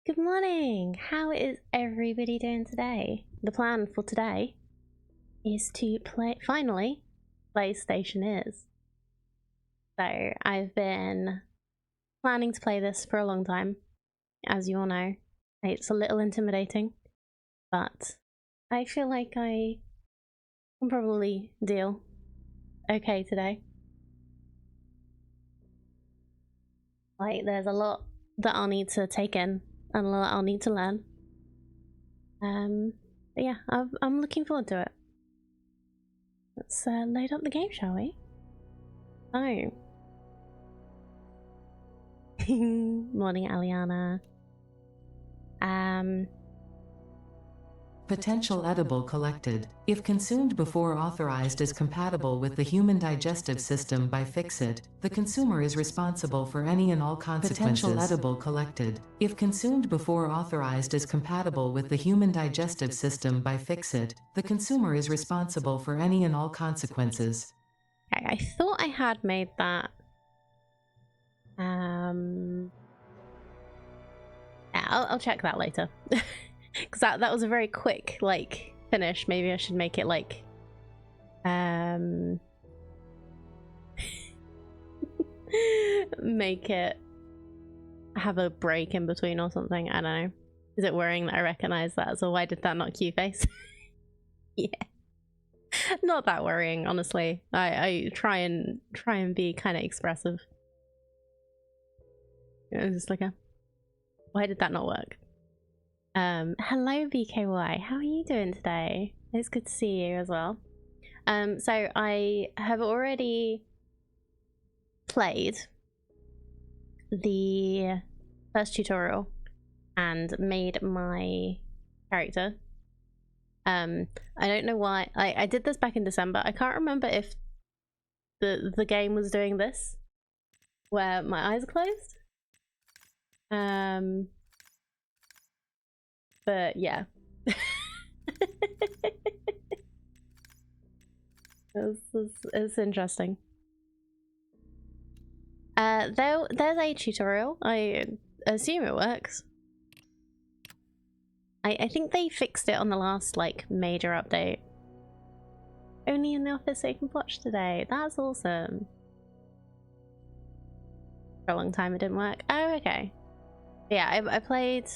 Good morning! How is everybody doing today? The plan for today is to finally play Stationeers. So I've been planning to play this for a long time, as you all know. It's a little intimidating, but I feel like I can probably deal okay today. Like, there's a lot that I'll need to take in and a lot I'll need to learn. But yeah, I'm looking forward to it. Let's load up the game, shall we? Oh. Morning, Aliana. Potential edible collected. If consumed before authorized is compatible with the human digestive system by Fix-It, the consumer is responsible for any and all consequences. Potential edible collected. If consumed before authorized is compatible with the human digestive system by Fix-It, the consumer is responsible for any and all consequences. Okay, I thought I had made that. Yeah, I'll check that later. Because that was a very quick, like, finish. Maybe I should make it, like, make it have a break in between or something. I don't know. Is it worrying that I recognize that? So why did that not cue face? Yeah. Not that worrying, honestly. I try and be kind of expressive. It was just like why did that not work? Hello BKY, how are you doing today? It's good to see you as well. So I have already played the first tutorial and made my character. I don't know why I did this back in December. I can't remember if the game was doing this where my eyes are closed. But yeah. It's interesting. There's a tutorial. I assume it works. I think they fixed it on the last, like, major update. Only in the office so you can watch today. That's awesome. For a long time it didn't work. Oh, okay. Yeah, I played...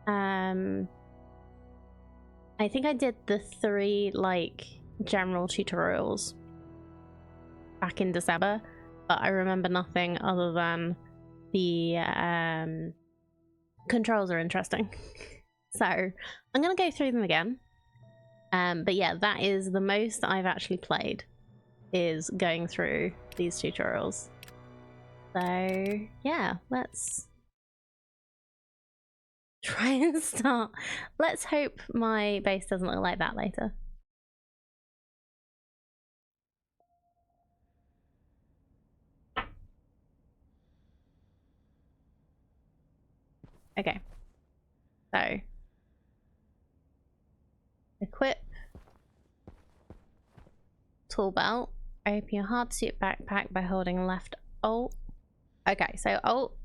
I think I did the 3, like, general tutorials back in December, but I remember nothing other than the controls are interesting. So I'm gonna go through them again. But yeah, that is the most I've actually played, is going through these tutorials. So yeah, let's try and start. Let's hope my base doesn't look like that later. Okay, so equip, tool belt, open your hardsuit backpack by holding left Alt. Okay, so Alt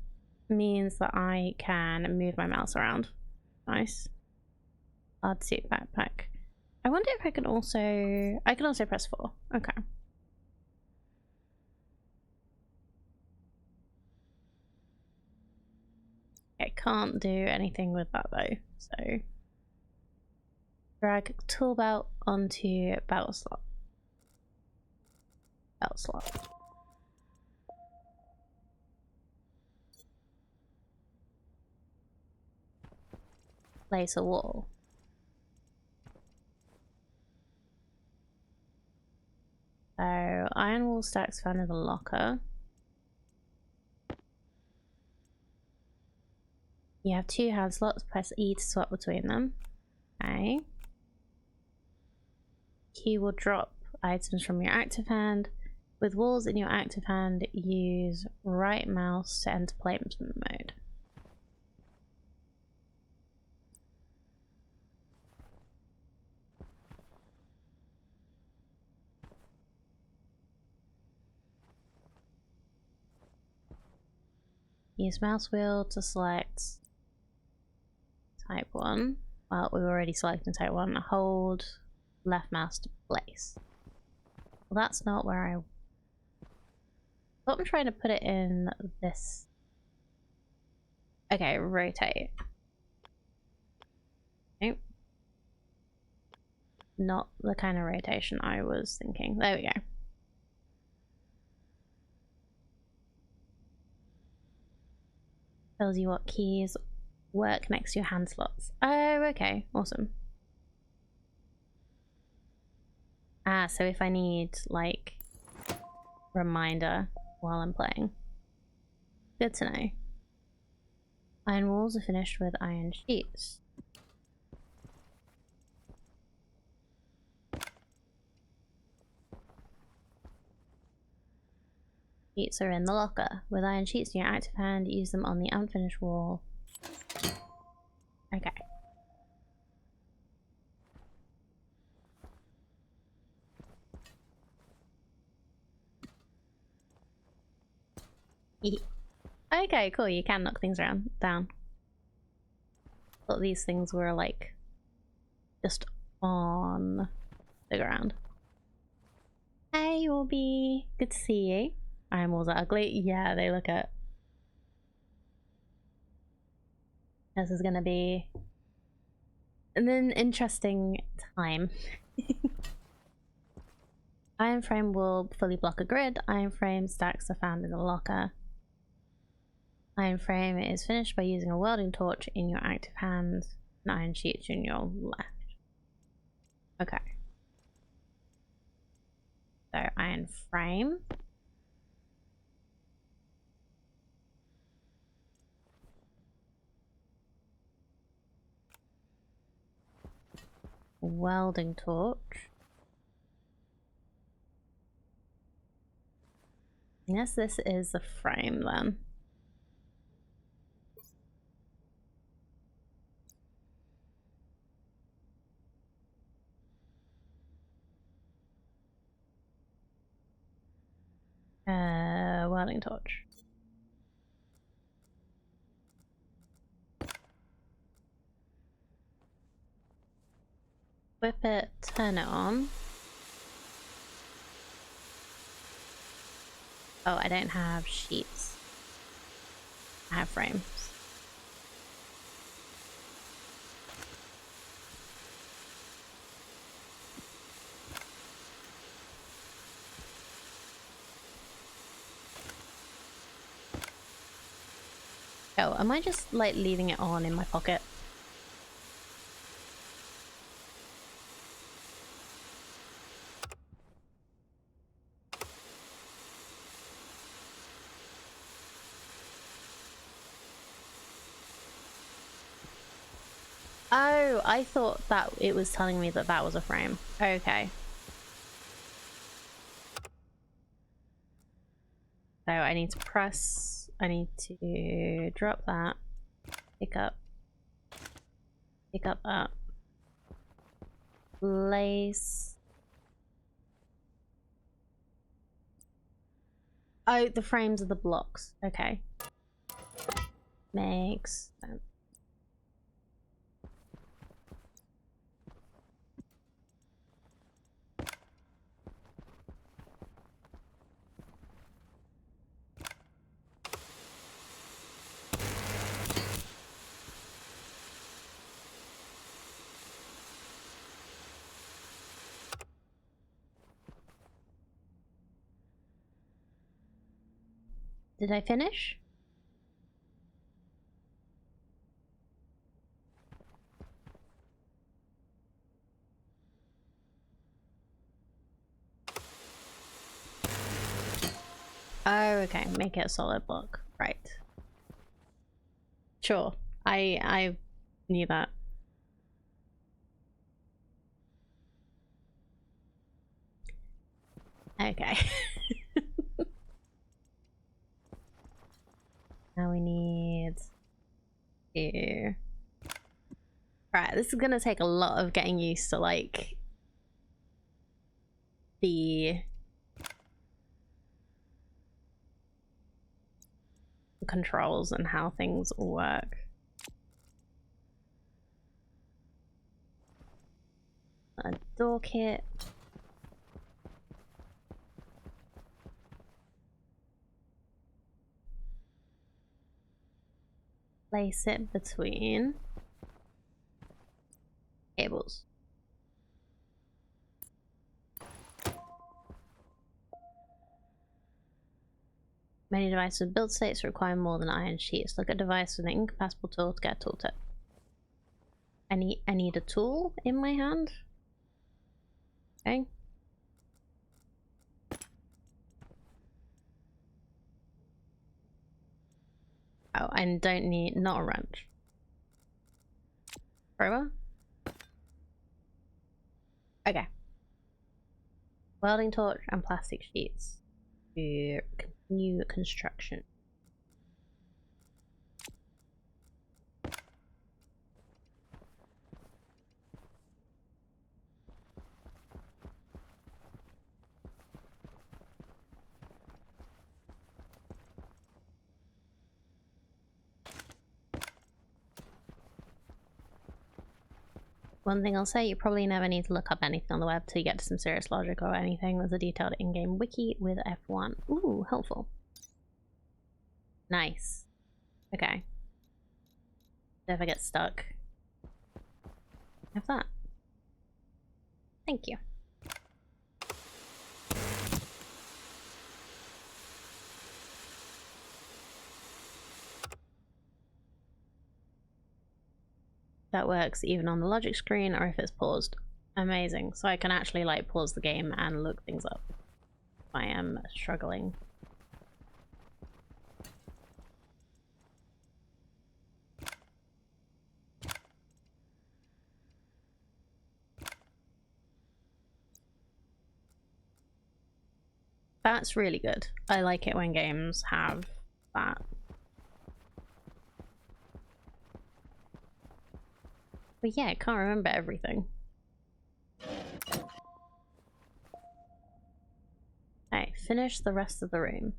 means that I can move my mouse around. Nice. Hardsuit backpack. I wonder if I can also press 4. Okay. I can't do anything with that though, so drag tool belt onto belt slot. Belt slot. Place a wall. So iron wall stacks found in the locker. You have 2 hand slots, press E to swap between them. Okay. Key will drop items from your active hand. With walls in your active hand, use right mouse to enter placement mode. Use mouse wheel to select type 1. Well, we've already selected type 1. Hold left mouse to place. Well, that's not where I thought. I'm trying to put it in this. Okay, rotate. Nope. Not the kind of rotation I was thinking. There we go. Tells you what keys work next to your hand slots. Oh, okay. Awesome. Ah, so if I need, like, reminder while I'm playing. Good to know. Iron walls are finished with iron sheets. Sheets are in the locker. With iron sheets in your active hand, use them on the unfinished wall. Okay. Okay, cool. You can knock things down. Thought these things were like just on the ground. Hey, Orby. Good to see you. Iron walls are ugly. Yeah, they look at. This is gonna be an interesting time. Iron frame will fully block a grid. Iron frame stacks are found in the locker. Iron frame is finished by using a welding torch in your active hand and iron sheets in your left. Okay. So iron frame. Welding torch. Yes, this is the frame then. Welding torch. Whip it, turn it on. Oh, I don't have sheets. I have frames. Oh, am I just like leaving it on in my pocket? Oh, I thought that it was telling me that that was a frame. Okay. So I need to press, I need to drop that, pick up that, place. Oh, the frames are the blocks. Okay. Makes sense. Did I finish? Oh, okay. Make it a solid block. Right. Sure. I knew that. Okay. Now we need to... Right, this is gonna take a lot of getting used to, like, the controls and how things work. door kit. Place it between cables. Many devices with build states require more than iron sheets. Look at a device with an incompatible tool to get a tooltip. I need a tool in my hand. Okay. Oh, and don't need, not a wrench. Crowbar? Okay. Welding torch and plastic sheets to continue construction. One thing I'll say, you probably never need to look up anything on the web till you get to some serious logic or anything. There's a detailed in-game wiki with F1. Ooh, helpful. Nice. Okay. If I get stuck, have that. Thank you. That works even on the logic screen or if it's paused. Amazing. So I can actually like pause the game and look things up if I am struggling. That's really good. I like it when games have that. But yeah, I can't remember everything. Okay, finish the rest of the room.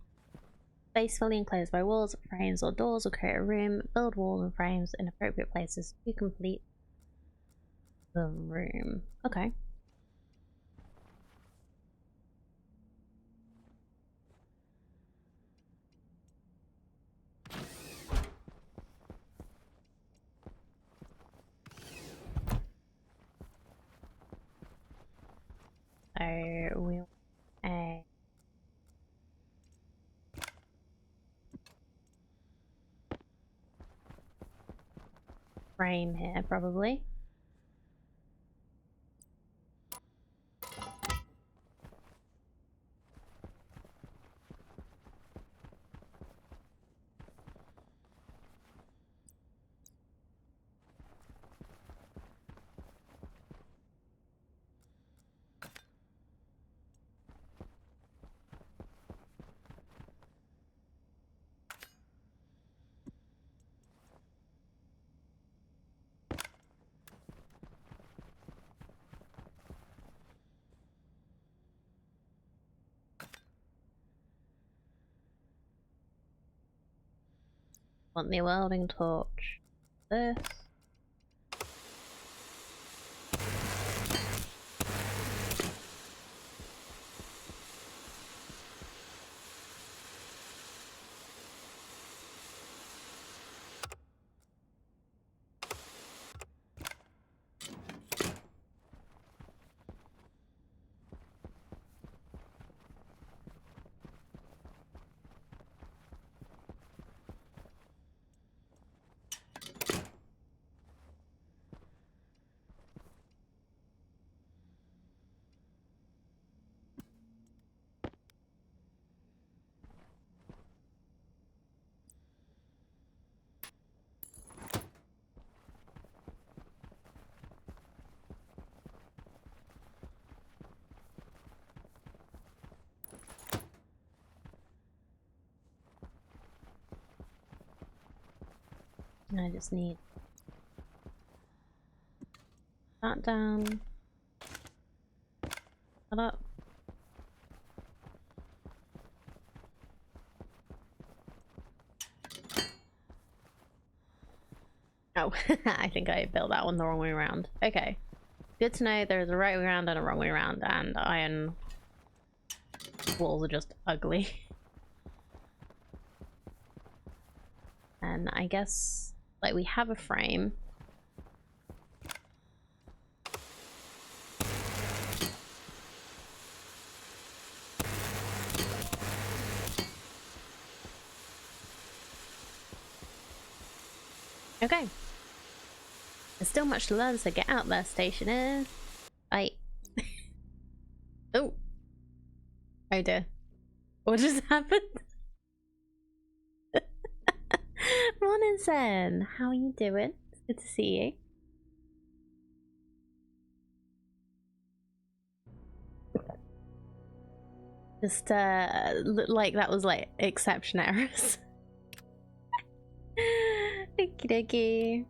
Space fully enclosed by walls, frames, or doors will create a room. Build walls and frames in appropriate places to complete the room. Okay. So we'll a frame here probably. Want the welding torch. This. I just need that down. That up. Oh, I think I built that one the wrong way around. Okay. Good to know there's a right way around and a wrong way around, and iron walls are just ugly. And I guess, like, we have a frame. Okay. There's still much to learn, so get out there, Stationeers. Oh. Oh dear. What just happened? Morning, Sen. How are you doing? It's good to see you. Just, like that was like exception errors. Okie dokie.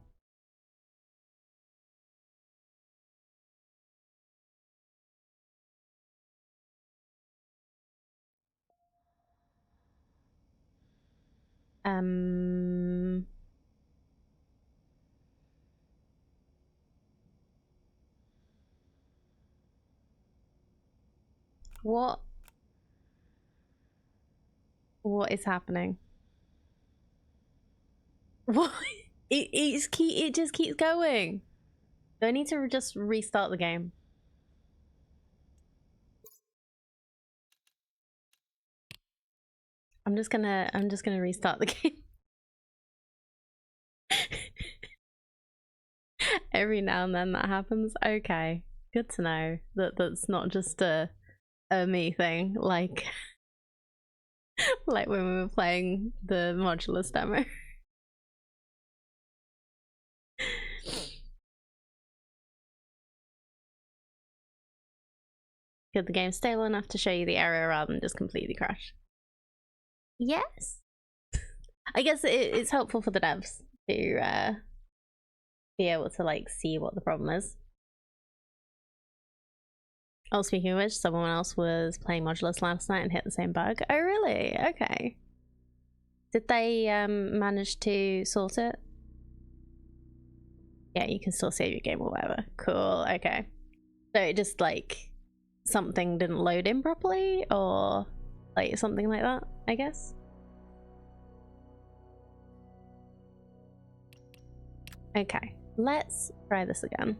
What is happening? What? It just keeps going. Do I need to just restart the game? I'm just gonna restart the game. Every now and then that happens. Okay, good to know that that's not just a me thing, like like when we were playing the modulus demo. Could the game stable enough to show you the error rather than just completely crash? Yes. I guess it's helpful for the devs to be able to like see what the problem is. Oh, speaking of which, someone else was playing Modulus last night and hit the same bug. Oh, really? Okay. Did they manage to sort it? Yeah, you can still save your game or whatever. Cool, okay. So it just like something didn't load in properly or like something like that, I guess? Okay, let's try this again.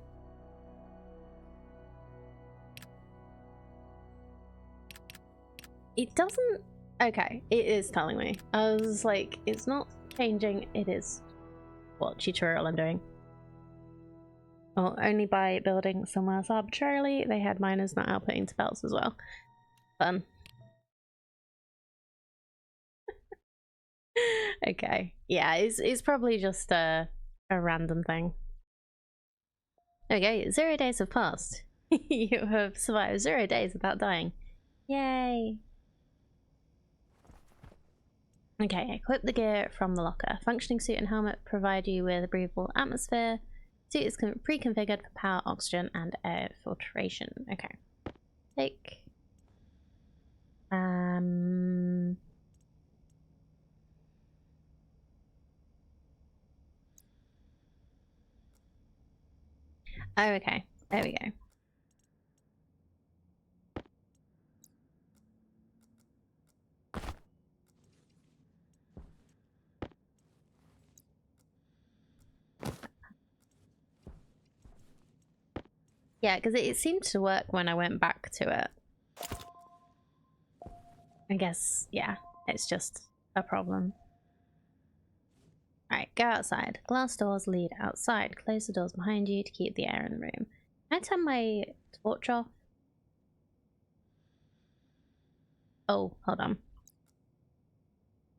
It doesn't... Okay, it is telling me. I was like, it's not changing, it is what tutorial I'm doing. Well, only by building somewhere else arbitrarily, they had miners not outputting to belts as well. Fun. Okay, yeah, it's probably just a random thing. Okay, 0 days have passed. You have survived 0 days without dying. Yay! Okay, equip the gear from the locker. Functioning suit and helmet provide you with a breathable atmosphere. Suit is pre-configured for power, oxygen, and air filtration. Okay. Take. Oh, okay. There we go. Yeah, because it seemed to work when I went back to it. I guess, yeah, it's just a problem. Alright, go outside. Glass doors lead outside. Close the doors behind you to keep the air in the room. Can I turn my torch off? Oh, hold on.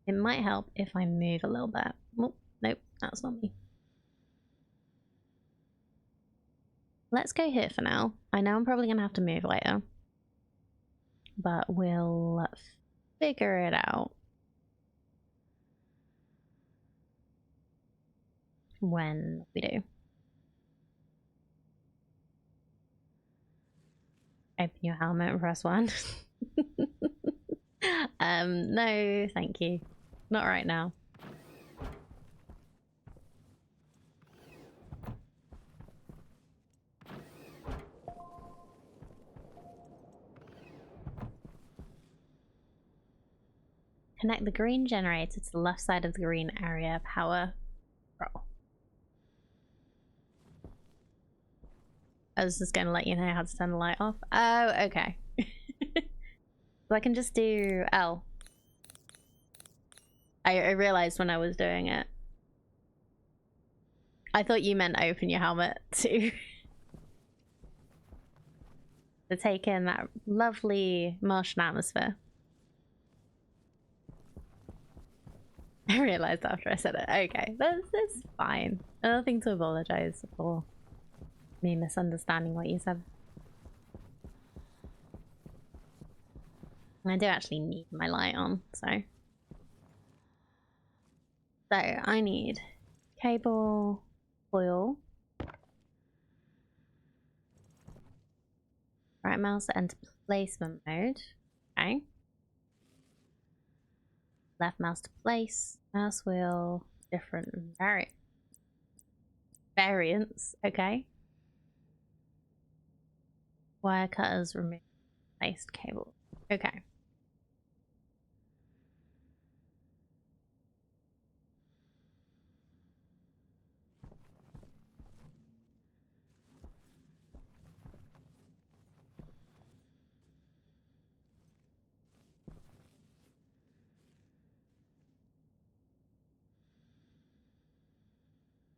It might help if I move a little bit. Oh, nope, that's not me. Let's go here for now. I know I'm probably gonna have to move later, but we'll figure it out when we do. Open your helmet and press 1. No, thank you. Not right now. Connect the green generator to the left side of the green area power control. I was just going to let you know how to turn the light off. Oh, okay. So I can just do L. I realized when I was doing it. I thought you meant open your helmet too. To take in that lovely Martian atmosphere. I realized after I said it. Okay, that's fine. Nothing to apologize for me misunderstanding what you said. I do actually need my light on, so. So I need cable, foil, right mouse to enter placement mode. Okay. Left mouse to place, mouse wheel, different variants. Okay. Wire cutters, remove placed cable. Okay.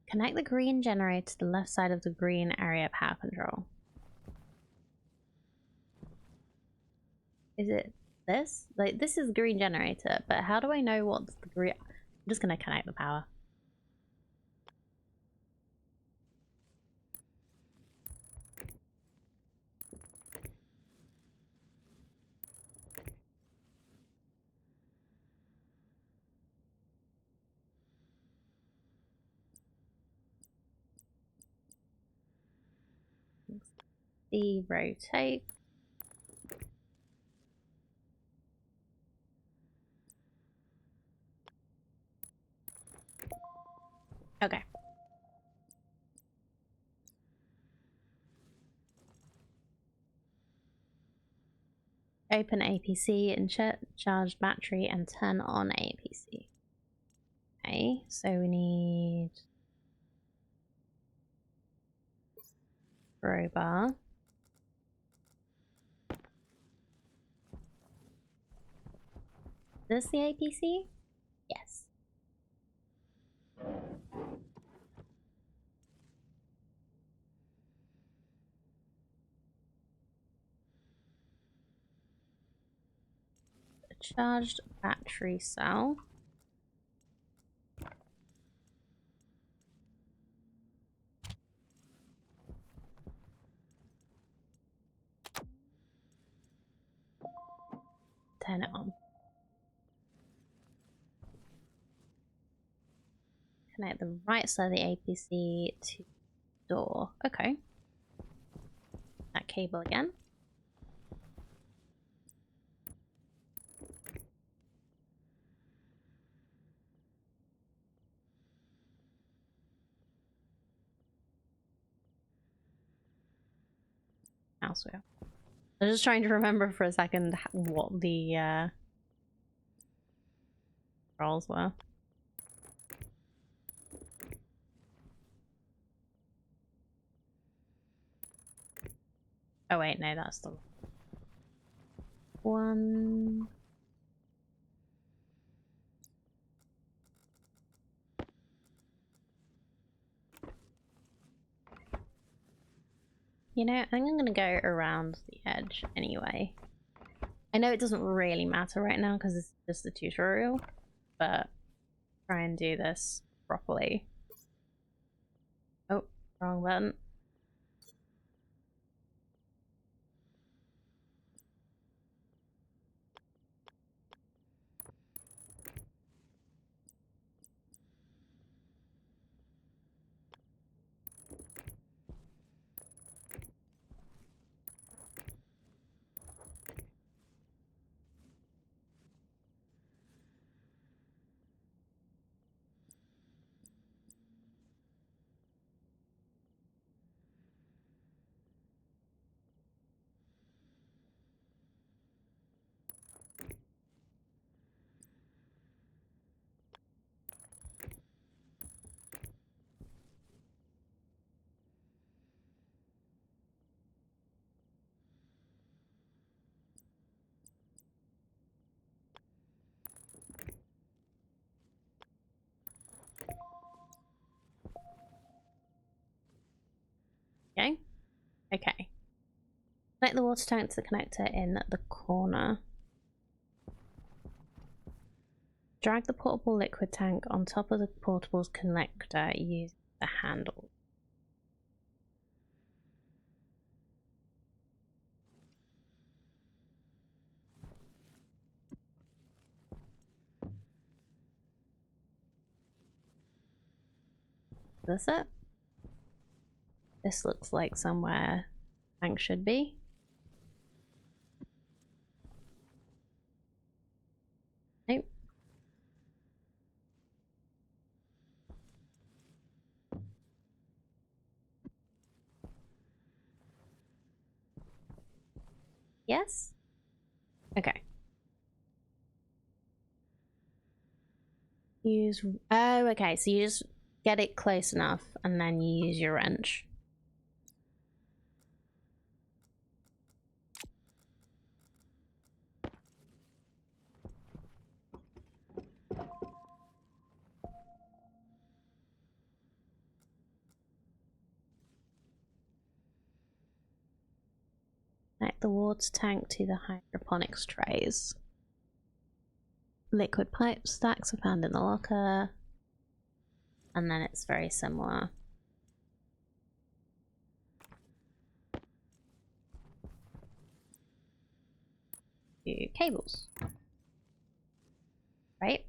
Connect the green generator to the left side of the green area power control. Is it this? Like, this is the green generator, but how do I know what's the green? I'm just gonna connect the power. The rotate. Okay. Open APC, insert charged battery, and turn on APC. Okay, so we need crowbar. Is this the APC? Yes. A charged battery cell. Turn it on. Connect the right side of the APC to the door. Okay. That cable again. Mouse wheel. I was just trying to remember for a second what the rolls were. Oh wait, no, that's the one. You know, I think I'm gonna go around the edge anyway. I know it doesn't really matter right now because it's just a tutorial, but try and do this properly. Oh, wrong button. Okay. Connect the water tank to the connector in the corner. Drag the portable liquid tank on top of the portable connector using the handle. Is this it? This looks like somewhere tank should be. Nope. Yes? Okay. Use... Oh, okay. So you just get it close enough and then you use your wrench. Connect the water tank to the hydroponics trays. Liquid pipe stacks are found in the locker. And then it's very similar. To cables. Right?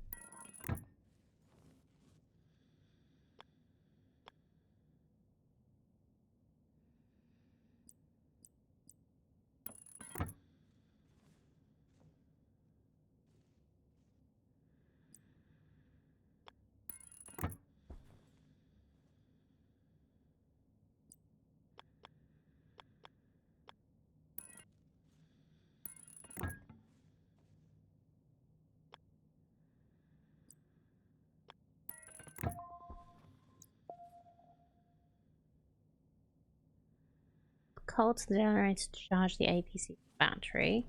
Coal to the generator to charge the APC battery.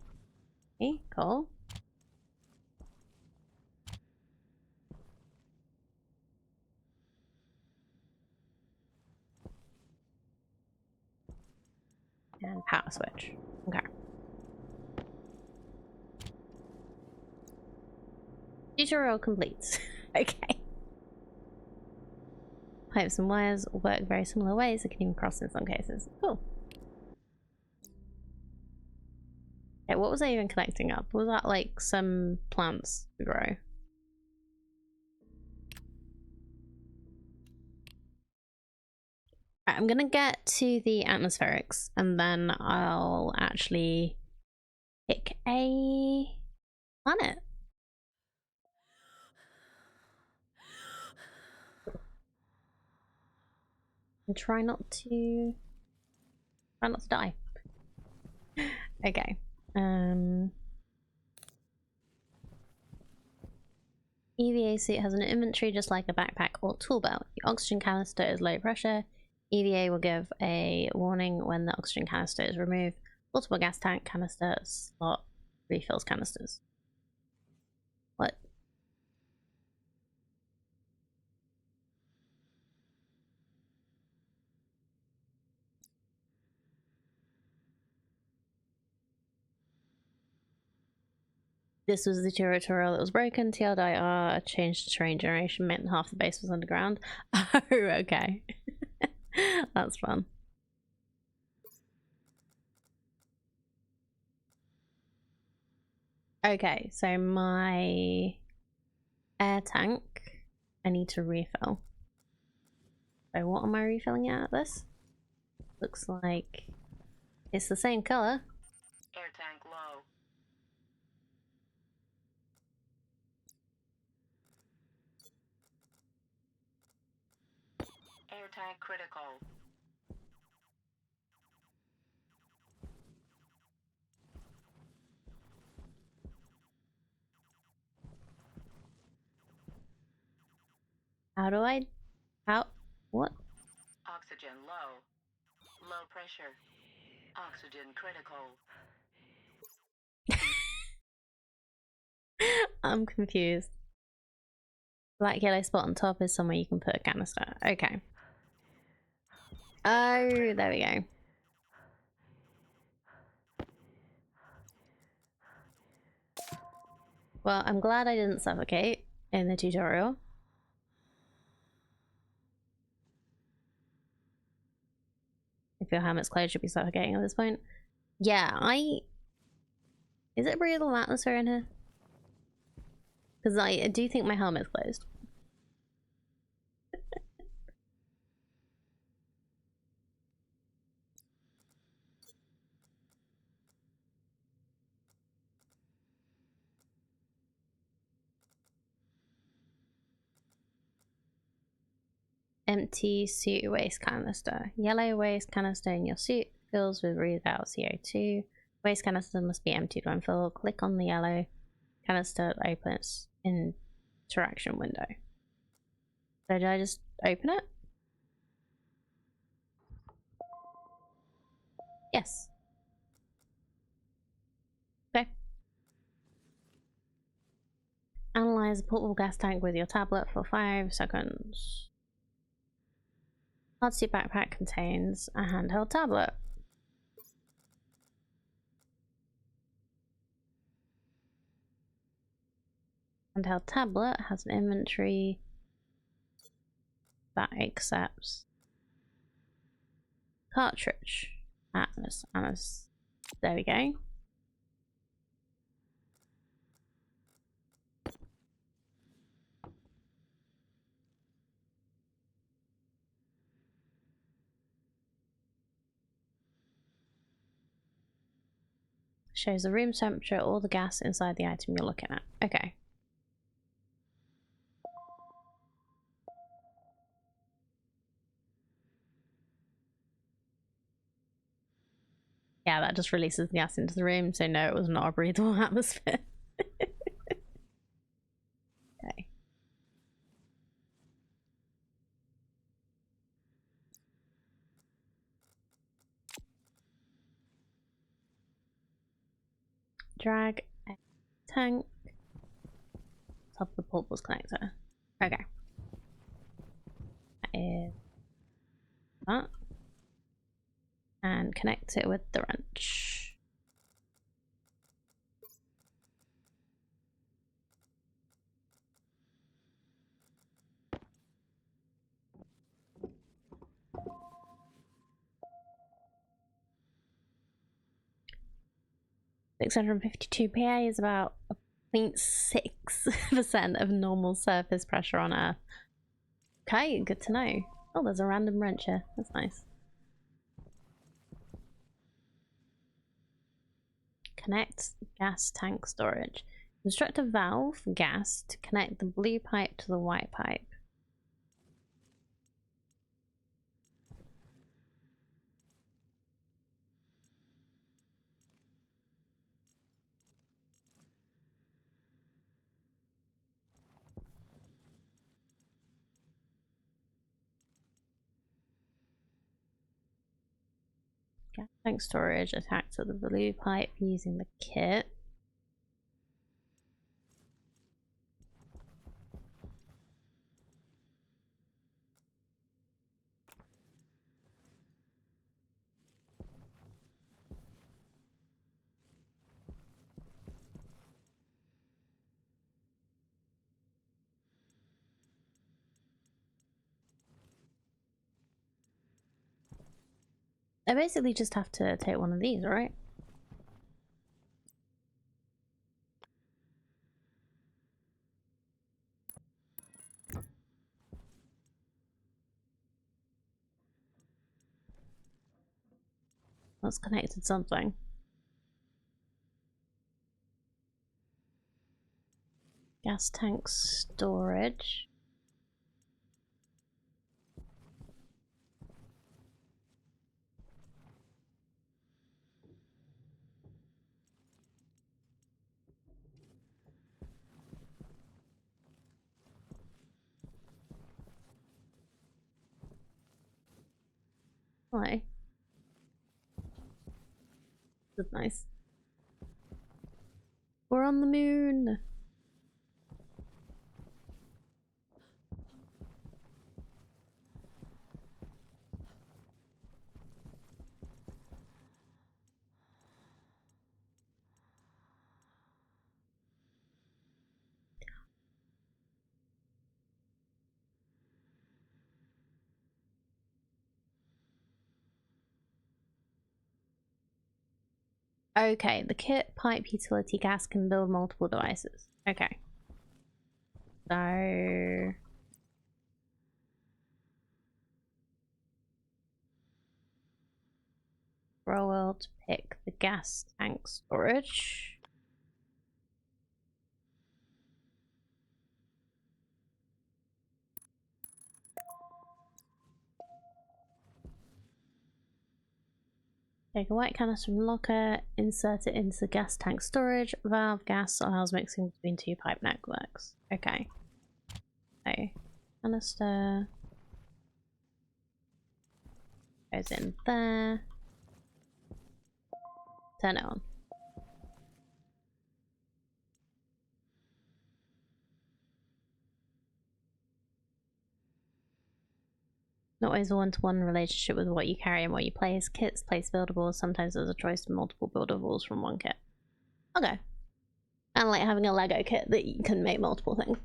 Okay, cool. And power switch. Okay. Tutorial complete. Okay. Pipes and wires work very similar ways. They can even cross in some cases. Cool. Okay, what was I even connecting up? Was that like some plants to grow? Right, I'm gonna get to the atmospherics and then I'll actually pick a planet. And try not to die. Okay. EVA suit has an inventory just like a backpack or tool belt. The oxygen canister is low pressure. EVA will give a warning when the oxygen canister is removed. Multiple gas tank canister slot refills canisters. What? This was the tutorial that was broken. TLDR changed to terrain generation, meant half the base was underground. Oh, okay. That's fun. Okay, so my air tank, I need to refill. So what am I refilling it at this? Looks like it's the same color. Air tank low. Air tank critical. What? Oxygen low. Low pressure. Oxygen critical. I'm confused. Black yellow spot on top is somewhere you can put a canister. Okay. Oh, there we go. Well, I'm glad I didn't suffocate in the tutorial. I feel helmet's closed should be suffocating at this point. Yeah, is it breathable atmosphere in here? Because I do think my helmet's closed. Empty suit waste canister. Yellow waste canister in your suit fills with breathed out CO2. Waste canister must be emptied when filled. Click on the yellow canister that opens interaction window. So did I just open it? Yes. Okay. Analyze a portable gas tank with your tablet for 5 seconds. Hardsuit backpack contains a handheld tablet. Handheld tablet has an inventory that accepts cartridge. Atmos. There we go. Shows the room temperature or the gas inside the item you're looking at. Okay. Yeah, that just releases the gas into the room, so no, it was not a breathable atmosphere. Okay. Drag a tank. Top of the portables connector. Okay. That is that. And connect it with the wrench. $652 is about 0.6% of normal surface pressure on Earth. Okay, good to know. Oh, there's a random wrench here. That's nice. Connect gas tank storage. Construct a valve for gas to connect the blue pipe to the white pipe. Gas tank storage attached to the blue pipe using the kit. I basically just have to take one of these, right? That's connected something. Gas tank storage. Why? That's nice. We're on the moon. Okay, the kit pipe utility gas can build multiple devices. Okay. So... Roll well to pick the gas tank storage. Take a white canister from locker, insert it into the gas tank storage. Valve gas allows mixing between two pipe networks. Okay. So, canister goes in there. Turn it on. Not always a one-to-one relationship with what you carry and what you place. Kits place buildables. Sometimes there's a choice of multiple buildables from one kit. Okay. And like having a Lego kit that you can make multiple things.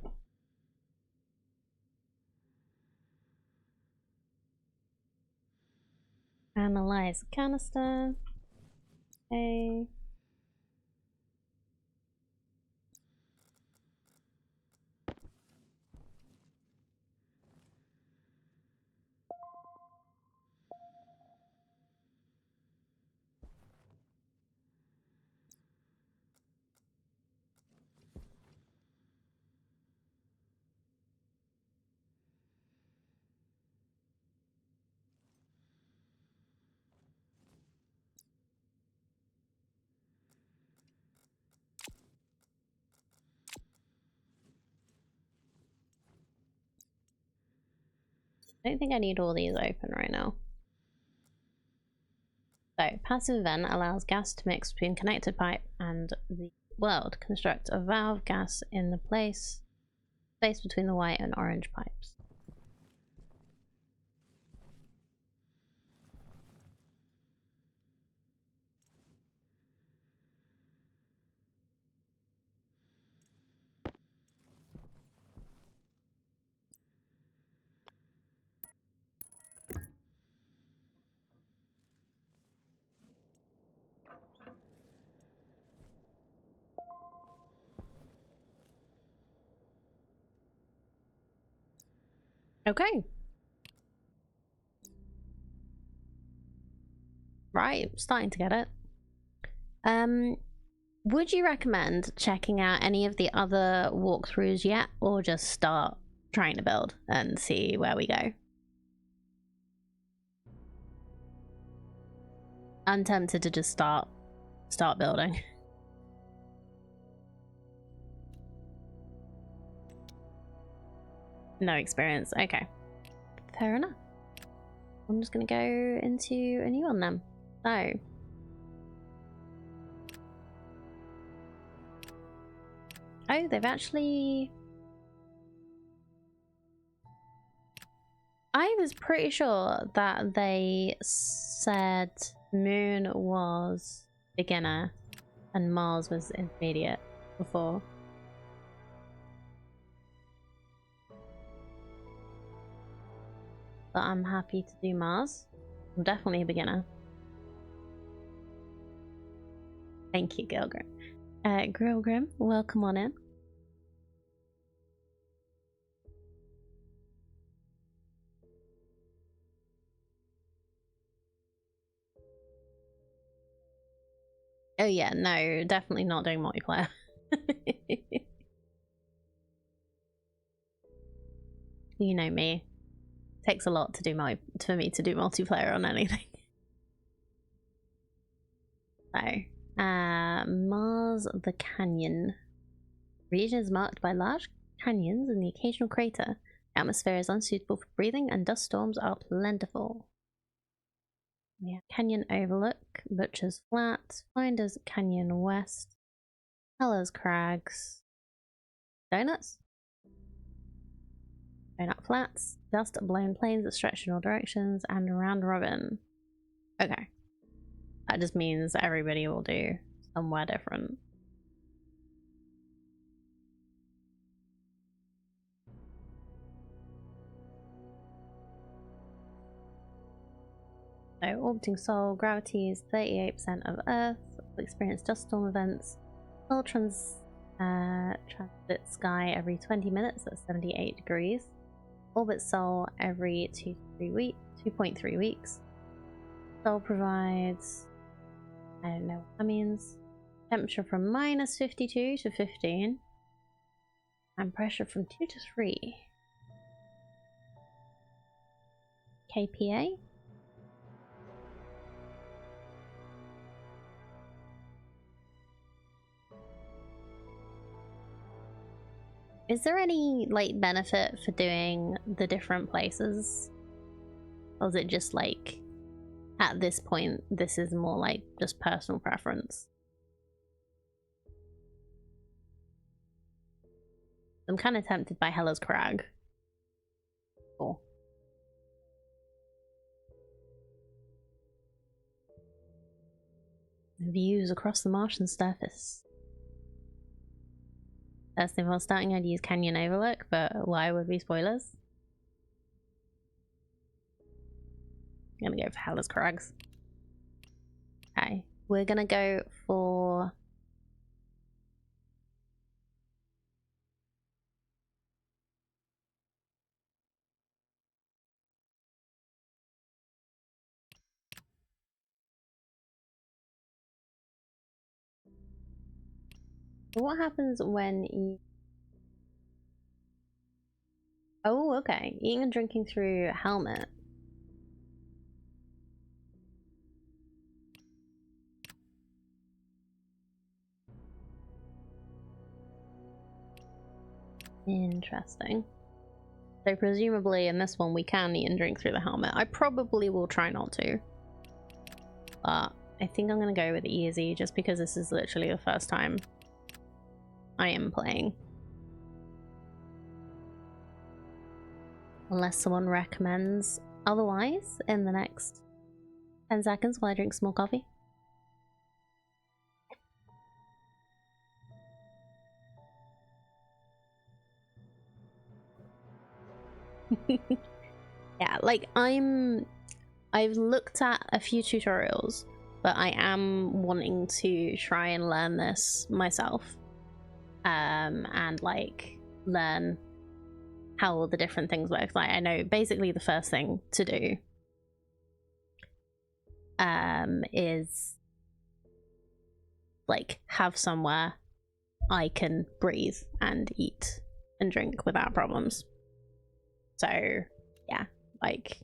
Analyze canister. Okay. I don't think I need all these open right now. So, passive vent allows gas to mix between connected pipe and the world. Construct a valve gas in the space between the white and orange pipes. Okay. Right, starting to get it. Would you recommend checking out any of the other walkthroughs yet, or just start trying to build and see where we go? I'm tempted to just start building. No experience. Okay. Fair enough. I'm just gonna go into a new one then. So. Oh, they've actually... I was pretty sure that they said Moon was beginner and Mars was intermediate before. But I'm happy to do Mars. I'm definitely a beginner. Thank you, Gilgrim. Grilgrim, welcome on in. Oh yeah, no, definitely not doing multiplayer. You know me. Takes a lot to do for me to do multiplayer on anything. So, Mars the Canyon. Region is marked by large canyons and the occasional crater. The atmosphere is unsuitable for breathing and dust storms are plentiful. We have Canyon Overlook, Butcher's Flat, Finders Canyon West, Heller's Crags, Donuts, Donut Flats, Dust Blown Plains that stretch in all directions, and Round Robin. Okay. That just means everybody will do somewhere different. So, orbiting Sol, gravity is 38% of Earth, experience dust storm events. Sol transit sky every 20 minutes at 78 degrees. Orbit Sol every 2.3 weeks. Sol provides, I don't know what that means, temperature from -52 to 15 and pressure from 2 to 3 kPa. Is there any like benefit for doing the different places, or is it just like at this point this is more like just personal preference? I'm kind of tempted by Hellas Crag. Cool. Views across the Martian surface. First thing, while starting I'd use Canyon Overlook, but why would be spoilers? I'm gonna go for Hellas Crags. Okay, we're gonna go for... What happens when you... Oh, okay. Eating and drinking through a helmet. Interesting. So presumably in this one we can eat and drink through the helmet. I probably will try not to. But I think I'm gonna go with easy just because this is literally the first time I am playing. Unless someone recommends otherwise in the next 10 seconds while I drink some more coffee. Yeah, like I've looked at a few tutorials, but I am wanting to try and learn this myself. And like learn how all the different things work. Like I know basically the first thing to do is like have somewhere I can breathe and eat and drink without problems. So yeah, like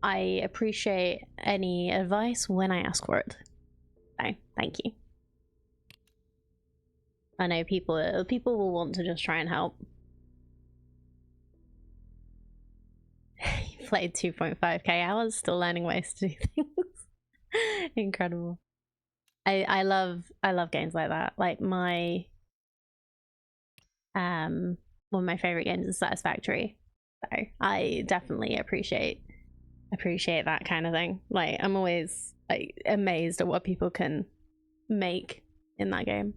I appreciate any advice when I ask for it. So thank you. I know people will want to just try and help. You played 2.5k hours, still learning ways to do things. Incredible. I love games like that. Like my one of my favorite games is Satisfactory. So I definitely appreciate that kind of thing. Like I'm always like amazed at what people can make in that game.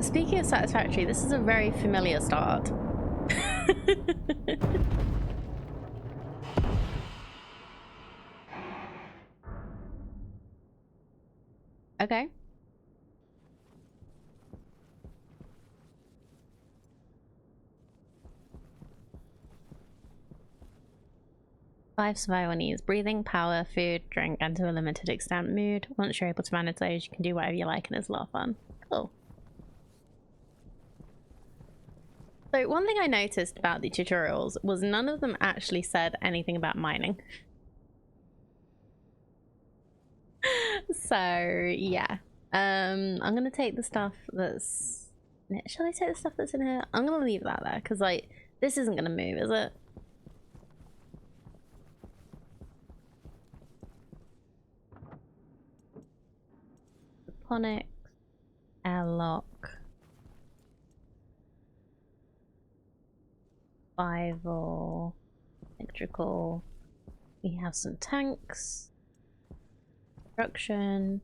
Speaking of Satisfactory, this is a very familiar start. Okay. Five survival needs: breathing, power, food, drink, and to a limited extent mood. Once you're able to manage those, you can do whatever you like and it's a lot of fun. Cool. So one thing I noticed about the tutorials was none of them actually said anything about mining. So yeah, I'm gonna take the stuff that's... Shall I take the stuff that's in here? I'm gonna leave that there because like this isn't gonna move, is it? hydroponics, airlock, survival, electrical. We have some tanks, construction,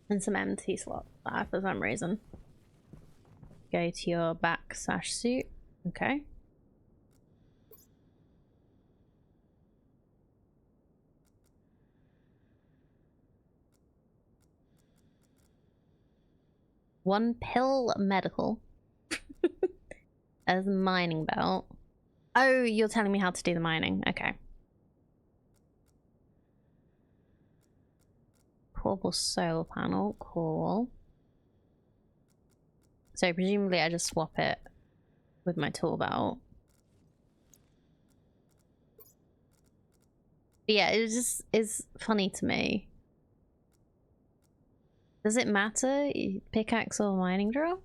and some empty slots there for some reason. Go to your back/suit. Okay. One pill medical. As a mining belt. Oh, you're telling me how to do the mining. Okay. Portable solar panel. Cool. So presumably I just swap it with my tool belt. But yeah, it just is funny to me. Does it matter? Pickaxe or mining drill?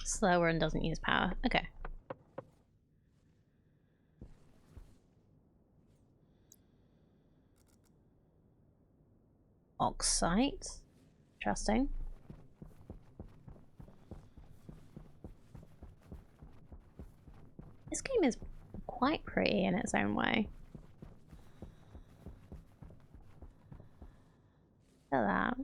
Slower and doesn't use power. Okay. Oxite. Interesting. This game is quite pretty in its own way. Look at that.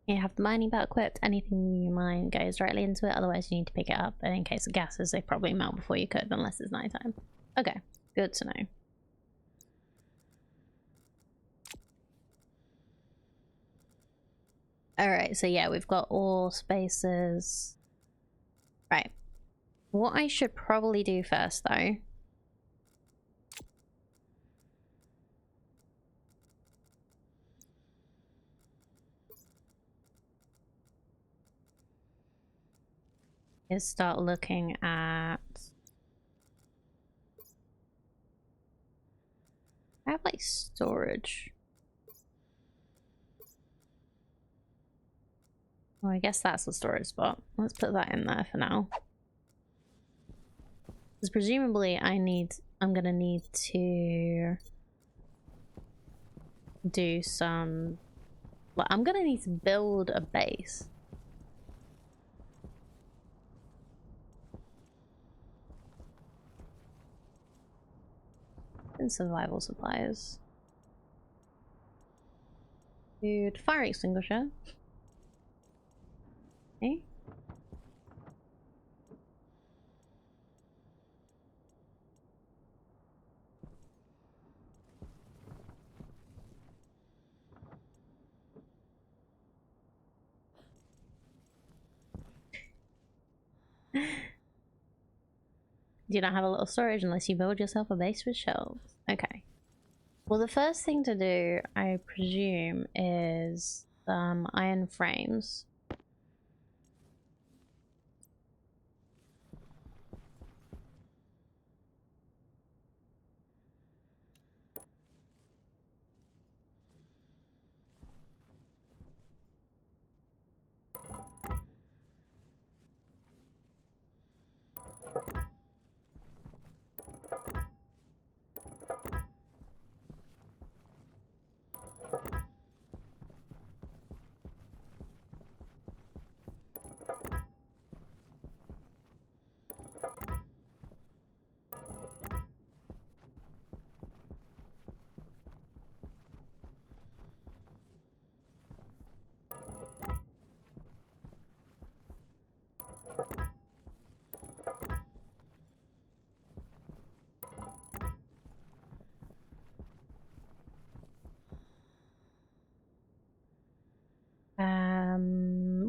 You have the mining belt equipped. Anything you mine goes directly into it. Otherwise, you need to pick it up. And in case of gases, they probably melt before you could, unless it's nighttime. Okay, good to know. Alright, so yeah, we've got all spaces. Right. What I should probably do first, though, is start looking at... I have, like, storage. Well, I guess that's the storage spot. Let's put that in there for now. Because presumably I'm gonna need to do some... Well, I'm gonna need to build a base. And survival supplies. Dude, fire extinguisher. Okay. Do not have a little storage unless you build yourself a base with shelves. Okay. Well, the first thing to do, I presume, is iron frames.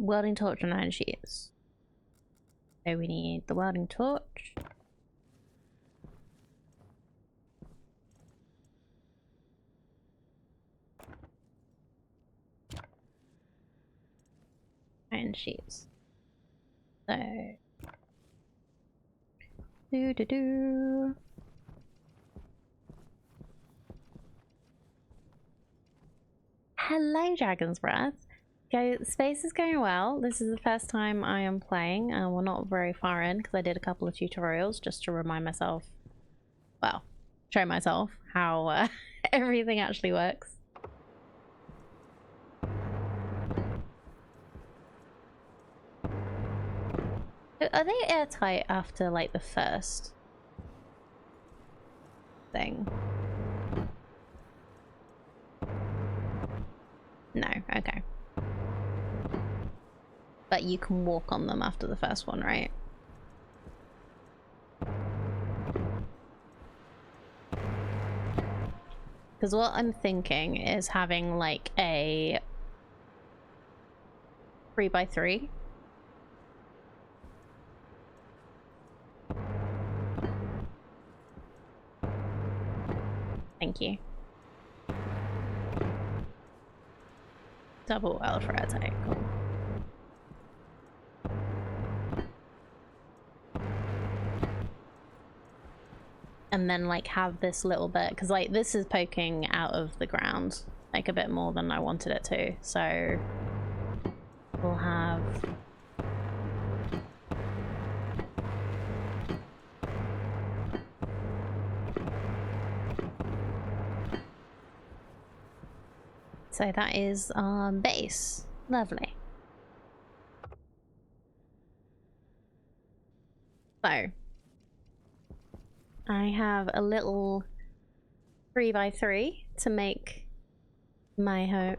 Welding torch and iron sheets. So we need the welding torch. iron sheets. So do do do. Hello, Dragon's Breath. Space is going well. This is the first time I am playing. We're not very far in because I did a couple of tutorials just to remind myself, well, show myself how everything actually works. Are they airtight after like the first thing? No, okay. But you can walk on them after the first one, right? Because what I'm thinking is having like a 3x3. Thank you. Double L for attack. Cool. And then like have this little bit, because like this is poking out of the ground like a bit more than I wanted it to, so we'll have so that is our base. Lovely. So I have a little 3x3 to make my home.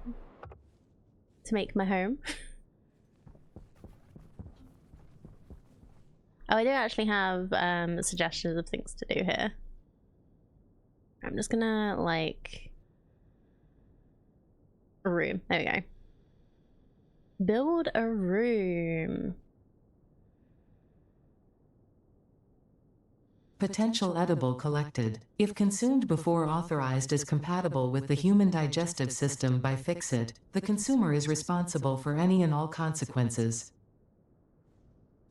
Oh, I do actually have suggestions of things to do here. I'm just gonna like a room. There we go. Build a room. Potential edible collected. If consumed before authorized is compatible with the human digestive system by Fix-It, the consumer is responsible for any and all consequences.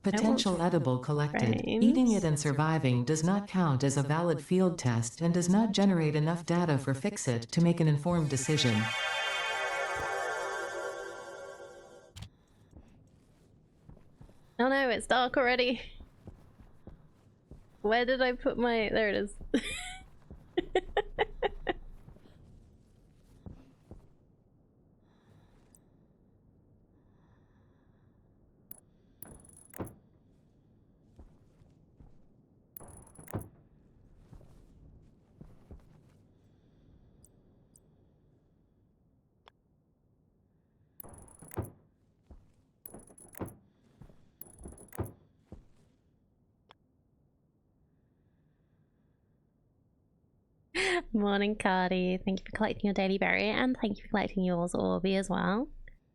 Potential edible collected. Eating it and surviving does not count as a valid field test and does not generate enough data for Fix-It to make an informed decision. Oh no, it's dark already. Where did I put my... There it is. Morning, Cardi. Thank you for collecting your daily berry, and thank you for collecting yours, Orby, as well.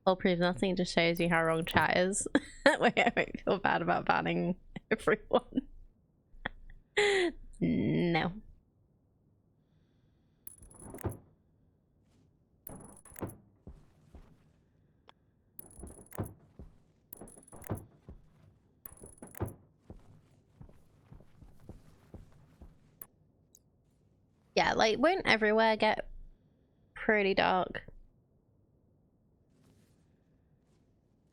All proves nothing, just shows you how wrong chat is. That way I won't feel bad about banning everyone. No. Yeah, like, won't everywhere get pretty dark?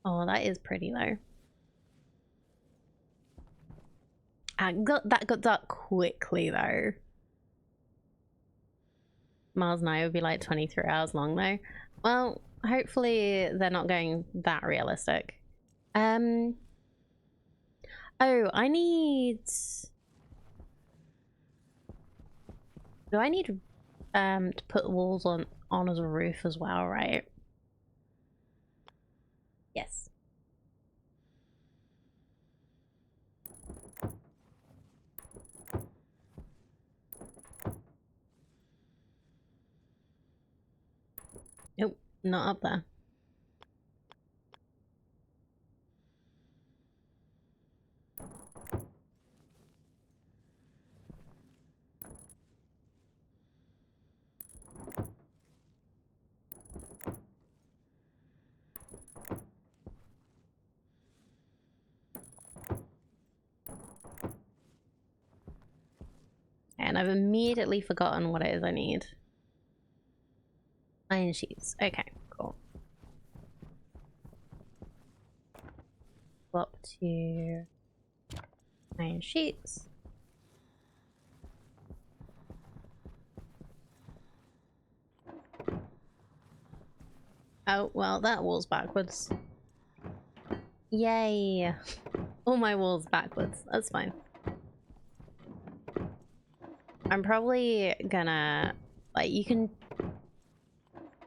Oh, that is pretty though. That got dark quickly though. Mars Night would be like 23 hours long though. Well, hopefully they're not going that realistic. Oh, I need... Do I need to put walls on as a roof as well, right? Yes. Nope, not up there. I've immediately forgotten what it is I need. Iron sheets. Okay, cool. Go up to iron sheets. Oh, well, that wall's backwards. Yay! All my walls backwards. That's fine. I'm probably gonna... Like, you can...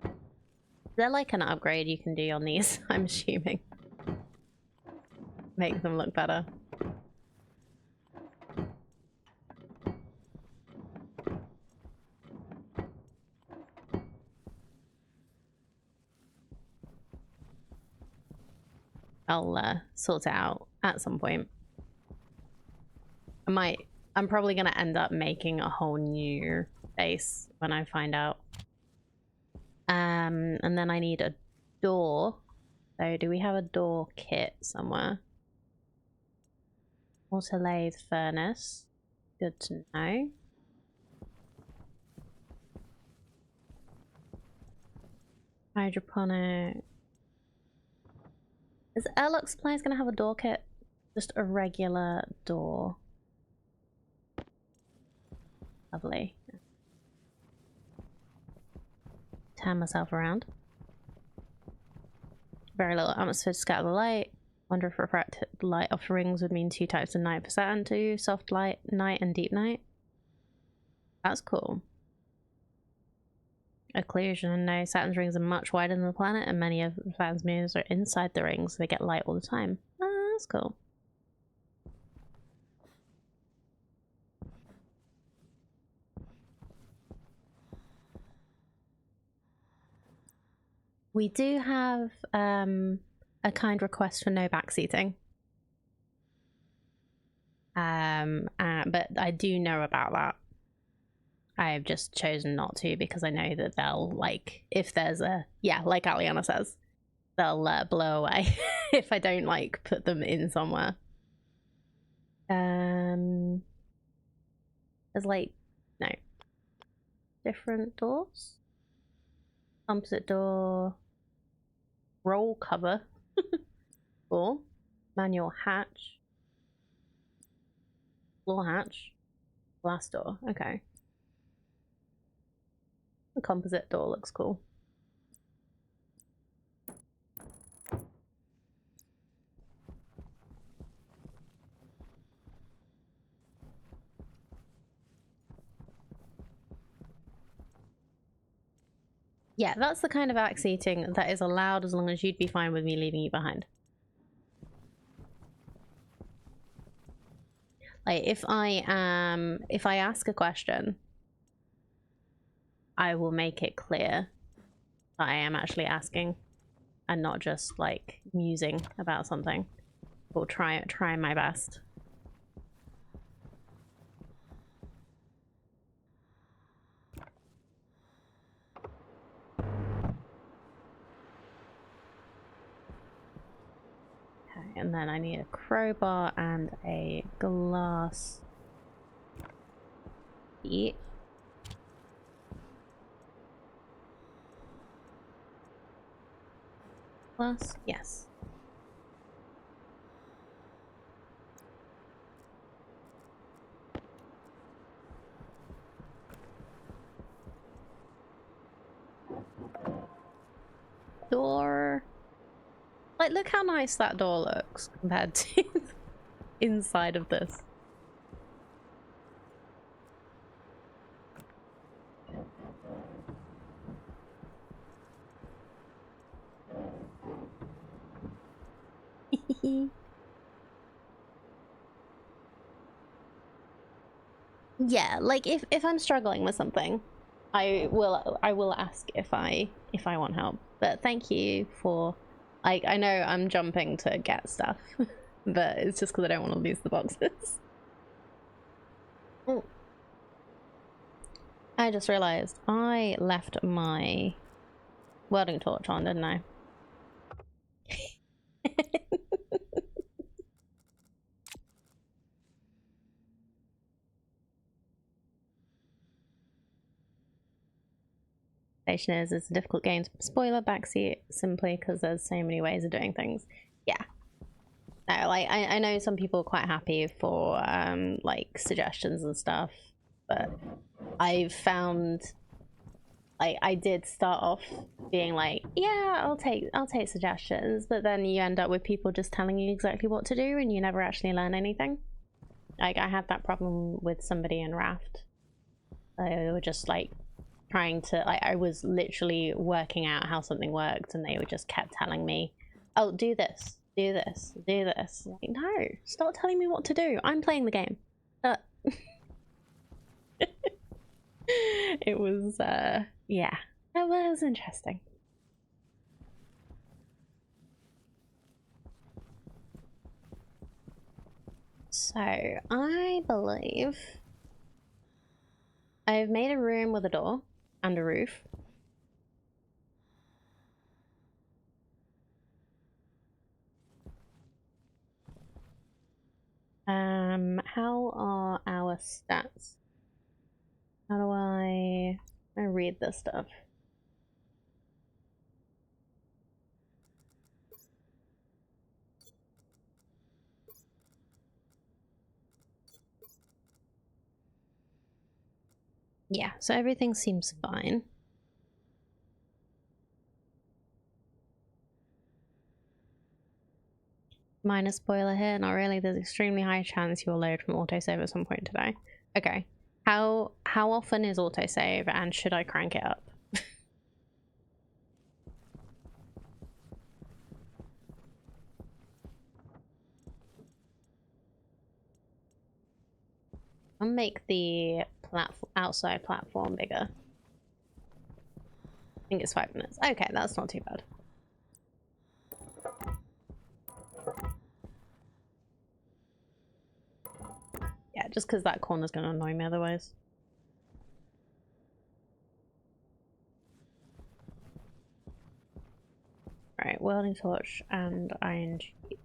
Is there like an upgrade you can do on these? I'm assuming. Make them look better. I'll sort it out at some point. I'm probably gonna end up making a whole new base when I find out. And then I need a door. So do we have a door kit somewhere? Auto lathe furnace. Good to know. Hydroponic. Is Airlock Supplies gonna have a door kit? Just a regular door. Lovely. Turn myself around. Very little atmosphere to scatter the light. Wonder if refracted light offerings would mean 2 types of night per Saturn, soft light night and deep night. That's cool. Occlusion. No, Saturn's rings are much wider than the planet, and many of Saturn's moons are inside the rings, so they get light all the time. Ah, that's cool. We do have a kind request for no backseating. But I do know about that. I have just chosen not to because I know that they'll, like, if there's a, yeah, like Aliana says, they'll blow away if I don't, like, put them in somewhere. There's, like, no. Different doors? Composite door. Roll cover. Or manual hatch. Floor hatch. Glass door. Okay. The composite door looks cool. Yeah, that's the kind of backseating that is allowed as long as you'd be fine with me leaving you behind. Like, if I ask a question, I will make it clear that I am actually asking and not just, like, musing about something. Or try my best. Okay, and then I need a crowbar and a glass sheet. Glass? Yes. Door. Like, look how nice that door looks compared to inside of this. Yeah, like if I'm struggling with something, I will ask if I want help. But thank you for, like, I know I'm jumping to get stuff, but it's just because I don't want to lose the boxes. Oh. I just realized I left my welding torch on, didn't I? Stationeers is a difficult game to spoiler backseat simply because there's so many ways of doing things. Yeah. No, like I know some people are quite happy for like suggestions and stuff, but I've found like I did start off being like, yeah, I'll take suggestions, but then you end up with people just telling you exactly what to do and you never actually learn anything. Like I had that problem with somebody in Raft. They were just like trying to, like, I was literally working out how something worked and they were just kept telling me, oh, do this, do this, do this. Like, no, stop telling me what to do. I'm playing the game. It was yeah, that was interesting. So I believe I've made a room with a door and a roof. How are our stats? How do I read this stuff? Yeah, so everything seems fine. Minor spoiler here, not really. There's extremely high chance you'll load from autosave at some point today. Okay. How often is autosave and should I crank it up? I'll make the outside platform bigger. I think it's 5 minutes. Okay, that's not too bad. Yeah, just because that corner's going to annoy me otherwise. Alright, welding torch and iron sheet.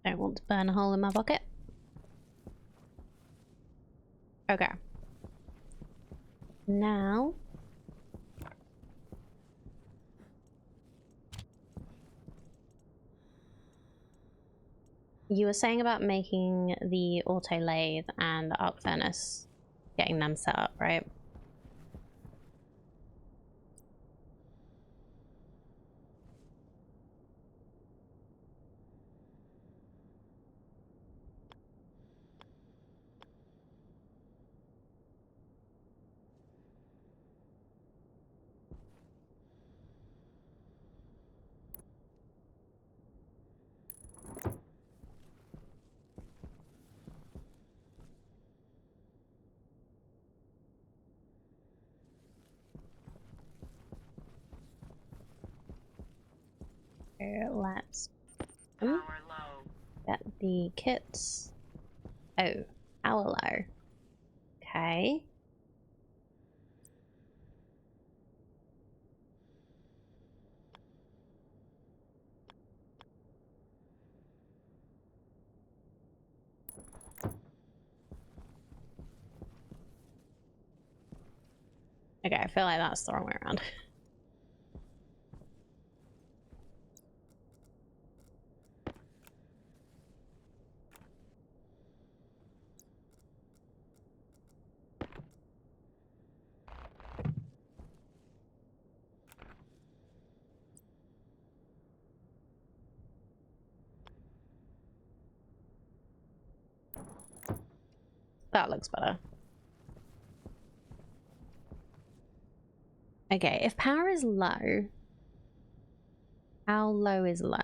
Don't want to burn a hole in my pocket. Okay. Now you were saying about making the auto lathe and the arc furnace, getting them set up, right? Let's Power low. get the kits. Oh, power low. Okay. Okay, I feel like that's the wrong way around. That looks better. Okay, if power is low, how low is low?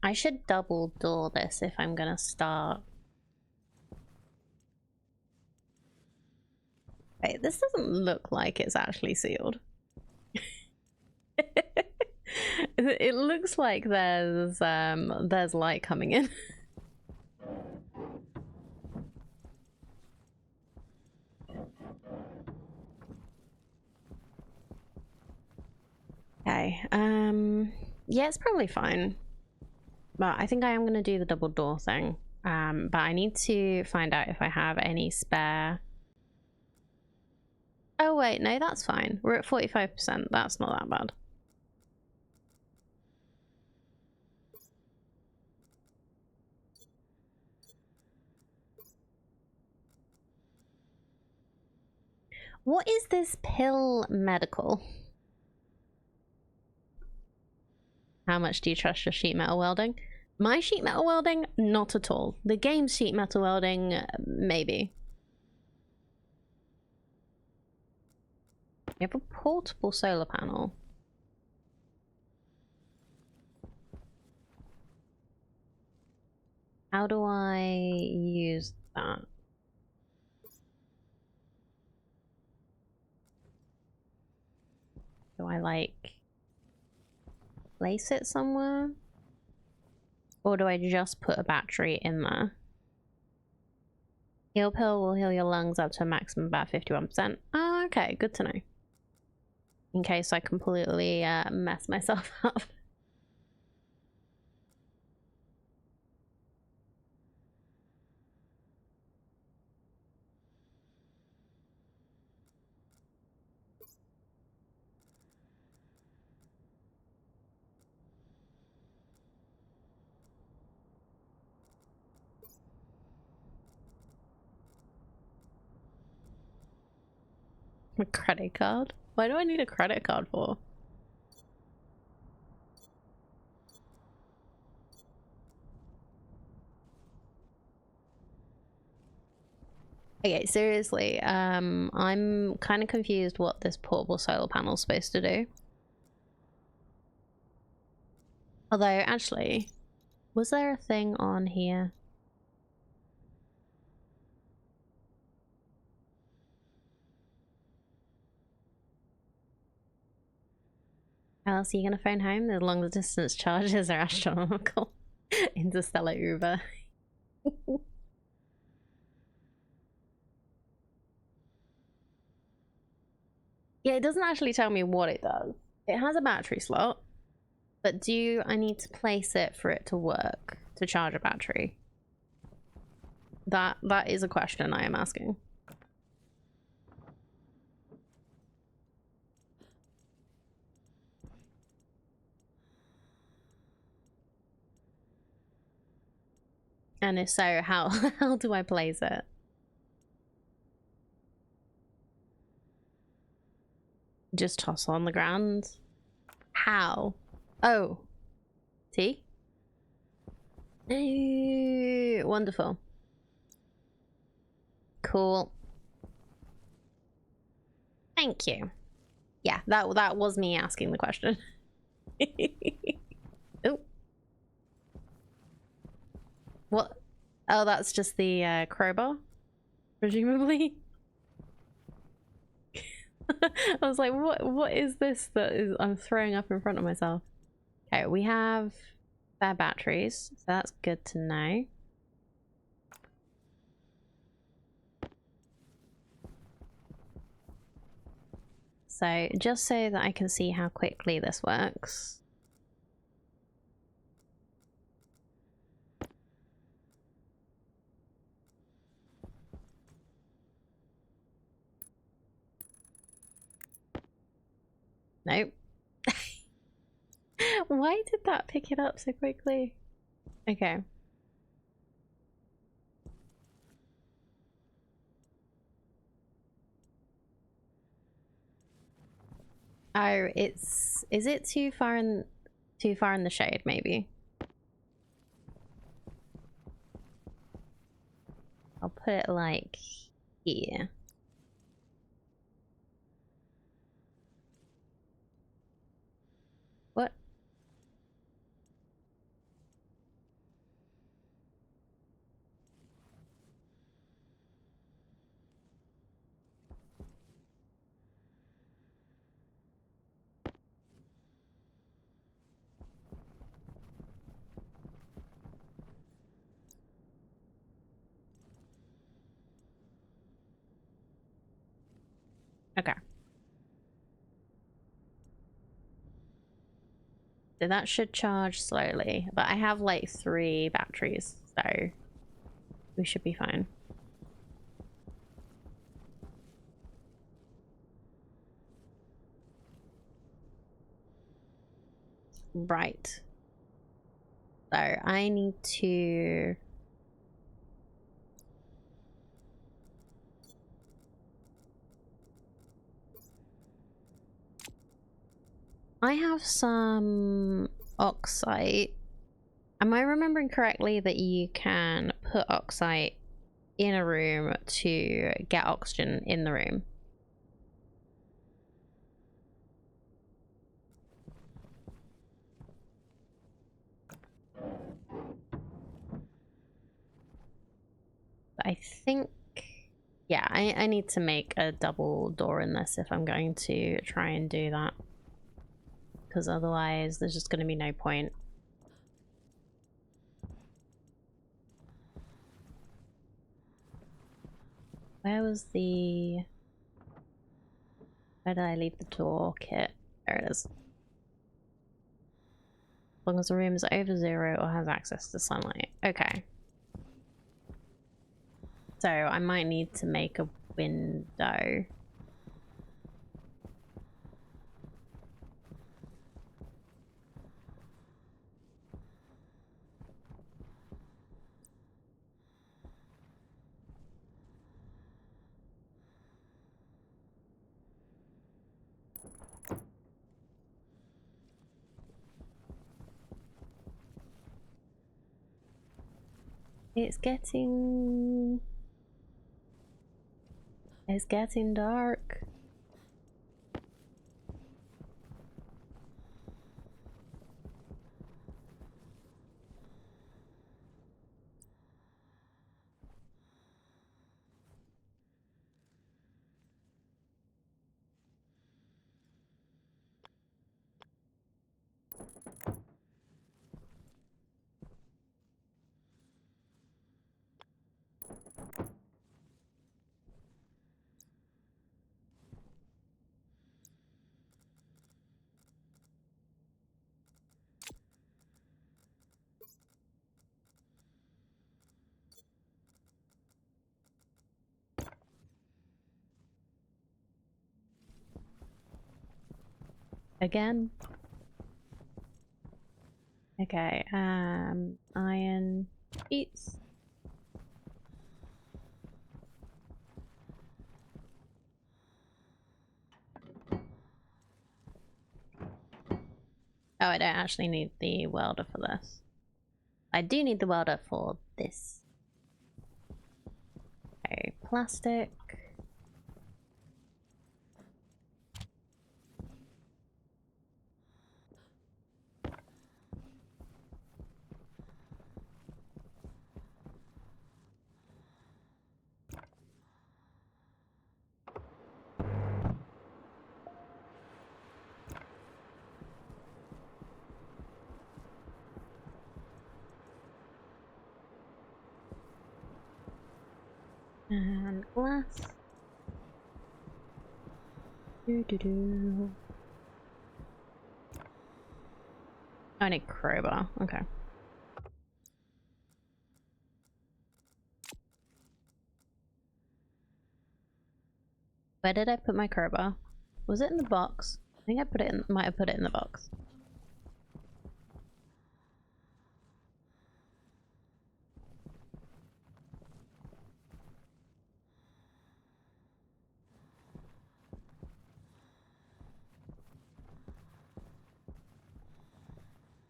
I should double door this if I'm gonna start. Wait, this doesn't look like it's actually sealed. It looks like there's light coming in. Okay, yeah, it's probably fine. But I think I am gonna do the double door thing. But I need to find out if I have any spare. Oh wait, no, that's fine. We're at 45%. That's not that bad. What is this pill medical? How much do you trust your sheet metal welding? My sheet metal welding? Not at all. The game's sheet metal welding? Maybe. You have a portable solar panel. How do I use that? Do I like place it somewhere? Or do I just put a battery in there? Heal pill will heal your lungs up to a maximum about 51%. Oh, okay, good to know. In case I completely mess myself up. A credit card? Why do I need a credit card for? Okay, seriously, I'm kind of confused what this portable solar panel is supposed to do. Although, actually, was there a thing on here? How else are you gonna phone home? The long distance charges are astronomical. Interstellar Uber. Yeah, it doesn't actually tell me what it does. It has a battery slot, but do I need to place it for it to work, to charge a battery? That is a question I am asking. And if so, how how do I place it? Just toss on the ground? How? Oh. Tea? Wonderful. Cool. Thank you. Yeah, that was me asking the question. Oh. What? Oh, that's just the crowbar? Presumably? I was like, what is this that is I'm throwing up in front of myself? Okay, we have spare batteries, so that's good to know. So just so that I can see how quickly this works. Nope. Why did that pick it up so quickly? Okay. Oh, is it too far in the shade, maybe? I'll put it like here. What? Okay. So that should charge slowly, but I have like 3 batteries, so we should be fine. Right. So I need to... I have some oxide. Am I remembering correctly that you can put oxide in a room to get oxygen in the room? I think, yeah, I need to make a double door in this if I'm going to try and do that. Because otherwise there's just going to be no point. Where was the... Where did I leave the toolkit? There it is. As long as the room is over 0 or has access to sunlight. Okay. So I might need to make a window. It's getting dark. Again. Okay, iron sheets. Oh, I don't actually need the welder for this. I do need the welder for this. Okay, plastic. And glass. Doo-doo-doo. I need crowbar. Okay. Where did I put my crowbar? Was it in the box? I think I put it in. Might have put it in the box.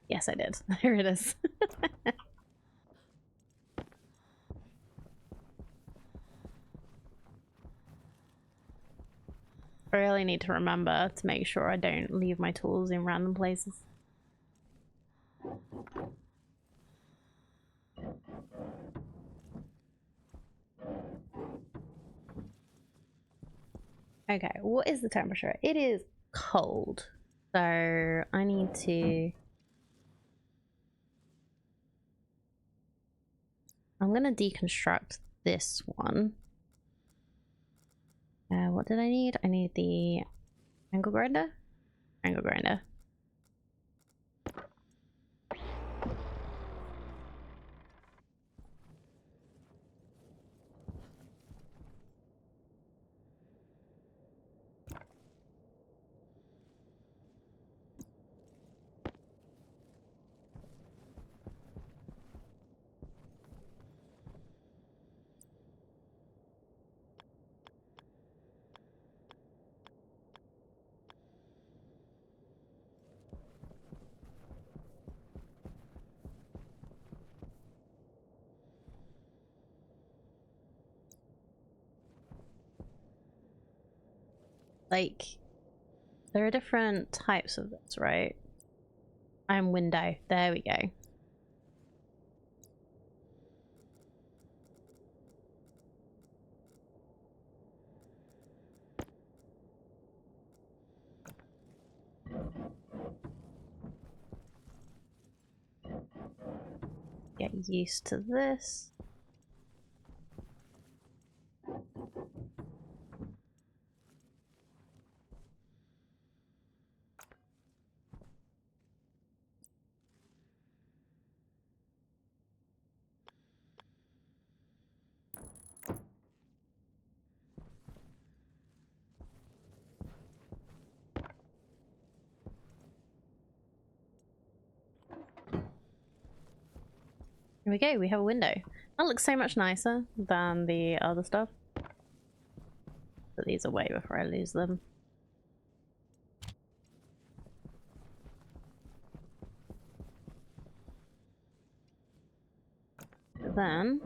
Yes, I did. There it is. I really need to remember to make sure I don't leave my tools in random places. Okay, what is the temperature? It is cold. So I need to... I'm gonna deconstruct this one. What did I need? I need the angle grinder? Angle grinder. Like, there are different types of this, right? I'm window. There we go. Get used to this. Here we go, we have a window. That looks so much nicer than the other stuff. Put these away before I lose them. Then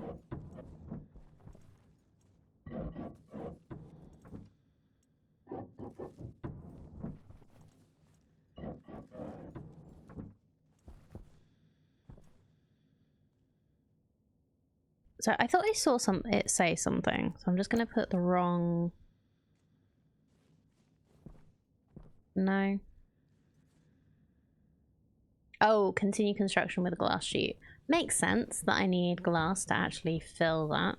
so I thought I saw it say something, so I'm just gonna put the wrong. No. Oh, continue construction with a glass sheet. Makes sense that I need glass to actually fill that.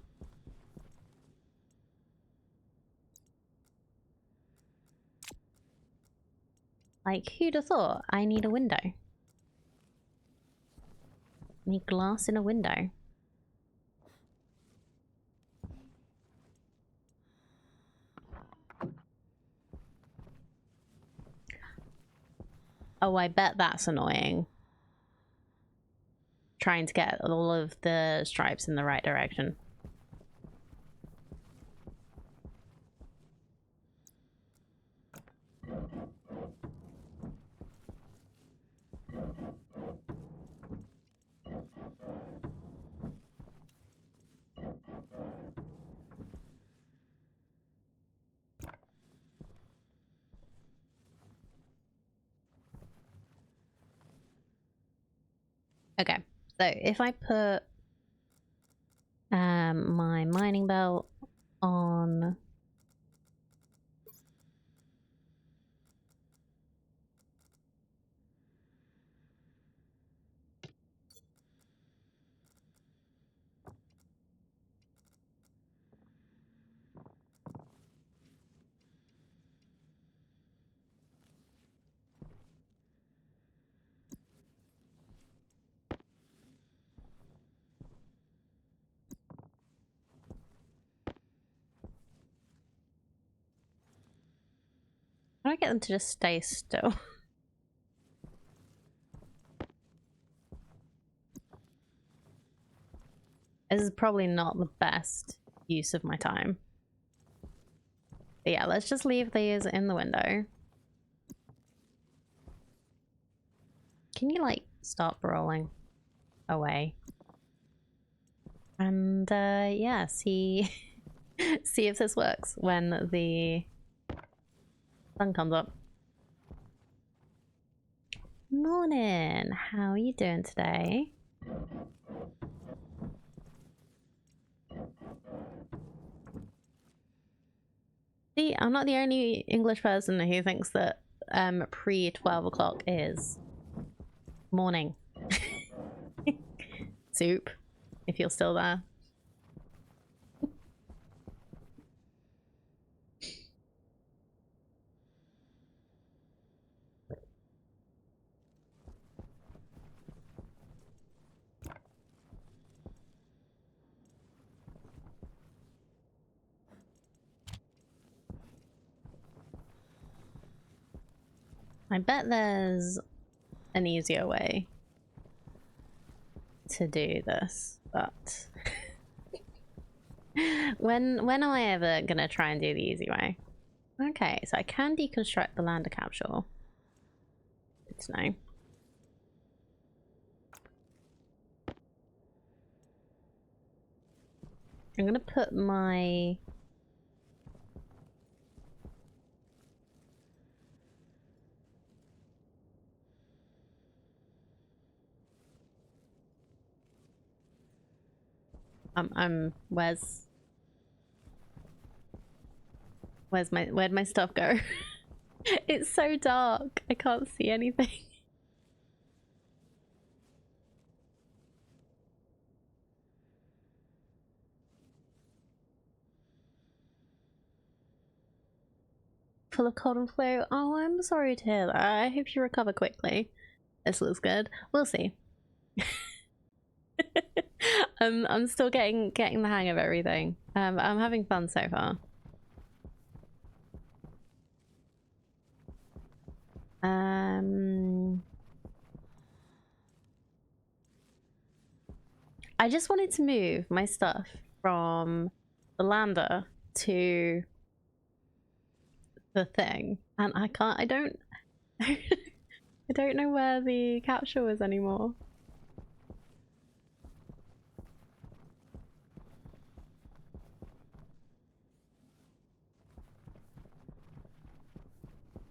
Like, who'd have thought? I need a window. I need glass in a window. Oh, I bet that's annoying. Trying to get all of the stripes in the right direction. Okay, so if I put my mining belt on how do I get them to just stay still? This is probably not the best use of my time. But yeah, let's just leave these in the window. Can you, like, stop rolling away? And, yeah, see... see if this works when the sun comes up. Morning! How are you doing today? See, I'm not the only English person who thinks that pre-12 o'clock is morning. Soup, if you're still there. I bet there's an easier way to do this, but when am I ever gonna try and do the easy way? Okay, so I can deconstruct the lander capsule. Good to know. I'm gonna put my where'd my stuff go? It's so dark. I can't see anything. Full of cold and flu. Oh, I'm sorry to hear that. I hope you recover quickly. This looks good. We'll see. I'm still getting the hang of everything. I'm having fun so far. I just wanted to move my stuff from the lander to the thing, and I can't. I don't. I don't know where the capsule is anymore.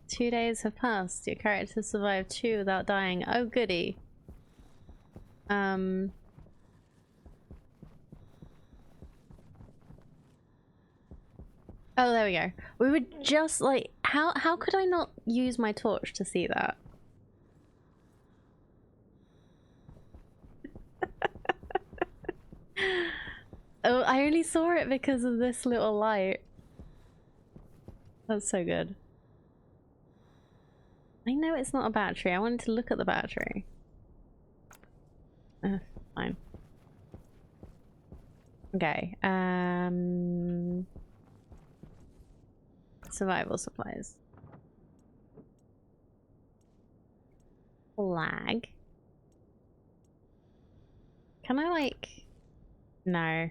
Two days have passed. Your character survived 2 without dying. Oh goody. Oh, there we go. We were just like, how could I not use my torch to see that? Oh, I only saw it because of this little light. That's so good. I know it's not a battery. I wanted to look at the battery. Fine. Okay. Survival supplies. Flag. Can I like... No.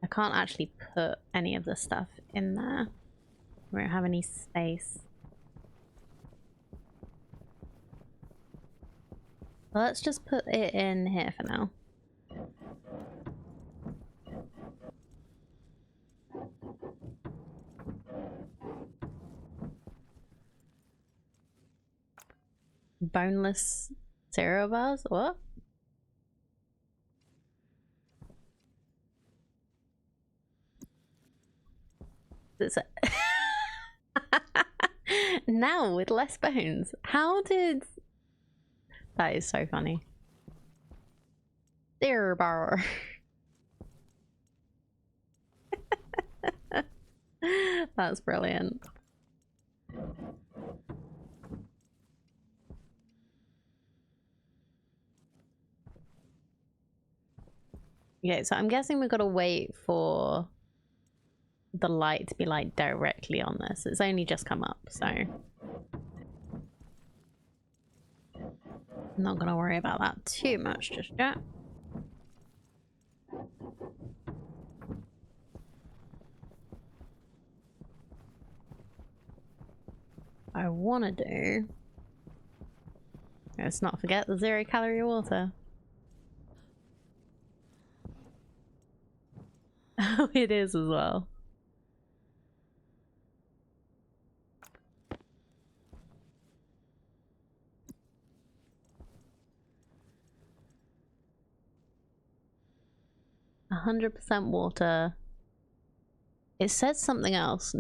I can't actually put any of the stuff in there. We don't have any space. Well, let's just put it in here for now. Boneless cereal bars? What? It's now with less bones. How did... That is so funny. Cereal bar. That's brilliant. Okay, so I'm guessing we've got to wait for the light to be like directly on this. It's only just come up, so I'm not gonna worry about that too much just yet. I want to do, let's not forget the 0-calorie water. Oh, it is as well. %, water. It says something else.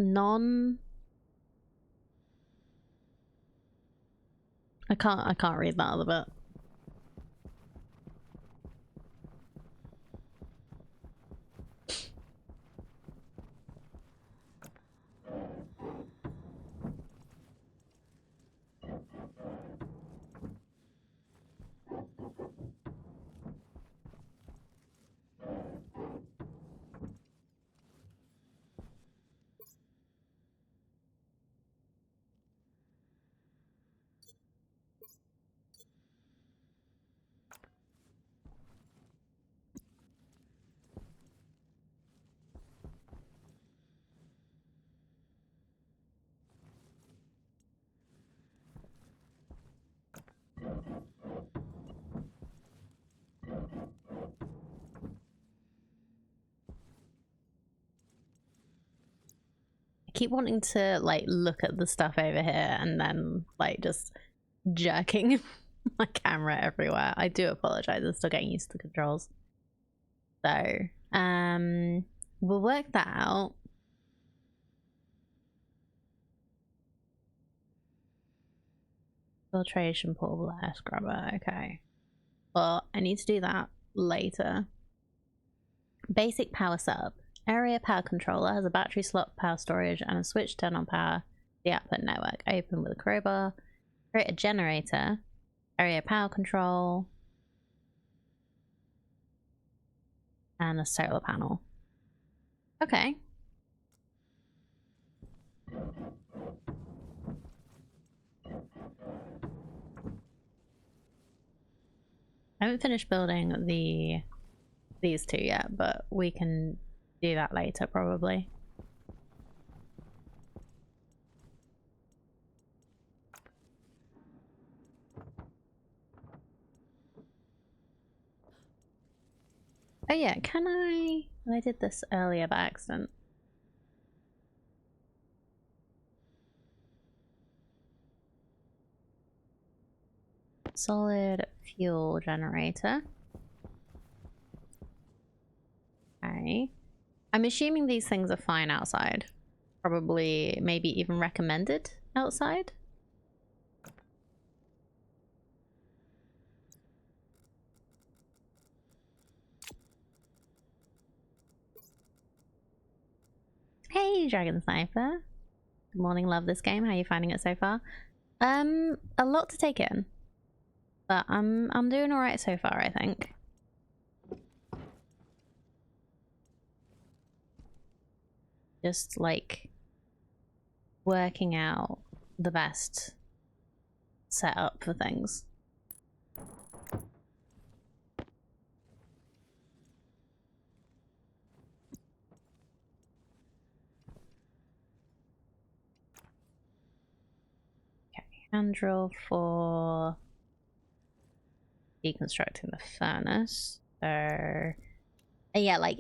I can't read that other bit. keep wanting to like look at the stuff over here and then like just jerking my camera everywhere. I do apologize. I'm still getting used to the controls. So, we'll work that out. Filtration, portable air scrubber. Okay. Well, I need to do that later. Basic power setup. Area power controller has a battery slot, power storage, and a switch to turn on power. The output network. Open with a crowbar. Create a generator. Area power control. And a solar panel. Okay. I haven't finished building these two yet, but we can do that later probably. Oh yeah, can I did this earlier by accident. Solid fuel generator. Okay. I'm assuming these things are fine outside. Probably, maybe even recommended outside. Hey, Dragon Sniper. Good morning, love this game. How are you finding it so far? A lot to take in. But I'm doing alright so far, I think. Just like working out the best setup for things. Okay, hand drill for deconstructing the furnace. So yeah, like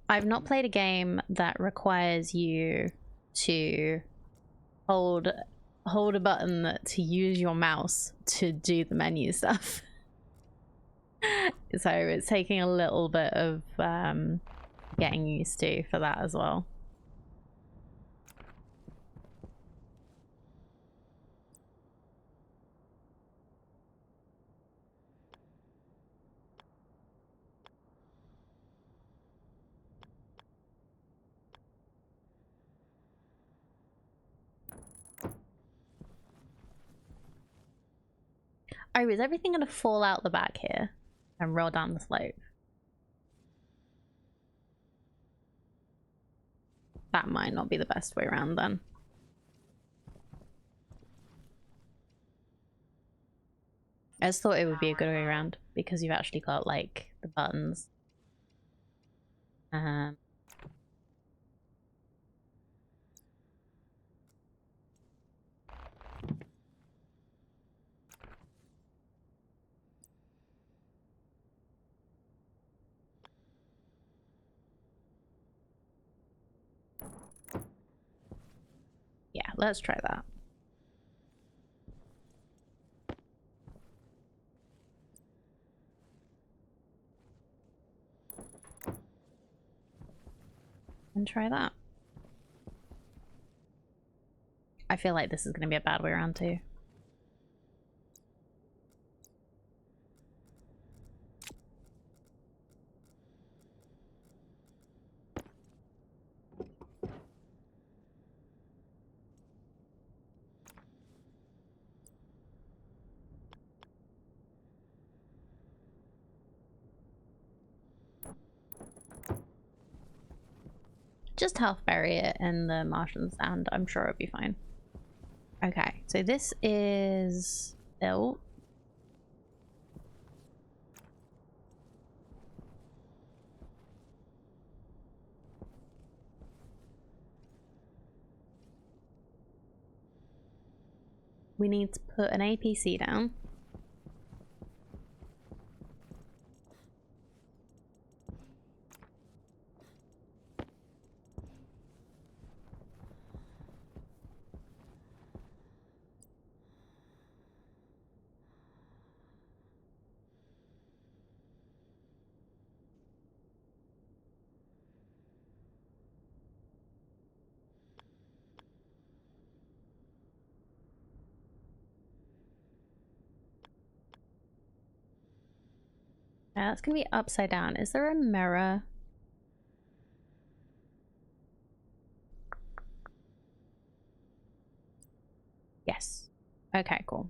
I've not played a game that requires you to hold a button to use your mouse to do the menu stuff. So it's taking a little bit of getting used to for that as well. Oh, is everything going to fall out the back here and roll down the slope? That might not be the best way around then. I just thought it would be a good way around because you've actually got like the buttons. Yeah, let's try that. And try that. I feel like this is going to be a bad way around too. Just half bury it in the Martian sand. I'm sure it'll be fine. Okay, so this is built. We need to put an APC down. That's gonna be upside down. Is there a mirror? Yes. Okay, cool.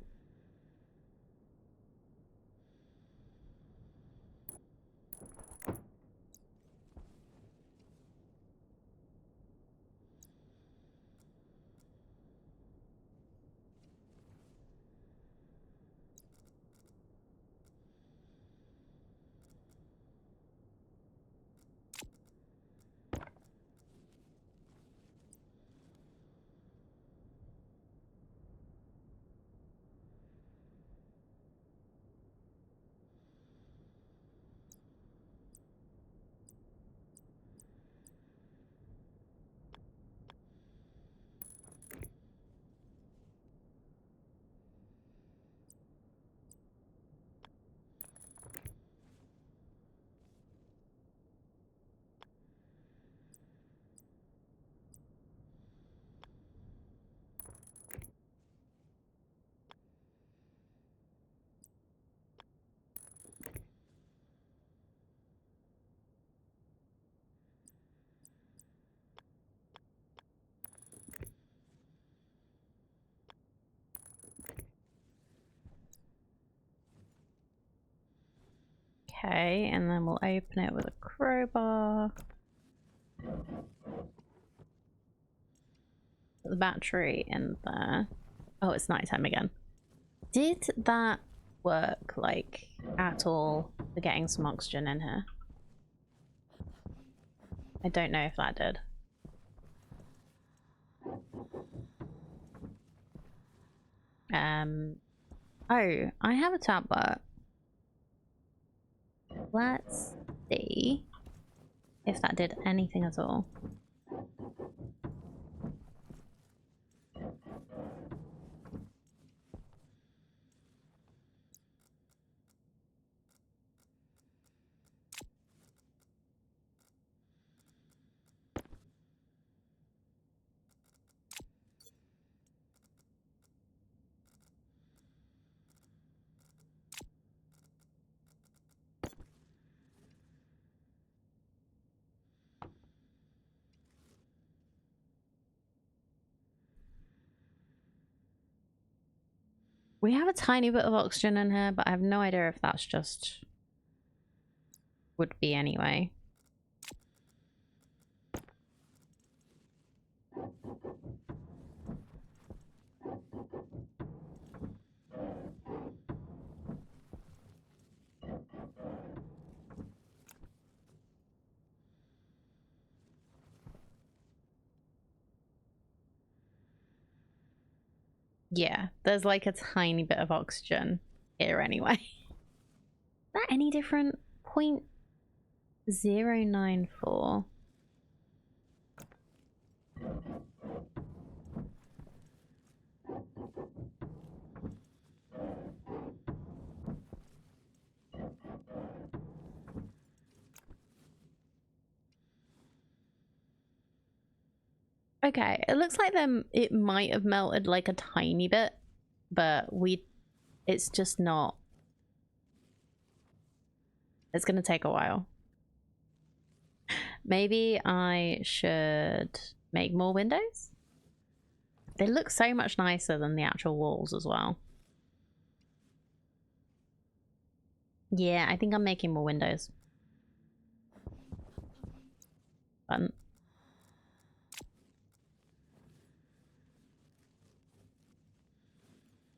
Okay, and then we'll open it with a crowbar. Put the battery in there. Oh, it's nighttime again. Did that work, like, at all for getting some oxygen in here? I don't know if that did. Oh, I have a tablet. Let's see if that did anything at all. We have a tiny bit of oxygen in here, but I have no idea if that's just would be anyway. Yeah, there's like a tiny bit of oxygen here anyway. Is that any different? 0.094. Okay, it looks like it might have melted like a tiny bit, but it's just not. It's gonna take a while. Maybe I should make more windows? They look so much nicer than the actual walls as well. Yeah, I think I'm making more windows. Fun.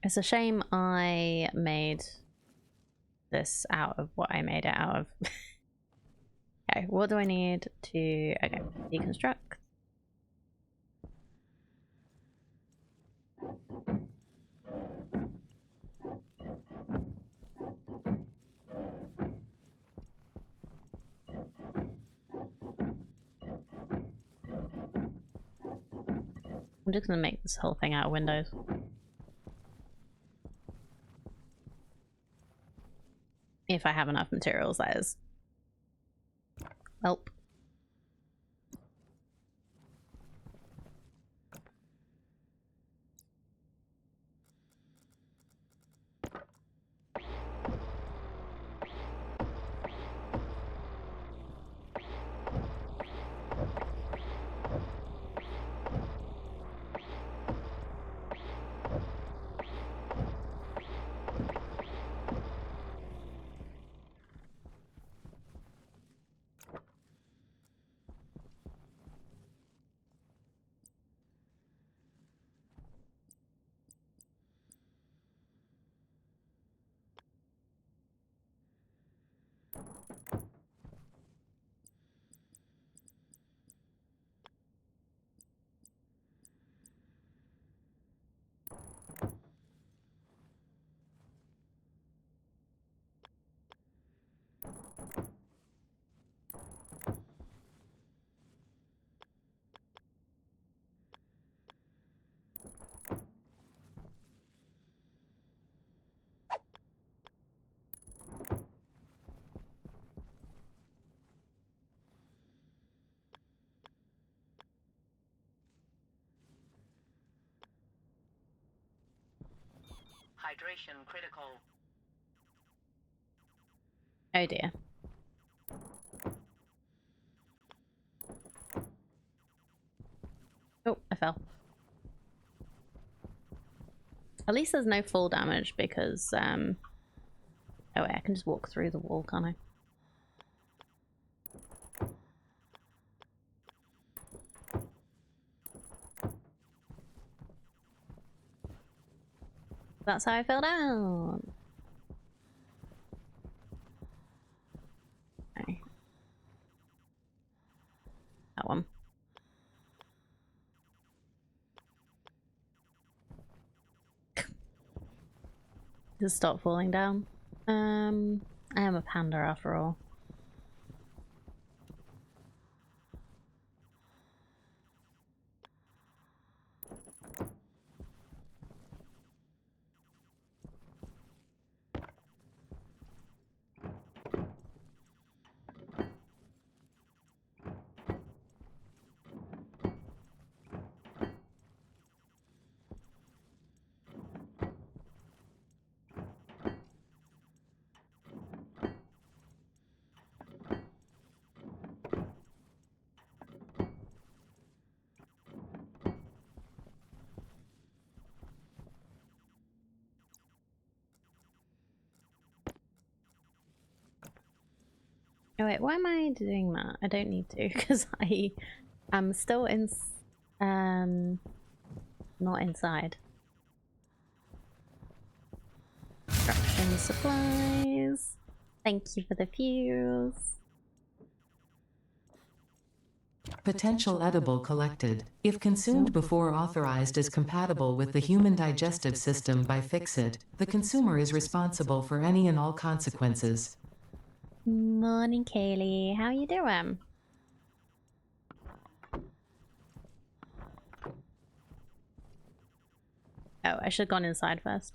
It's a shame I made this out of what I made it out of. Okay, what do I need to... Okay, deconstruct. I'm just gonna make this whole thing out of windows. If I have enough materials, that is. Welp. Hydration critical. Oh dear. Oh, I fell. At least there's no fall damage because, oh wait, I can just walk through the wall, can't I? That's how I fell down. Okay. That one. Just stop falling down. I am a panda after all. Oh wait, why am I doing that? I don't need to because I am still in, not inside. Construction supplies. Thank you for the fuse. Potential edible collected. If consumed before authorized is compatible with the human digestive system by Fix-It, the consumer is responsible for any and all consequences. Morning, Kaylee. How you doing? Oh, I should have gone inside first.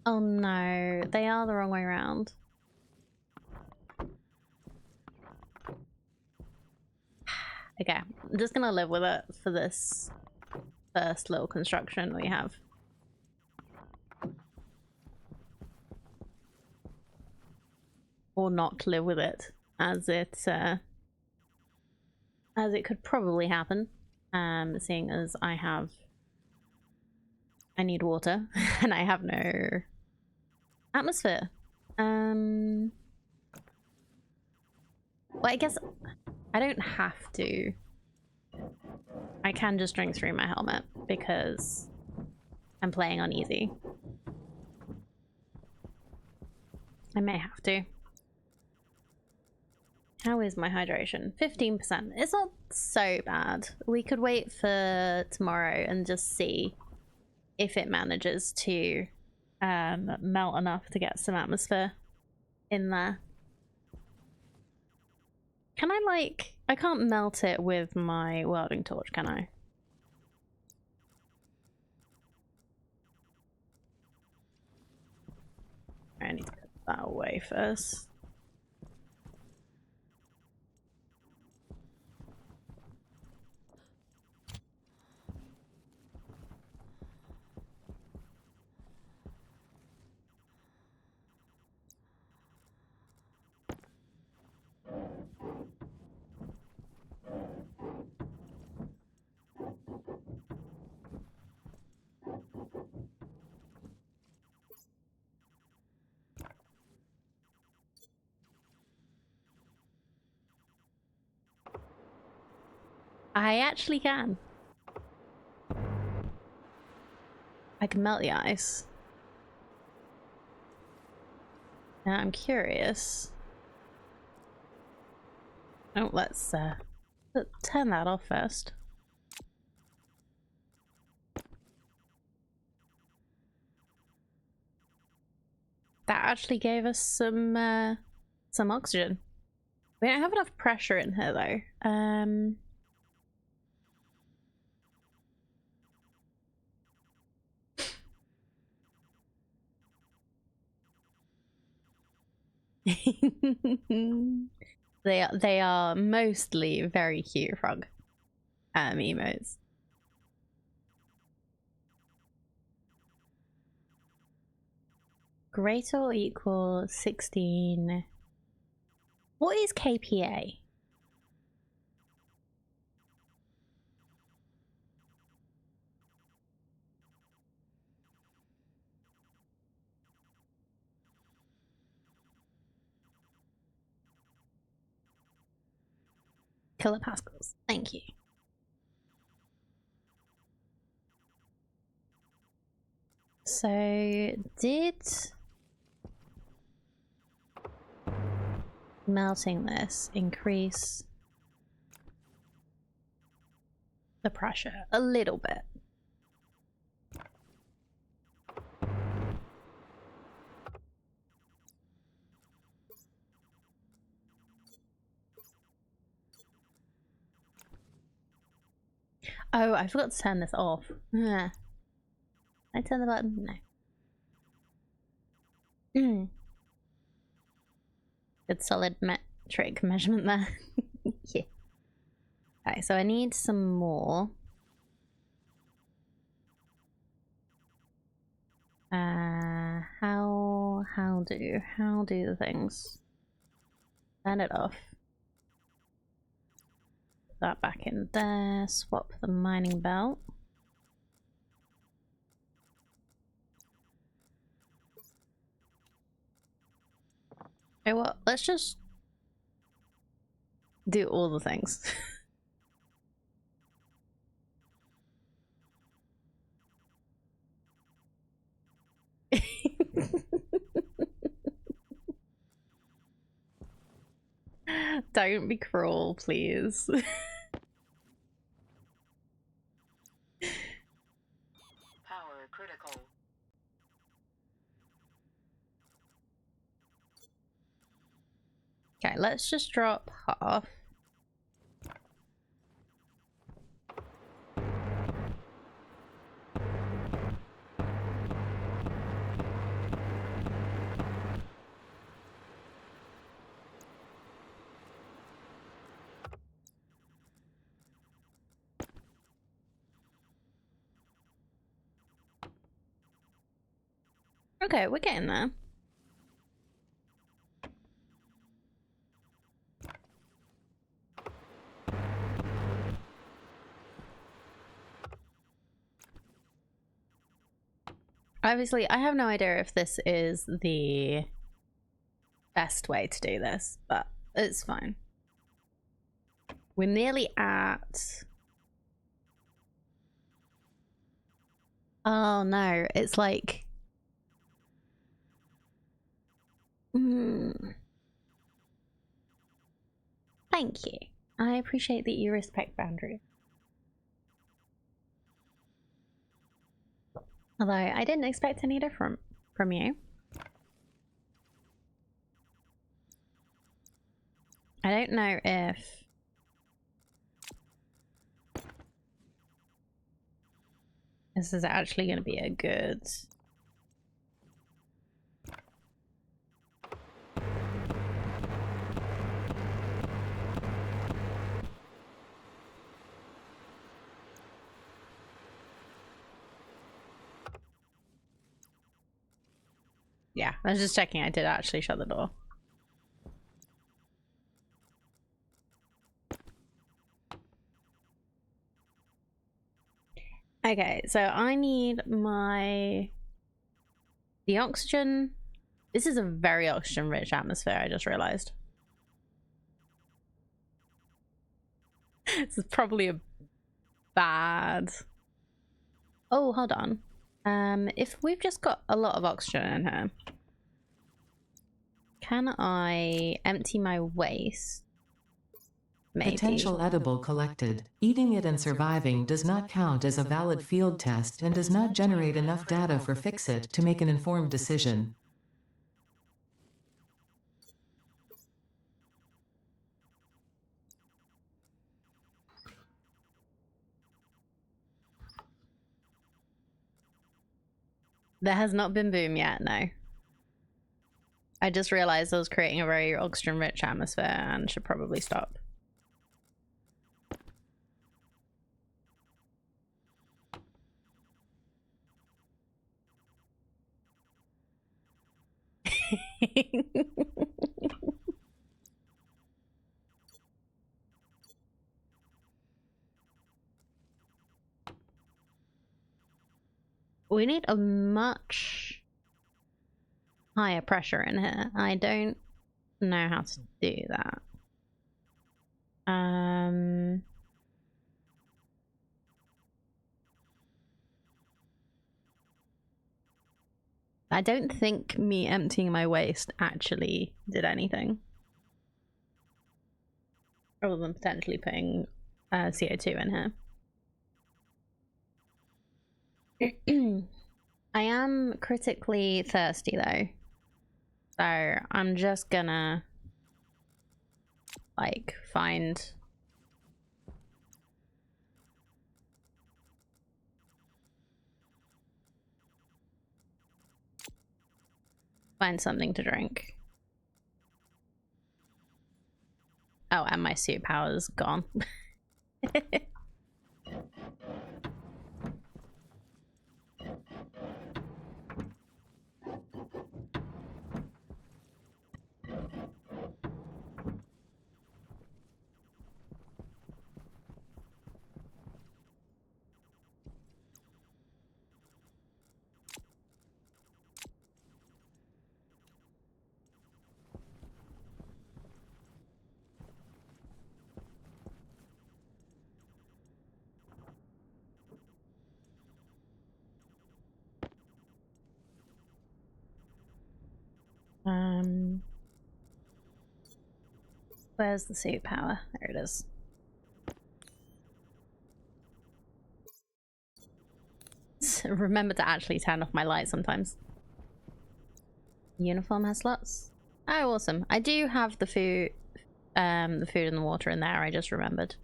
Oh no, they are the wrong way around. Okay, I'm just gonna live with it for this first little construction we have. Or not live with it, as it could probably happen. Seeing as I need water and I have no atmosphere. Well, I guess I don't have to. I can just drink through my helmet because I'm playing on easy. I may have to. How is my hydration? 15%. It's not so bad. We could wait for tomorrow and just see if it manages to melt enough to get some atmosphere in there. Can I, like... I can't melt it with my welding torch, can I? I need to put that away first. I actually can. I can melt the ice. Now I'm curious. Oh, let's turn that off first. That actually gave us some oxygen. We don't have enough pressure in here though. They are mostly very cute frog emotes. Greater or equal 16. What is KPA? Kilopascals. Thank you. So, did melting this increase the pressure a little bit? Oh, I forgot to turn this off. I turn the button? No. Good solid metric measurement there. Yeah. Okay, so I need some more. How do the things? Turn it off. Put that back in there. Swap the mining belt. Okay, well, let's just do all the things. Don't be cruel, please. Power critical. Okay, let's just drop half. Okay, we're getting there. Obviously, I have no idea if this is the best way to do this, but it's fine. We're nearly at... Oh no, it's like... Thank you. I appreciate that you respect boundaries. Although I didn't expect any different from you. I don't know if this is actually going to be a good... Yeah, I was just checking I did actually shut the door. Okay, so I need the oxygen. This is a very oxygen rich atmosphere, I just realized. This is probably a bad... Oh, hold on. If we've just got a lot of oxygen in here, can I empty my waste? Maybe. Potential edible collected. Eating it and surviving does not count as a valid field test and does not generate enough data for Fix-It to make an informed decision. There has not been boom yet, no. I just realized I was creating a very oxygen-rich atmosphere and should probably stop. We need a much higher pressure in here. I don't know how to do that. I don't think me emptying my waste actually did anything. Other than potentially putting CO2 in here. I am critically thirsty though. So I'm just gonna like find something to drink. Oh, and my suit power's gone. Where's the suit power? There it is. Remember to actually turn off my light sometimes. Uniform has slots. Oh, awesome! I do have the food and the water in there. I just remembered.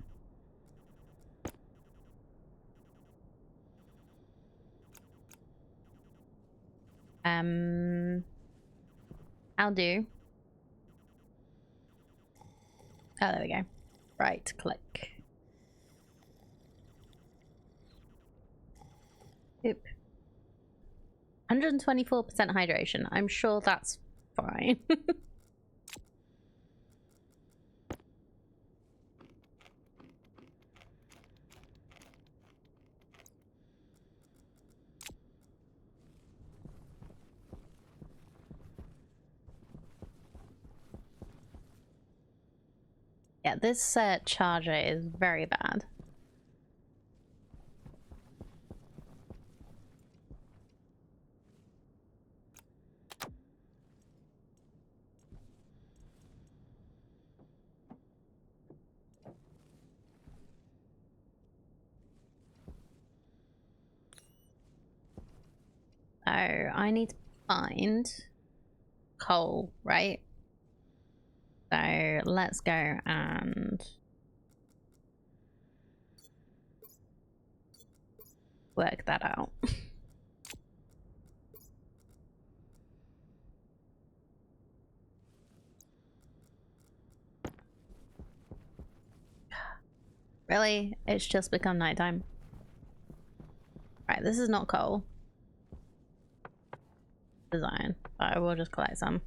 I'll do. Oh, there we go. Right, click. Oop. 124% hydration. I'm sure that's fine. Yeah, this charger is very bad. So I need to find coal, right? So let's go and work that out. Really? It's just become nighttime. Right, this is not coal. Design. I will just collect some.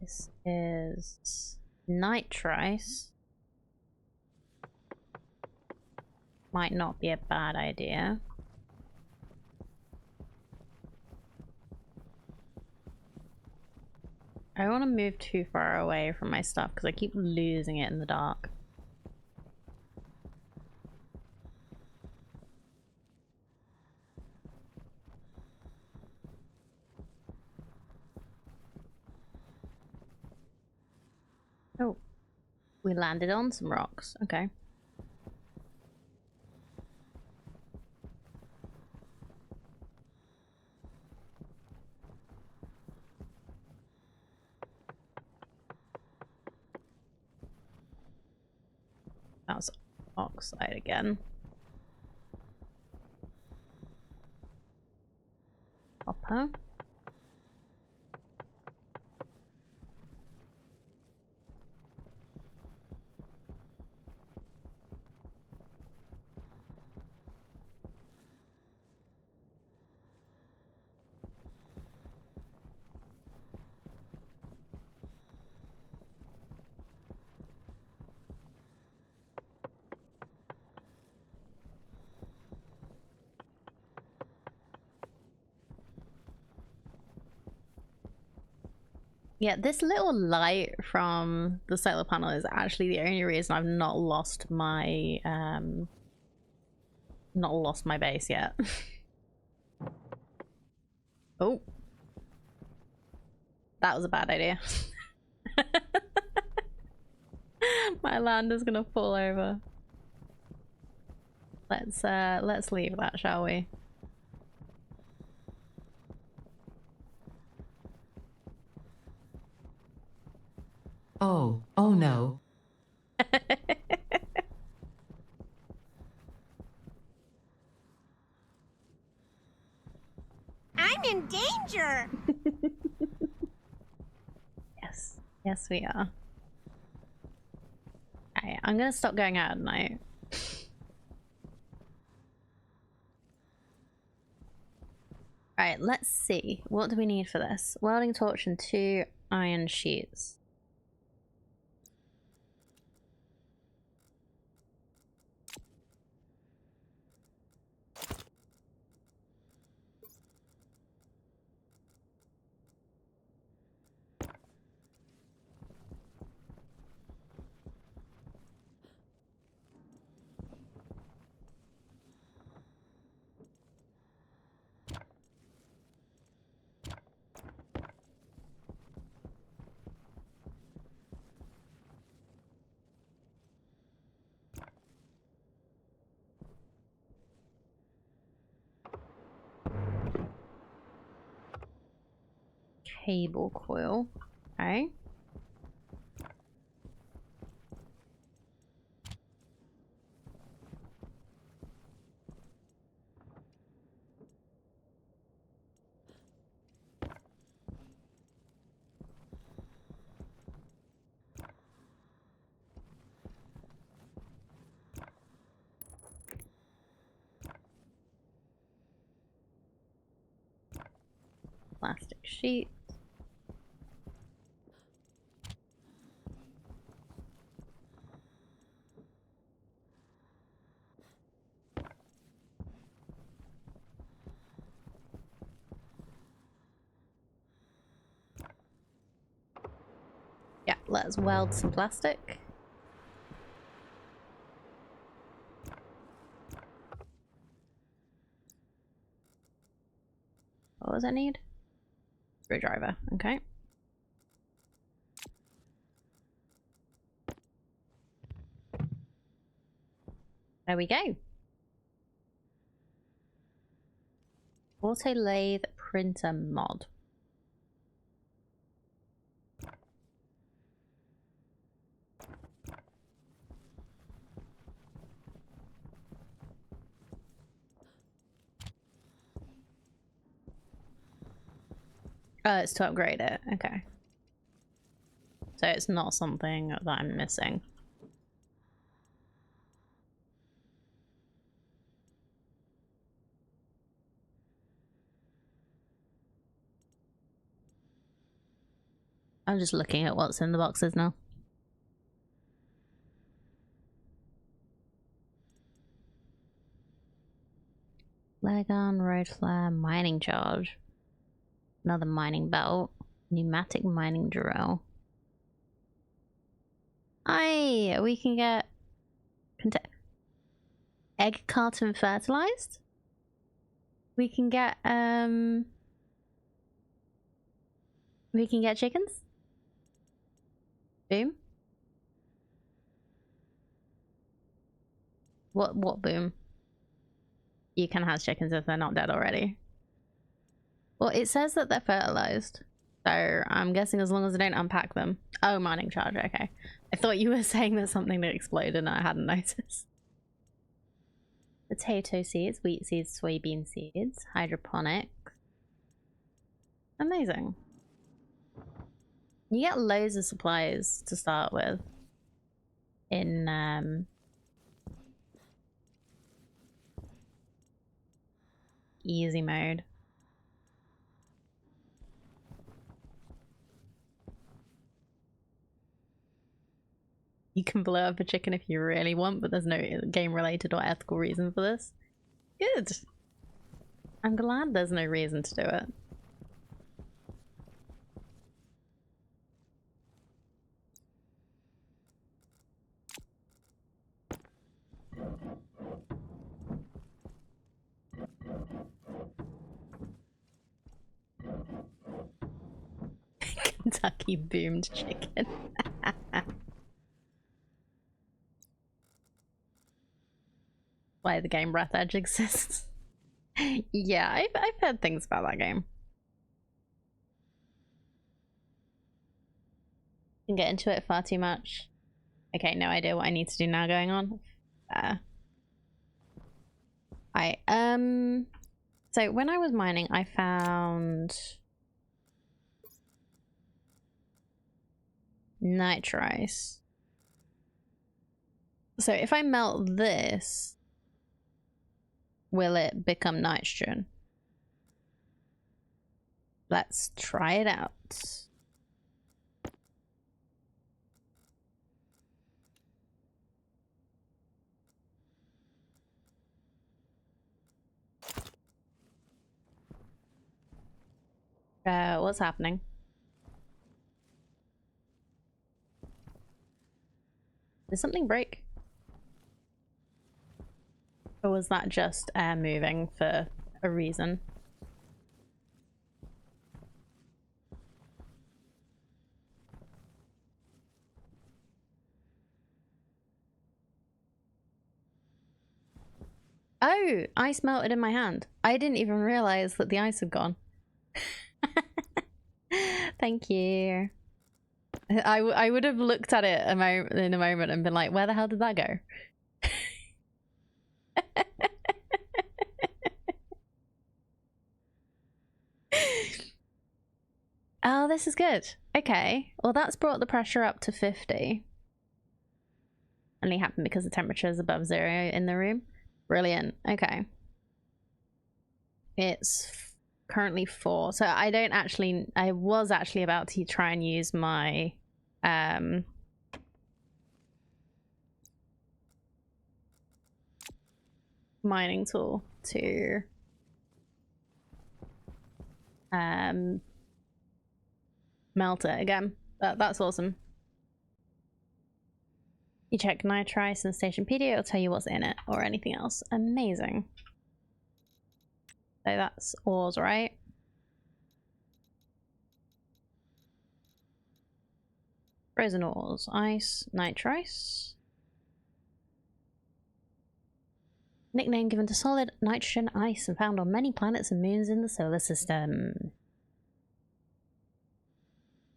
This is nitrite. Might not be a bad idea. I don't want to move too far away from my stuff because I keep losing it in the dark. Oh, we landed on some rocks. Okay. That's oxide again. Copper. Yeah, this little light from the solar panel is actually the only reason I've not lost my base yet. Oh. That was a bad idea. My land is gonna fall over. Let's leave that, shall we? Oh no. I'm in danger! Yes. Yes, we are. Okay, I'm gonna stop going out at night. Alright, let's see. What do we need for this? Welding torch and 2 iron sheets. Cable coil. Okay. Plastic sheet. Yeah, let's weld some plastic. What does it need? Screwdriver, okay. There we go. Auto lathe printer mod. Oh, it's to upgrade it. Okay. So it's not something that I'm missing. I'm just looking at what's in the boxes now. Flare gun, road flare, mining charge. Another mining belt. Pneumatic mining drill. Aye, we can get egg carton fertilized. We can get chickens. Boom. What boom? You can have chickens if they're not dead already. Well, it says that they're fertilized. So I'm guessing as long as I don't unpack them. Oh, mining charge, okay. I thought you were saying that something that exploded and I hadn't noticed. Potato seeds, wheat seeds, soybean seeds, hydroponic. Amazing. You get loads of supplies to start with in easy mode. You can blow up a chicken if you really want, but there's no game-related or ethical reason for this. Good. I'm glad there's no reason to do it. Kentucky boomed chicken. Why the game Breath Edge exists. Yeah, I've heard things about that game. Can get into it far too much. Okay, no idea what I need to do now going on. So when I was mining, I found nitrice. So if I melt this, will it become nitrogen? Let's try it out. What's happening? Did something break? Or was that just air moving for a reason? Oh, ice melted in my hand. I didn't even realize that the ice had gone. Thank you. I would have looked at it in a moment and been like, where the hell did that go? Oh, this is good. Okay. Well, that's brought the pressure up to 50. Only happened because the temperature is above 0 in the room. Brilliant. Okay. It's currently 4. So I was actually about to try and use my mining tool to melt it again. That's awesome. You check nitrice and Stationpedia, it'll tell you what's in it or anything else. Amazing. So that's ores, right? Frozen ores, ice, nitrice. Nickname given to solid nitrogen ice and found on many planets and moons in the solar system.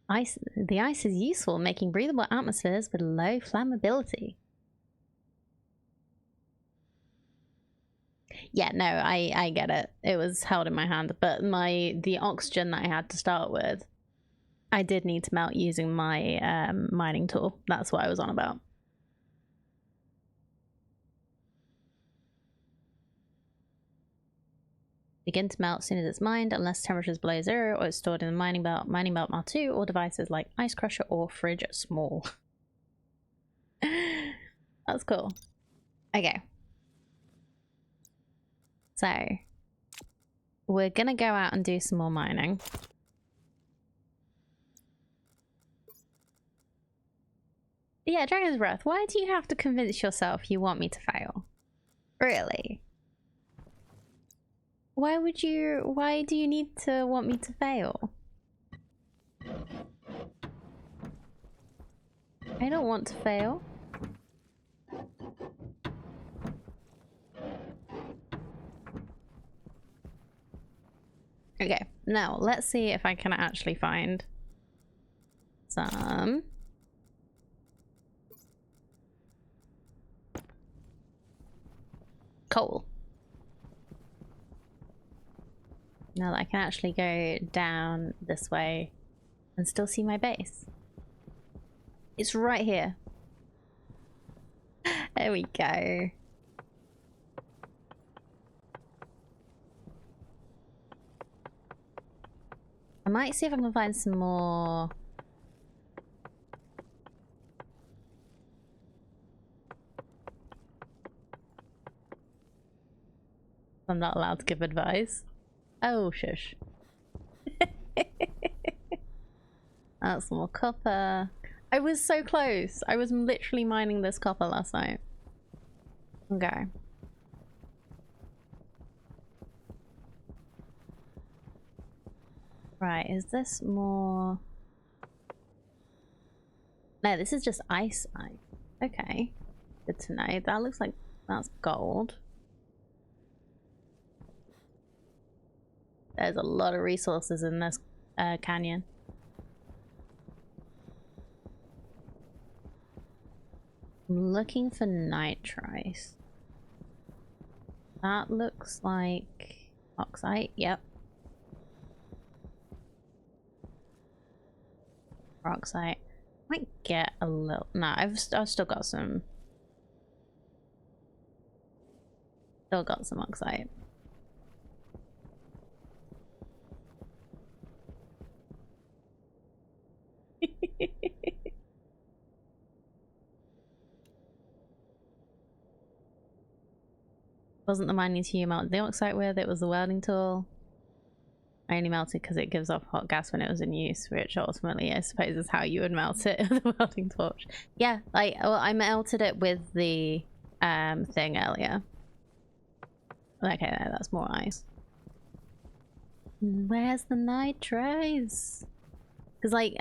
The ice is useful in making breathable atmospheres with low flammability. Yeah, no, I get it. It was held in my hand, but the oxygen that I had to start with, I did need to melt using my mining tool. That's what I was on about. Begin to melt as soon as it's mined, unless temperature is below 0 or it's stored in the mining belt Mark 2, or devices like Ice Crusher or Fridge Small. That's cool. Okay. So, we're gonna go out and do some more mining. Yeah, Dragon's Breath, why do you have to convince yourself you want me to fail? Really? Why do you need to want me to fail? I don't want to fail. Okay, now let's see if I can actually find some coal. Now that I can actually go down this way and still see my base. It's right here. There we go. I might see if I can find some more. I'm not allowed to give advice. Oh, shush. That's more copper. I was so close. I was literally mining this copper last night. Okay. Right, is this more... No, this is just ice. Okay. Good to know. That looks like that's gold. There's a lot of resources in this canyon. I'm looking for nitrice. That looks like oxide. Yep. Oxide. Might get a little. No, I've still got some. Still got some oxide. Wasn't the mining tool you melted the oxide with, it was the welding tool. I only melted because it gives off hot gas when it was in use, which ultimately I suppose is how you would melt it with the welding torch. Yeah, I melted it with the thing earlier. Okay, no, that's more ice. Where's the nitrice? Because like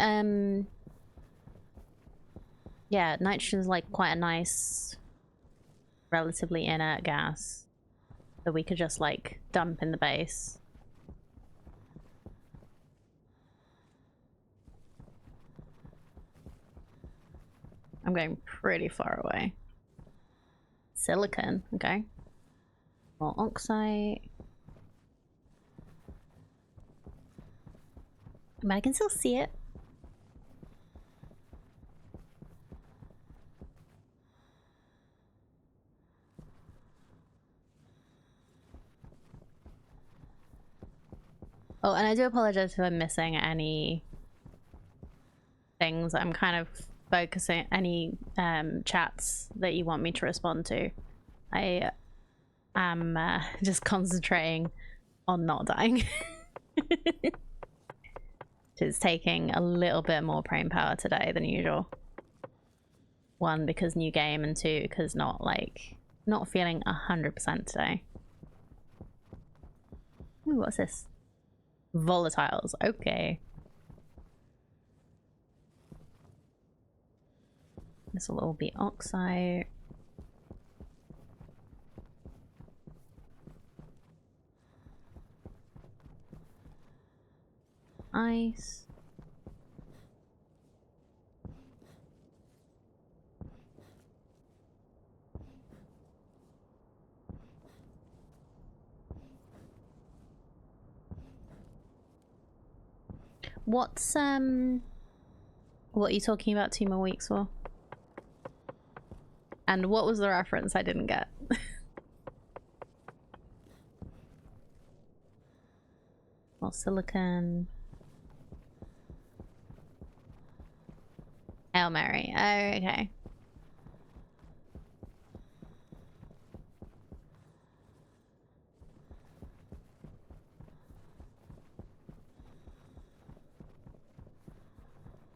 yeah, nitrogen is like quite a nice relatively inert gas that we could just like dump in the base. I'm going pretty far away. Silicon, okay. More oxide. But I can still see it. Oh, and I do apologize if I'm missing any things. I'm kind of focusing any chats that you want me to respond to. I am just concentrating on not dying. It's taking a little bit more brain power today than usual. One, because new game, and two, because not feeling 100% today. Ooh, what's this? Volatiles, okay. This will all be oxide. Ice. What's what are you talking about 2 more weeks for? And what was the reference I didn't get? More silicon. Hail Mary. Oh, okay.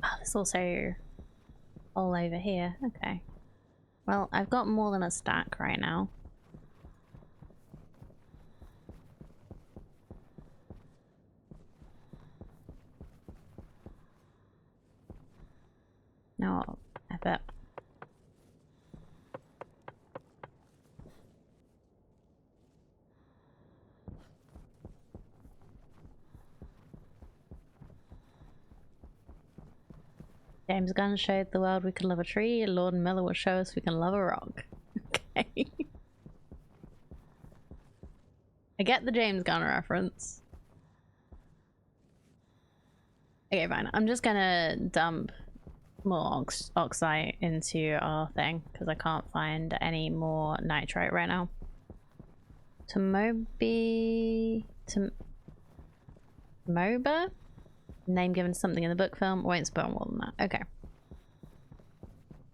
Oh, there's also all over here. Okay. Well, I've got more than a stack right now. No, I bet. James Gunn showed the world we can love a tree. Lord Miller will show us we can love a rock. Okay. get the James Gunn reference. Okay, fine. I'm just gonna dump more oxide into our thing because I can't find any more nitrite right now. Tomobi... Moba? Name given to something in the book film. Won't spoil more than that. Okay.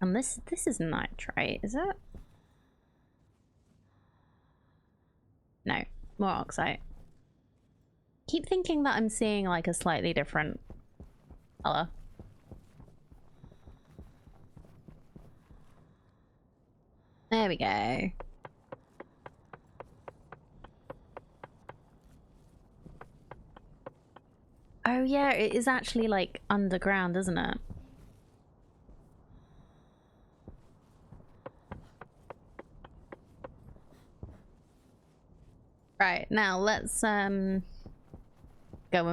And this is nitrite, is it? No. More oxide. Keep thinking that I'm seeing like a slightly different color. There we go. Oh yeah, it is actually like underground, isn't it? Right, now let's go and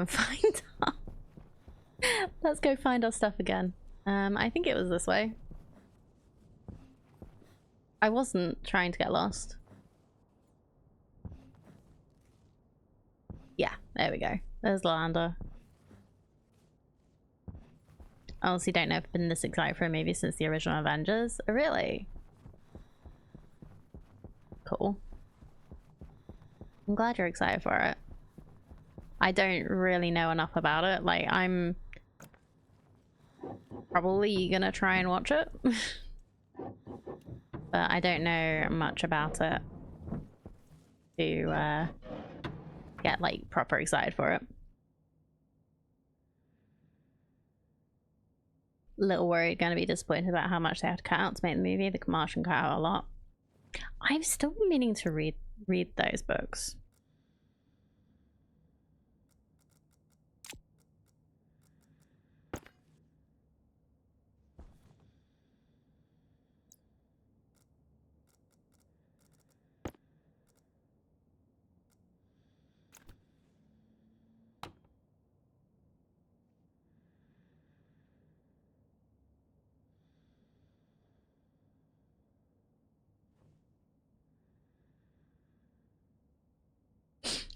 find our let's go find our stuff again. I think it was this way. I wasn't trying to get lost. Yeah, there we go. There's Landa. I honestly don't know if I've been this excited for a movie since the original Avengers. Oh, really? Cool. I'm glad you're excited for it. I don't really know enough about it. Like, I'm probably gonna try and watch it. But I don't know much about it to get like proper excited for it. Little worried, gonna be disappointed about how much they have to cut out to make the movie. The Martian cut out a lot. I've still been meaning to read those books.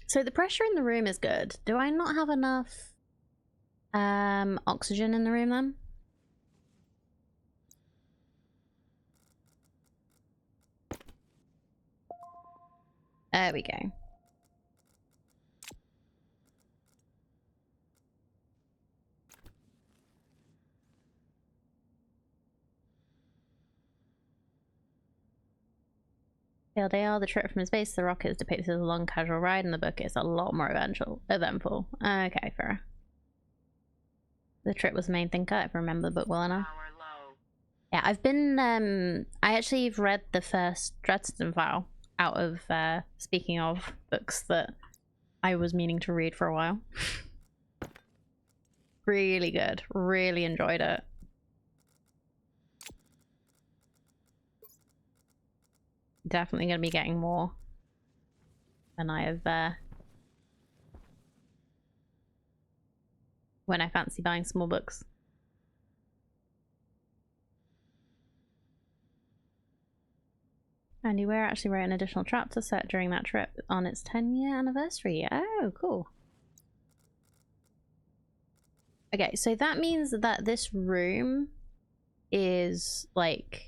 So the pressure in the room is good. Do I not have enough oxygen in the room then? There we go. Yeah, they are the trip from space. The rocket is depicted as a long casual ride. In the book, it's a lot more eventful. Okay, fair. The trip was the main thinker, if I remember the book well enough. Yeah, I've been, I actually read the first Dresden File out of, speaking of books that I was meaning to read for a while. Really good. Really enjoyed it. Definitely going to be getting more when I have, when I fancy buying small books. Andy Weir actually wrote an additional chapter set during that trip on its 10-year anniversary. Oh, cool. Okay, so that means that this room is like...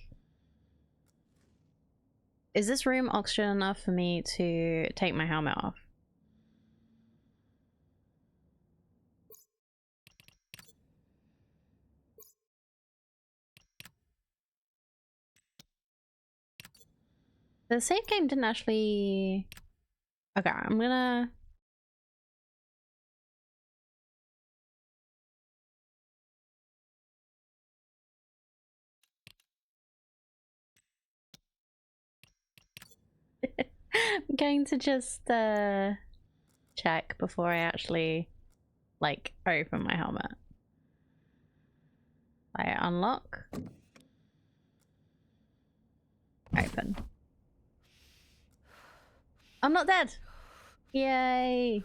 Is this room oxygen enough for me to take my helmet off? The save game didn't actually... Okay, I'm gonna... I'm going to just check before I actually like open my helmet. I unlock. Open. I'm not dead! Yay!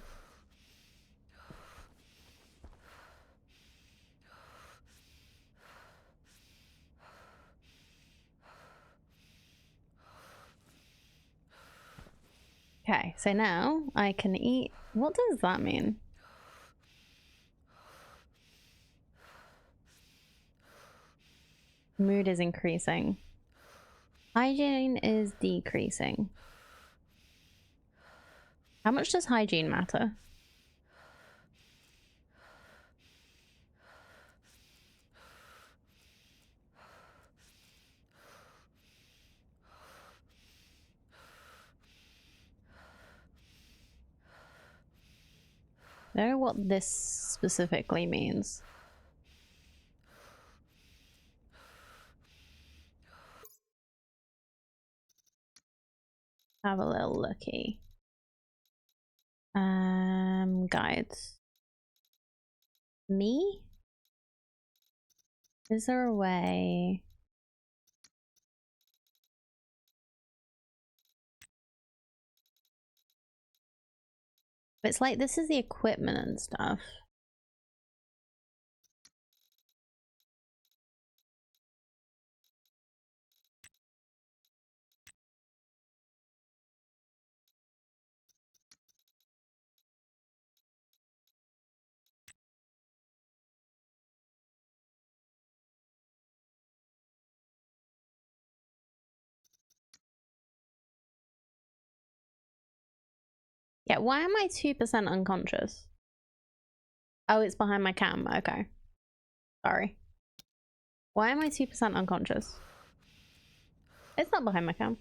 Okay, Okay, so now I can eat. What does that mean? Mood is increasing. Hygiene is decreasing. How much does hygiene matter? I don't know what this specifically means. Have a little looky. Guides. Me? Is there a way? It's like this is the equipment and stuff. Yeah, why am I 2% unconscious? Oh, it's behind my cam. Okay. Sorry. Why am I 2% unconscious? It's not behind my cam.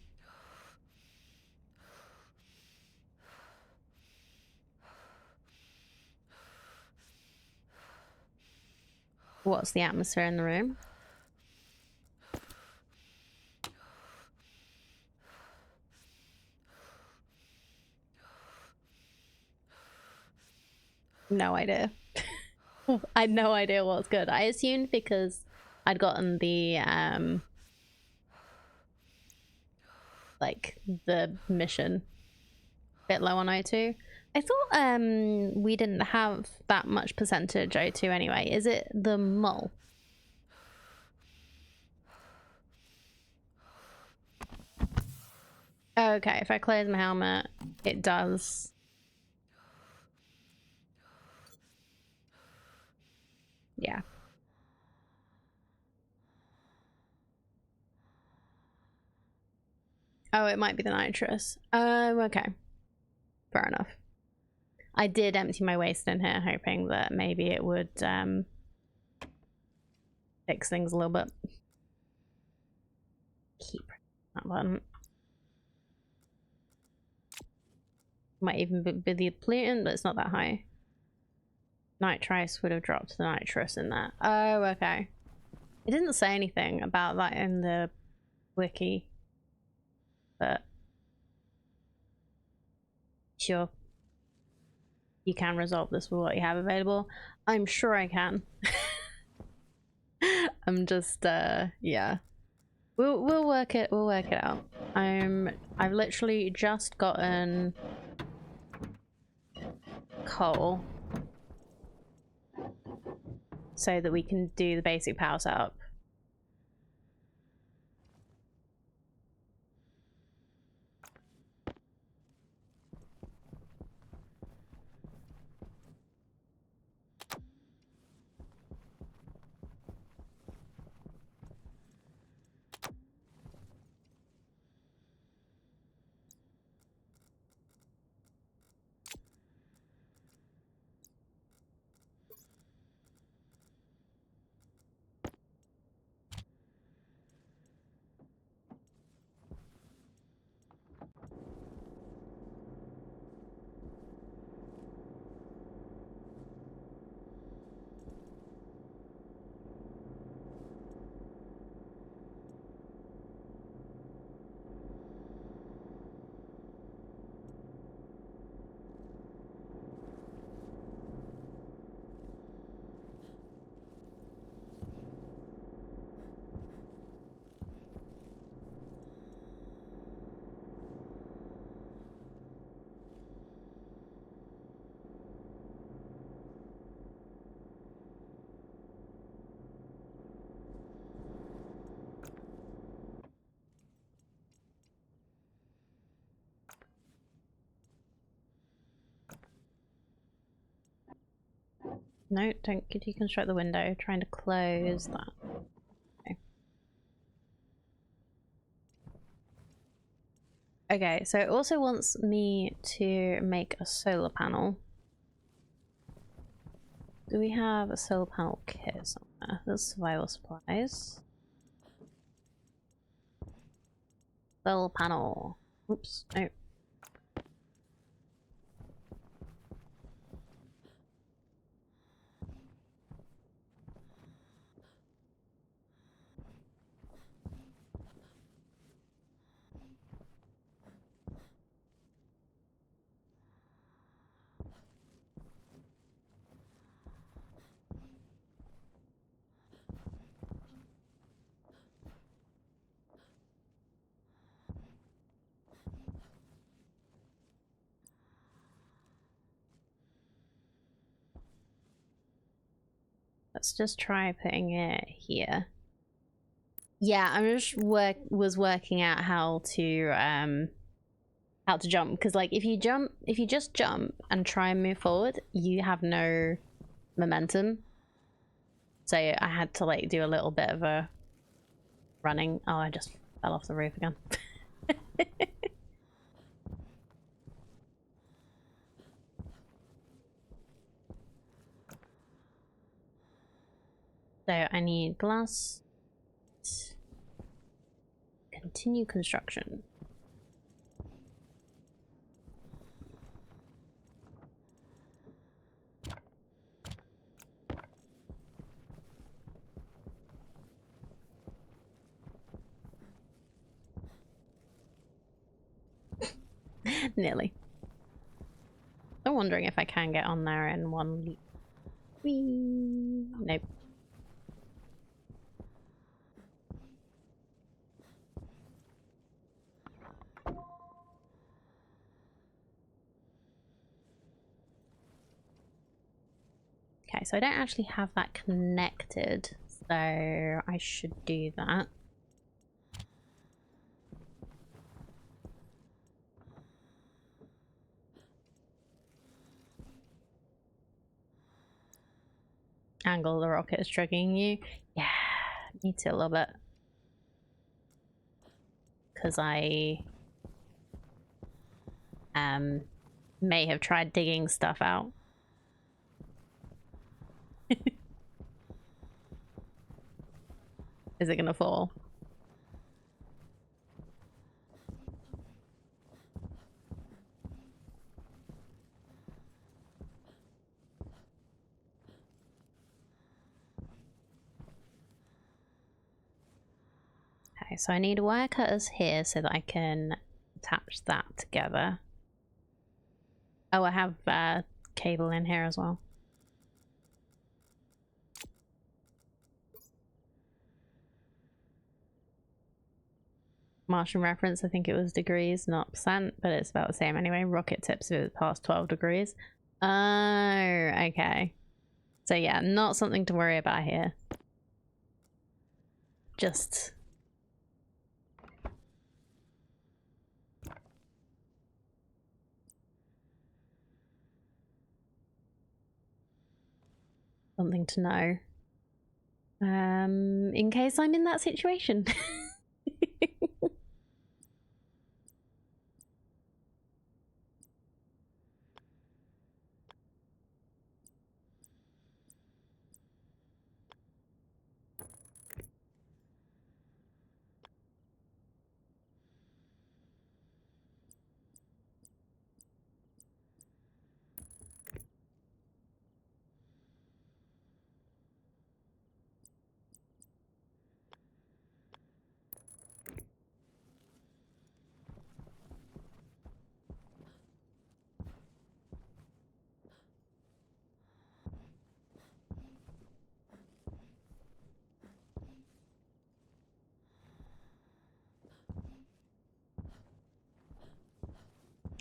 What's the atmosphere in the room? No idea. I had no idea what's good. I assumed because I'd gotten the like the mission bit low on O2. I thought we didn't have that much percentage O2 anyway. Is it the mole? Okay, if I close my helmet, it does. Yeah. Oh, it might be the nitrous. Okay. Fair enough. I did empty my waste in here, hoping that maybe it would fix things a little bit. Keep that button. Might even be the pollutant, but it's not that high. Nitrous would have dropped the nitrous in that. Oh, okay. It didn't say anything about that in the wiki, but sure. You can resolve this with what you have available. I'm sure I can. I'm just yeah. We'll work it out. I've literally just gotten coal so that we can do the basic power setup. No, don't deconstruct the window. Trying to close that. Okay. Okay, so it also wants me to make a solar panel. Do we have a solar panel kit somewhere? There's survival supplies. Solar panel. Oops, no. Let's just try putting it here. Yeah, I'm just was working out how to jump, because like if you just jump and try and move forward, you have no momentum. So I had to like do a little bit of a running. Oh, I just fell off the roof again. So I need glass. Continue construction. Nearly. I'm wondering if I can get on there in one leap. Whee! Nope. Okay, so I don't actually have that connected, so I should do that. Angle of the rocket is triggering you. Yeah, me too a little bit. Because I may have tried digging stuff out. Is it gonna fall? Okay, so I need wire cutters here so that I can attach that together. Oh, I have cable in here as well. Martian reference, I think it was degrees, not percent, but it's about the same anyway. Rocket tips if it's past 12 degrees. Oh, okay. So yeah, not something to worry about here. Just... something to know. In case I'm in that situation.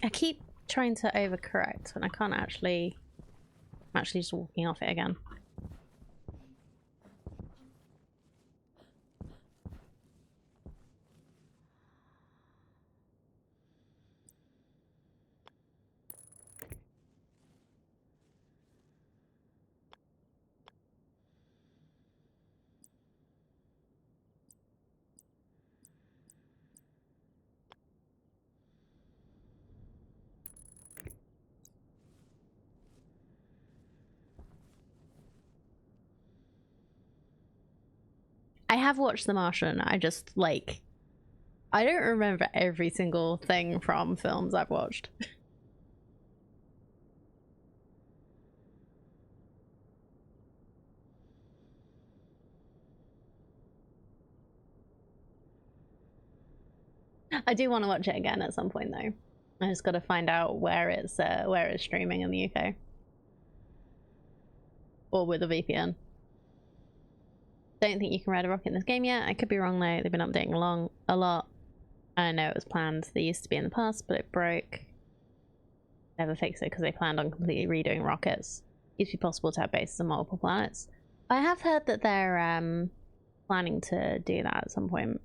I keep trying to overcorrect when I can't actually... I'm actually just walking off it again. have watched The Martian. I just, like, I don't remember every single thing from films I've watched. I do want to watch it again at some point, though. I just got to find out where it's streaming in the UK, or with a VPN. Don't think you can ride a rocket in this game yet. I could be wrong though. They've been updating along a lot. I know it was planned. They used to be in the past, but it broke. Never fixed it because they planned on completely redoing rockets. It used to be possible to have bases on multiple planets. I have heard that they're planning to do that at some point.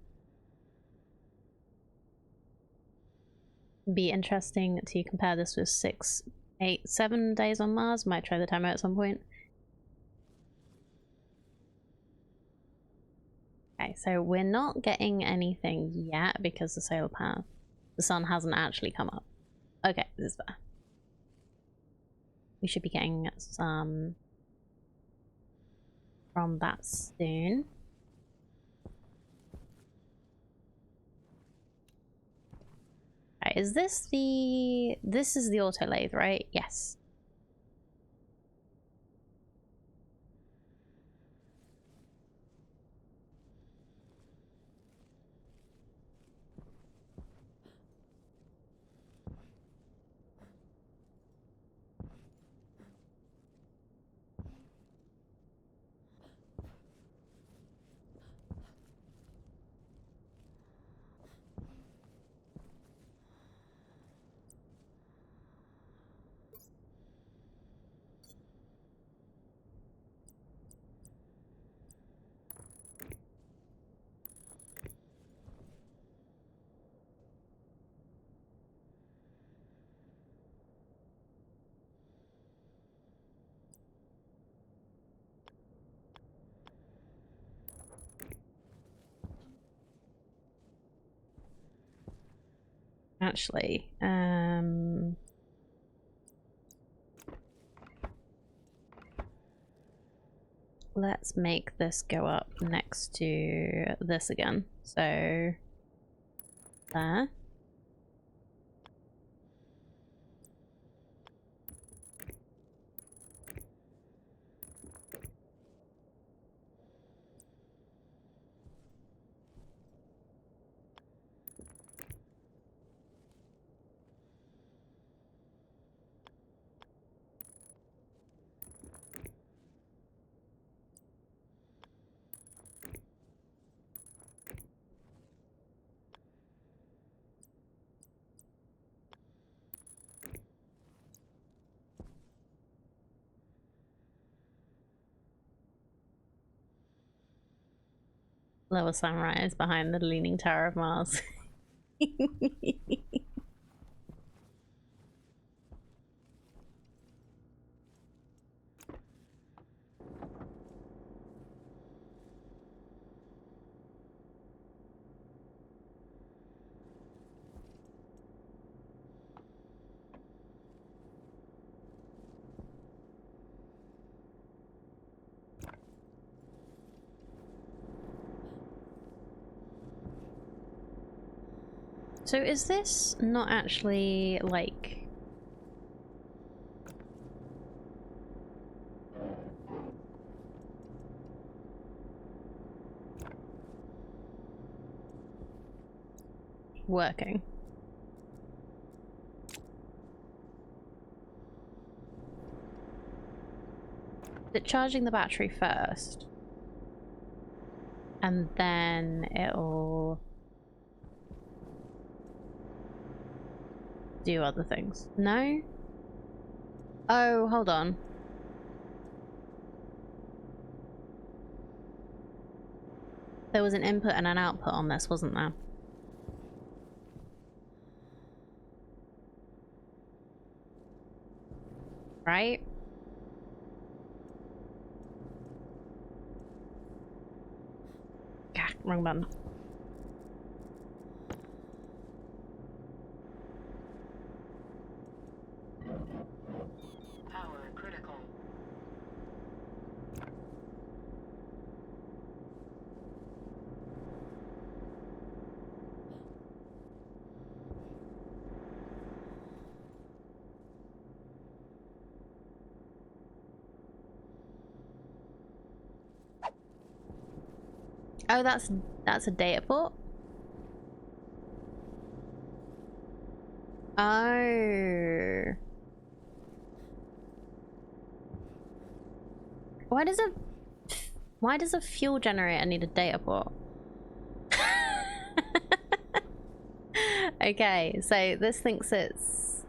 Be interesting to compare this with 6, 8, 7 days on Mars. Might try the timer at some point. Okay, so we're not getting anything yet because the solar panel, the sun hasn't actually come up. Okay, this is better. We should be getting some from that soon. Okay, is this the... This is the auto lathe, right? Yes. Actually, let's make this go up next to this again. So, there. Lower sunrise behind the Leaning Tower of Mars. So is this not actually, like... working? Is it charging the battery first? And then it'll... do other things. No? Oh, hold on. There was an input and an output on this, wasn't there? Right? Gah, wrong button. Power critical. Oh, that's a data port? Oh. Why does a fuel generator need a data port? Okay, so this thinks it's...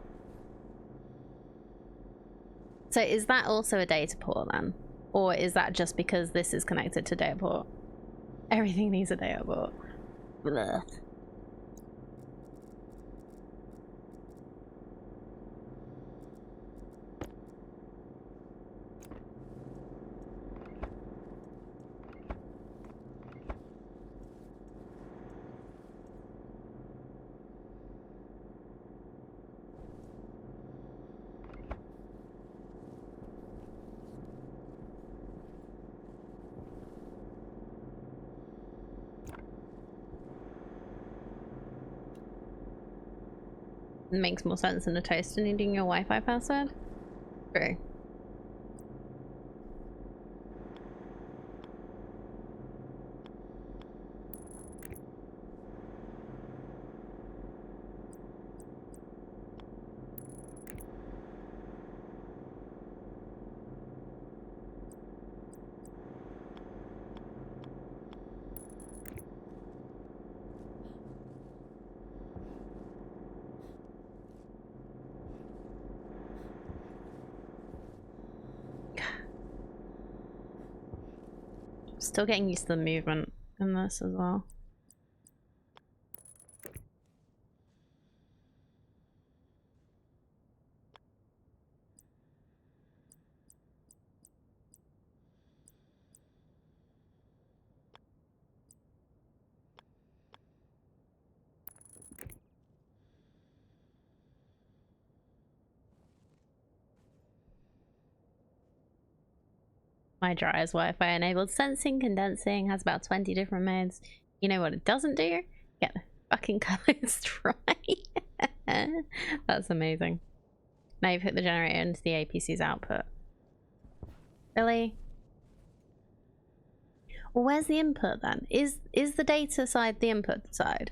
So is that also a data port then? Or is that just because this is connected to data port? Everything needs a data port. Blah. Makes more sense than a toaster needing your Wi-Fi password. True. Still getting used to the movement in this as well. My dryer's Wi-Fi enabled sensing, condensing, has about 20 different modes. You know what it doesn't do? Get the fucking clothes dry. That's amazing. Now you've hooked the generator into the APC's output. Really? Well, where's the input then? Is the data side the input side?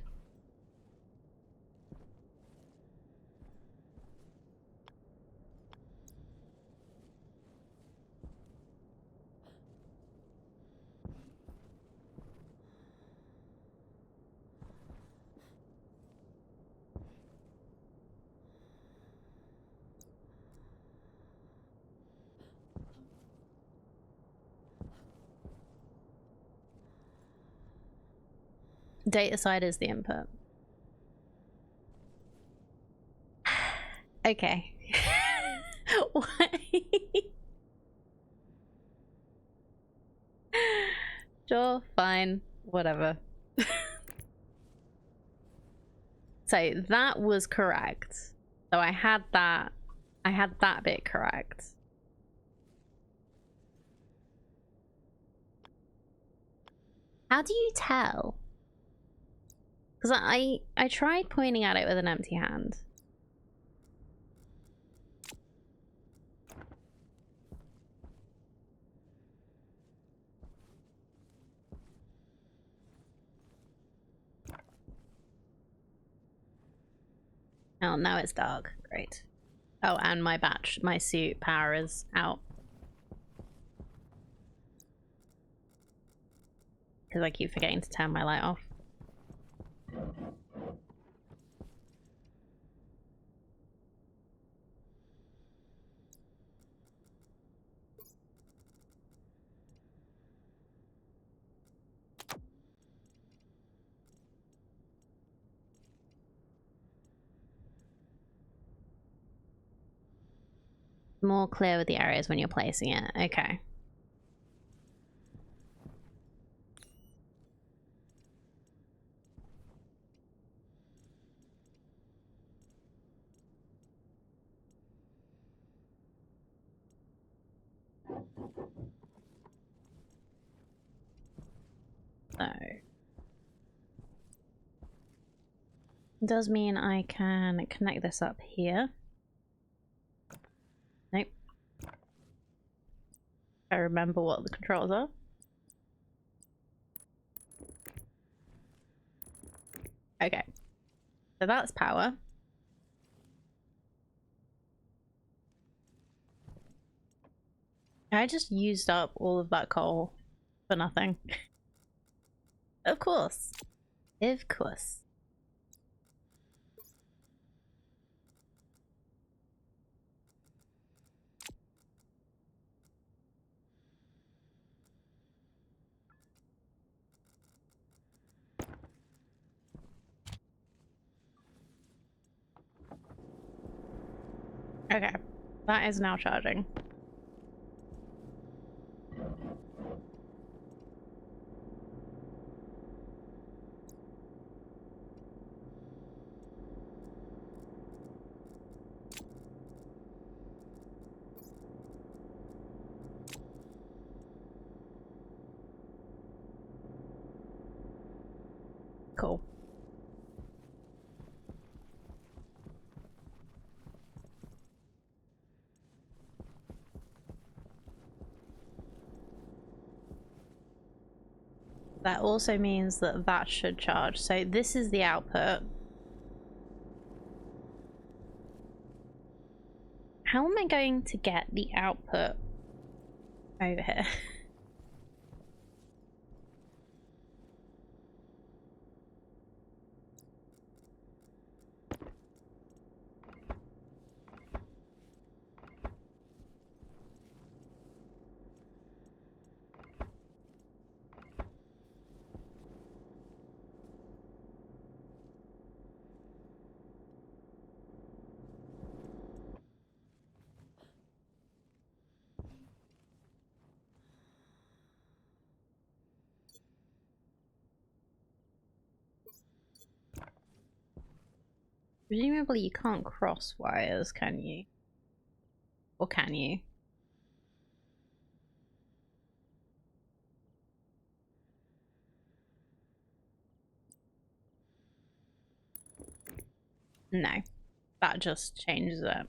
Data side is the input. Okay. Why? Sure, fine, whatever. So that was correct. So I had that bit correct. How do you tell? Because I tried pointing at it with an empty hand. Oh, now it's dark. Great. Oh, and my suit power is out. Because I keep forgetting to turn my light off. More clear with the areas when you're placing it. Okay. So does mean I can connect this up here. Nope. I remember what the controls are. Okay. So that's power. I just used up all of that coal for nothing. Of course. Of course. Okay. That is now charging. Cool. That also means that that should charge. So this is the output. How am I going to get the output over here? Presumably you can't cross wires, can you? Or can you? No. That just changes it.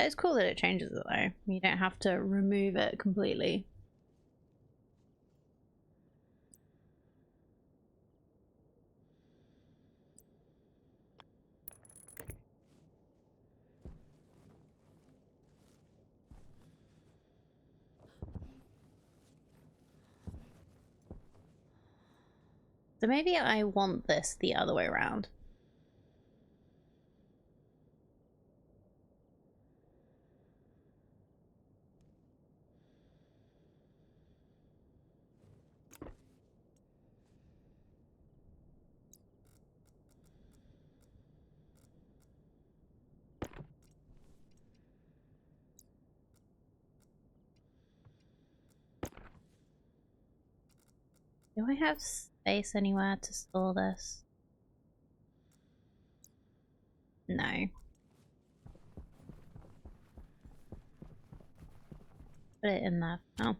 It's cool that it changes it though. You don't have to remove it completely. So maybe I want this the other way around. Do I have space anywhere to store this? No. Put it in there. Oh.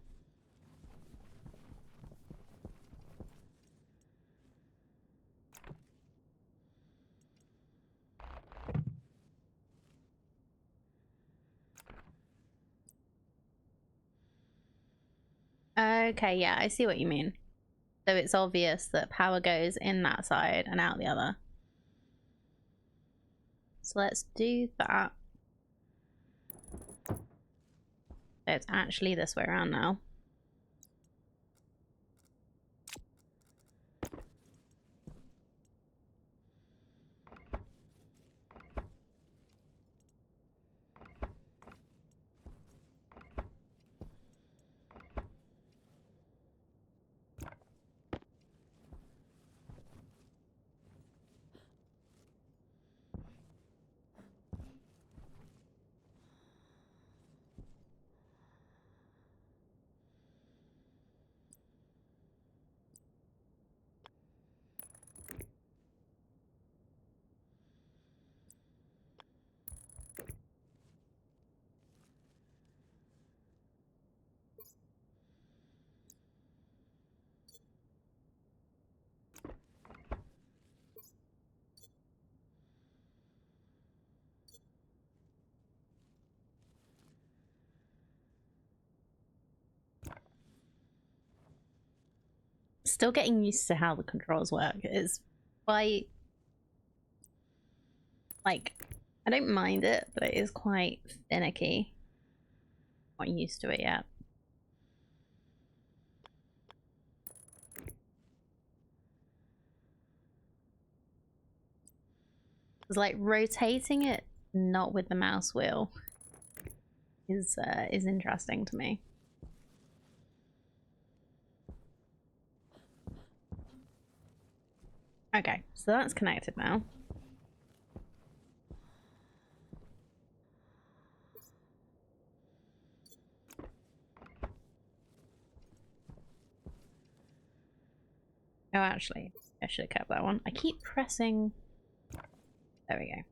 Okay, yeah, I see what you mean. So it's obvious that power goes in that side and out the other. So let's do that. So it's actually this way around now. still getting used to how the controls work. It's quite... like, I don't mind it, but it is quite finicky. Not used to it yet. It's like rotating it, not with the mouse wheel, is interesting to me. Okay, so that's connected now. Oh, actually, I should have kept that one. I keep pressing... There we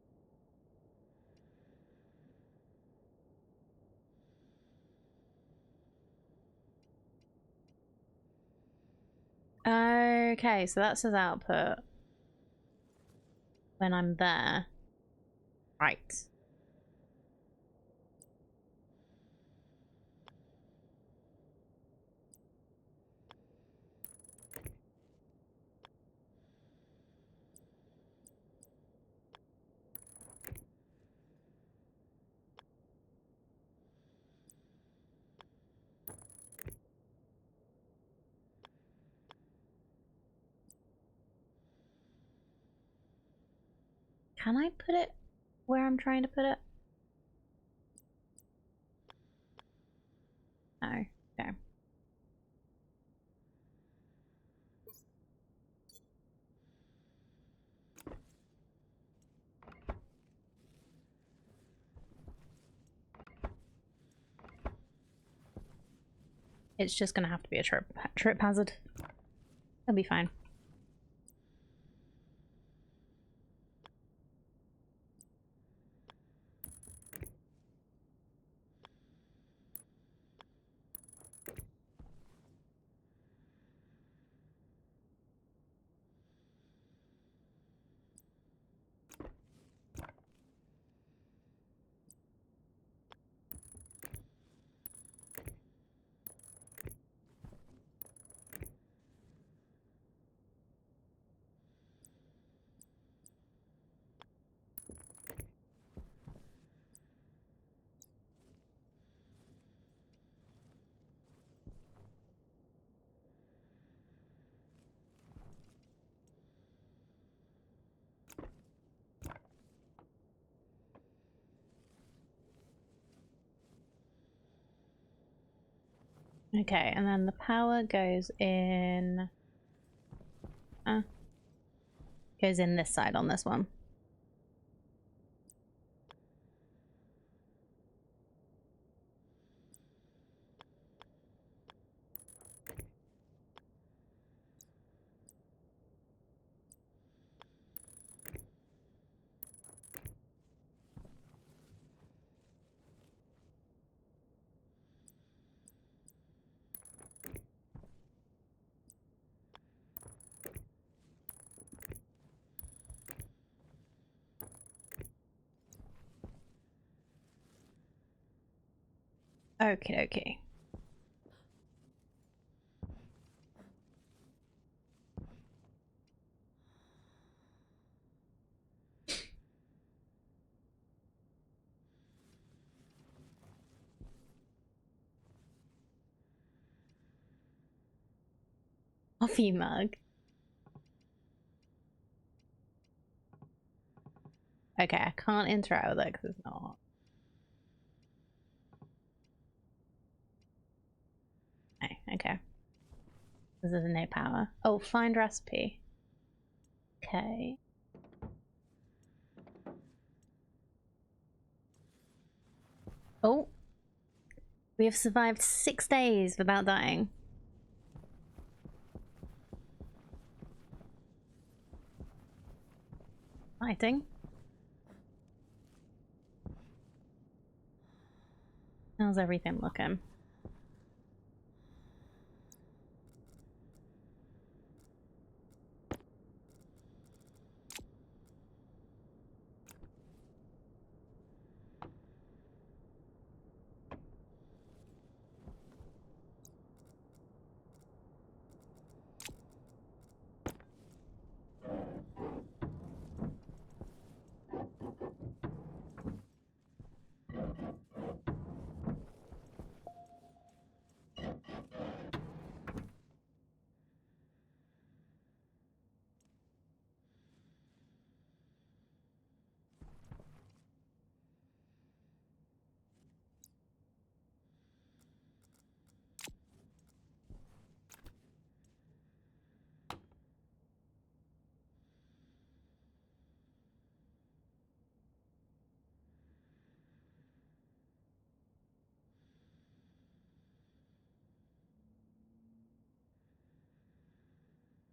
go. Okay, so that says output when I'm there. Right. Can I put it where I'm trying to put it? No. Okay. It's just gonna have to be a trip hazard. It'll be fine. Okay, and then the power goes in... goes in this side on this one. Okay, okay. Coffee mug. Okay, I can't interact with it because it's not. Okay. This is no power. Oh, find recipe. Okay. Oh. We have survived 6 days without dying. Fighting. How's everything looking?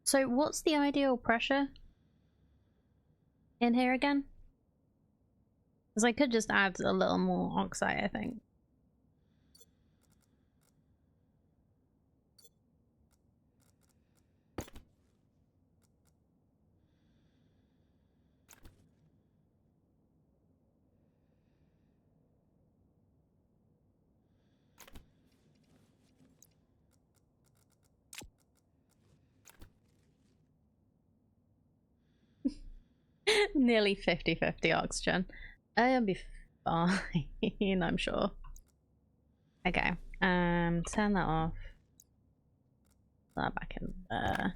So what's the ideal pressure in here again? Because I could just add a little more oxide, I think. Nearly 50-50 oxygen. I'll be fine, I'm sure. Okay, turn that off. Put that back in there.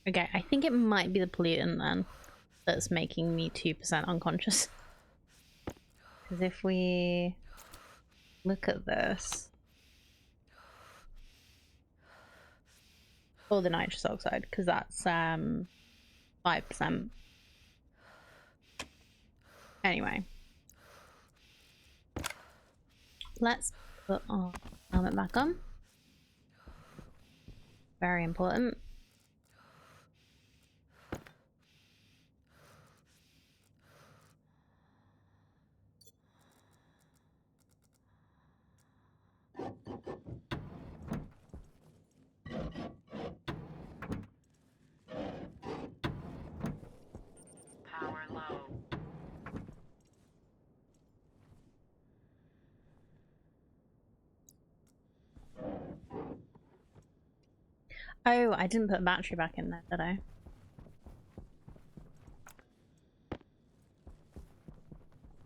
Okay, I think it might be the pollutant then that's making me 2% unconscious. Because if we look at this, or the nitrous oxide, because that's 5%. Anyway, let's put our helmet back on. Very important. Power low. Oh, I didn't put a battery back in there, did I?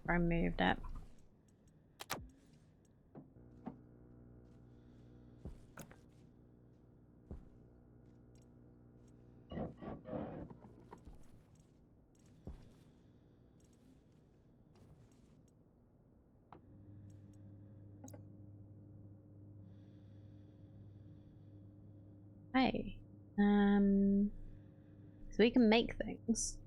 Or I moved it. Hey, so we can make things.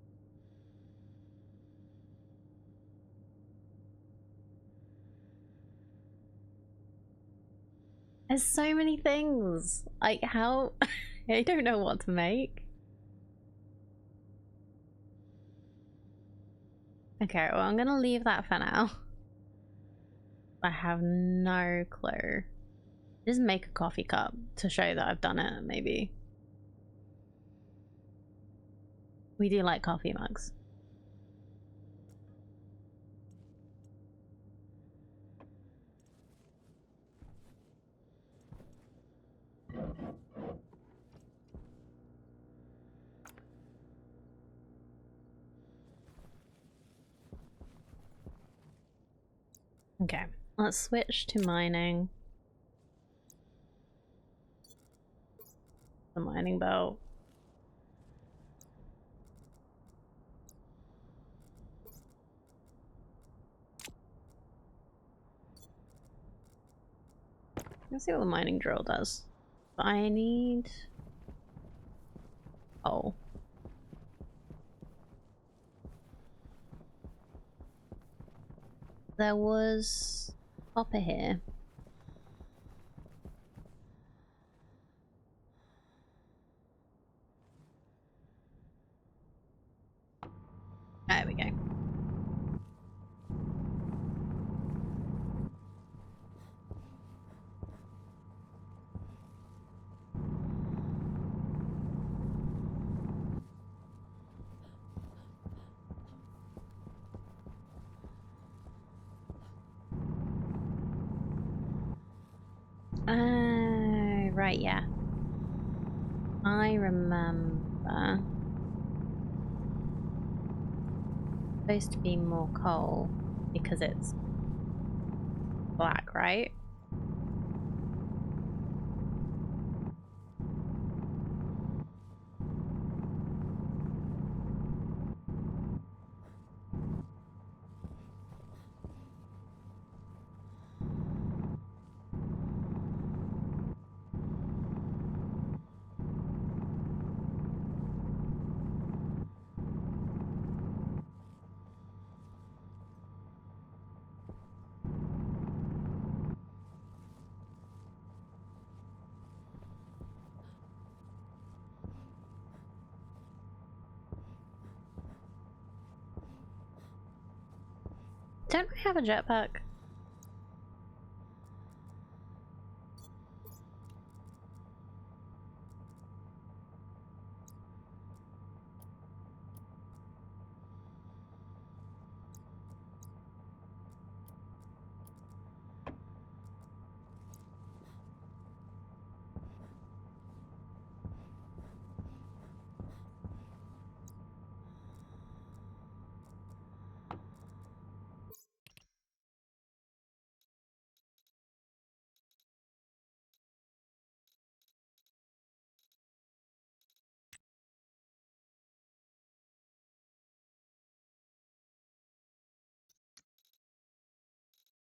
There's so many things. Like how I don't know what to make. Okay, well I'm gonna leave that for now. I have no clue. Just make a coffee cup to show that I've done it, maybe. We do like coffee mugs. Okay, let's switch to mining. The mining belt. Let's see what the mining drill does. I need... Oh. There was copper here. Right, yeah. I remember. It's supposed to be more coal because it's black, right? Don't I have a jetpack?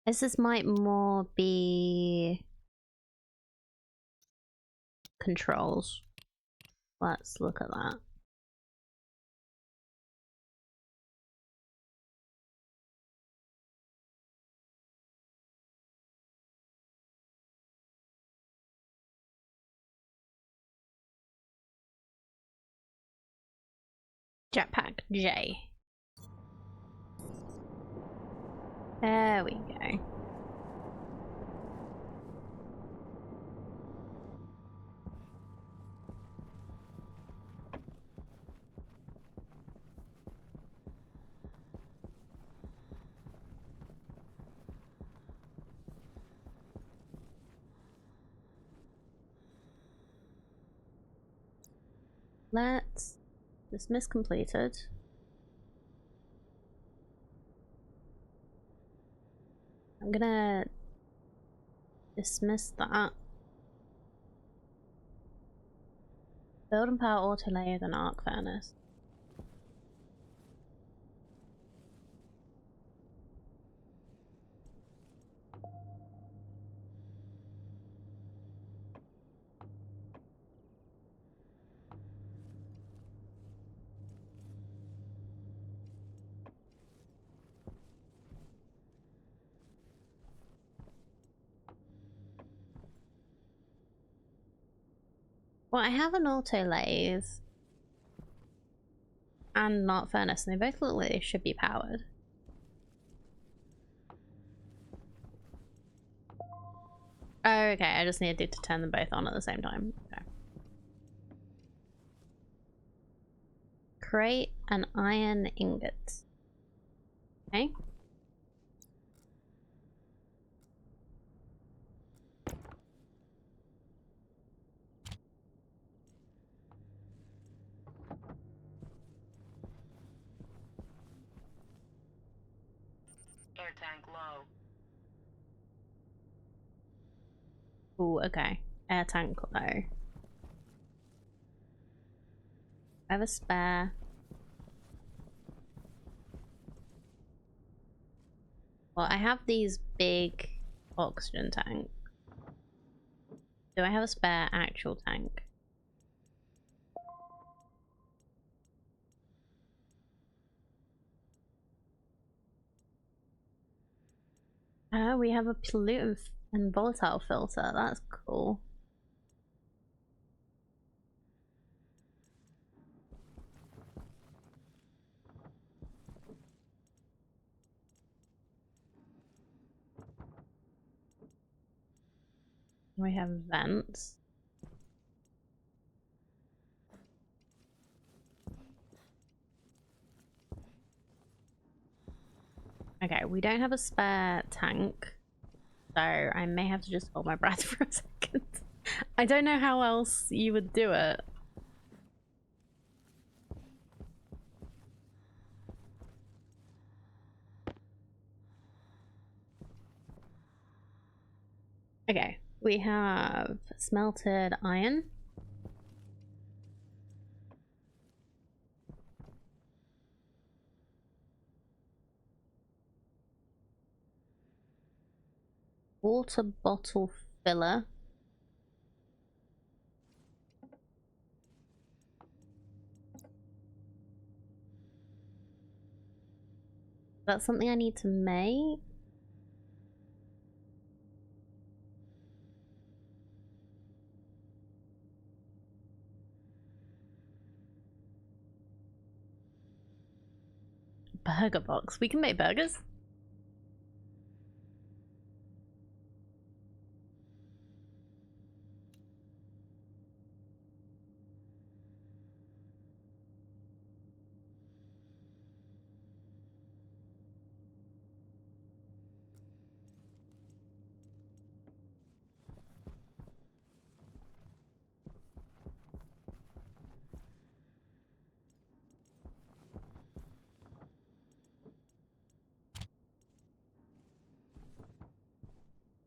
This might more be controls. Let's look at that. Jetpack J. There we go. Let's dismiss completed. I'm gonna dismiss that. Build and power auto layers and arc furnace. Well, I have an auto lathe and not furnace, and they both look like they should be powered. Oh, okay, I just needed to turn them both on at the same time. Okay. Create an iron ingot. Okay. Air tank low. Ooh, okay. Air tank low. I have a spare. Well, I have these big oxygen tanks. Do I have a spare actual tank? We have a pollutant and volatile filter. That's cool. We have vents. Okay, we don't have a spare tank, so I may have to just hold my breath for a second. I don't know how else you would do it. Okay, we have smelted iron. Water bottle filler. That's something I need to make. Burger box. We can make burgers.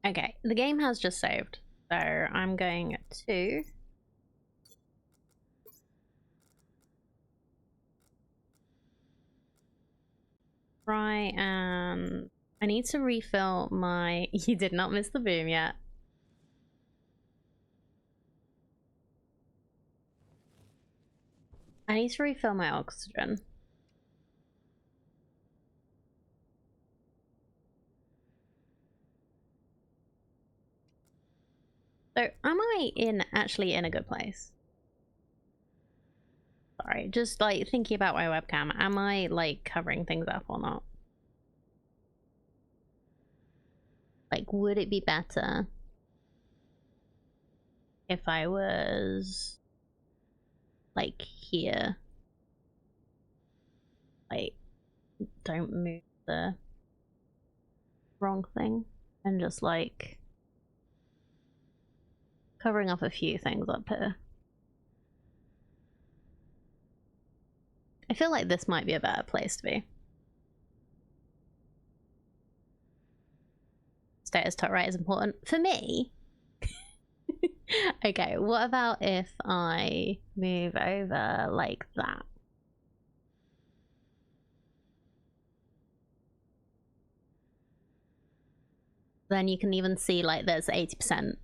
Okay, the game has just saved, so I'm going to try and I need to refill my you did not miss the boom yet. I need to refill my oxygen. So am I actually in a good place? Sorry, just like thinking about my webcam, am I like covering things up or not? Like, would it be better if I was like here? Like, don't move the wrong thing and just like covering up a few things up here. I feel like this might be a better place to be. Status top right is important for me. Okay, what about if I move over like that? Then you can even see like there's 80%.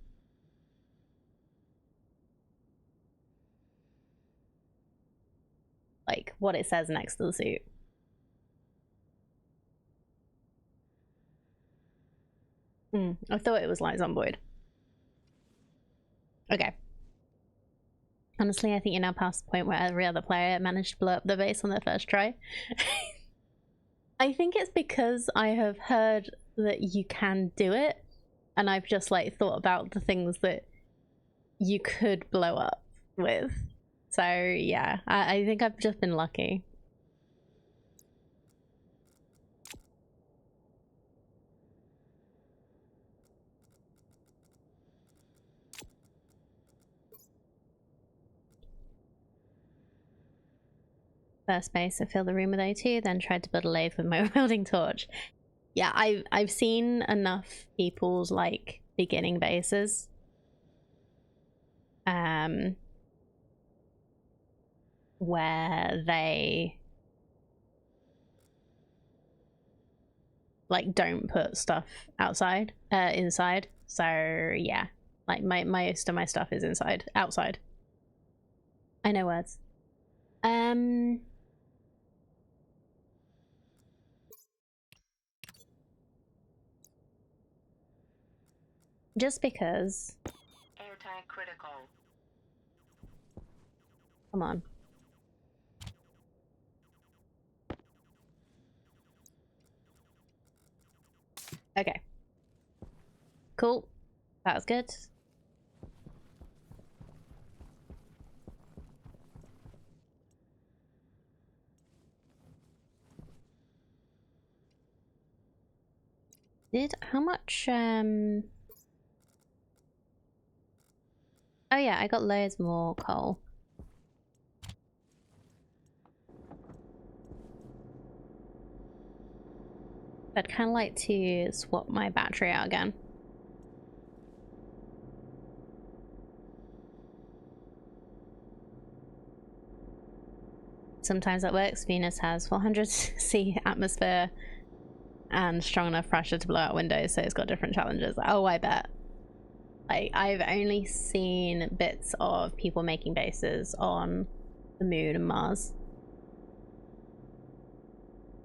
Like what it says next to the suit. I thought it was lights on void. Okay. Honestly, I think you're now past the point where every other player managed to blow up the base on their first try. I think it's because I have heard that you can do it, and I've just like thought about the things that you could blow up with. So yeah, I think I've just been lucky. First base, I filled the room with O2, then tried to build a lathe with my welding torch. Yeah, I've seen enough people's like beginning bases. Where they like don't put stuff outside, inside. So yeah, like most of my stuff is outside. I know words. Just because. Air tank critical. Come on. Okay. Cool. That was good. How much Oh yeah, I got loads more coal. I'd kind of like to swap my battery out again. Sometimes that works. Venus has 400 C atmosphere and strong enough pressure to blow out windows, so it's got different challenges. Oh, I bet. Like, I've only seen bits of people making bases on the moon and Mars.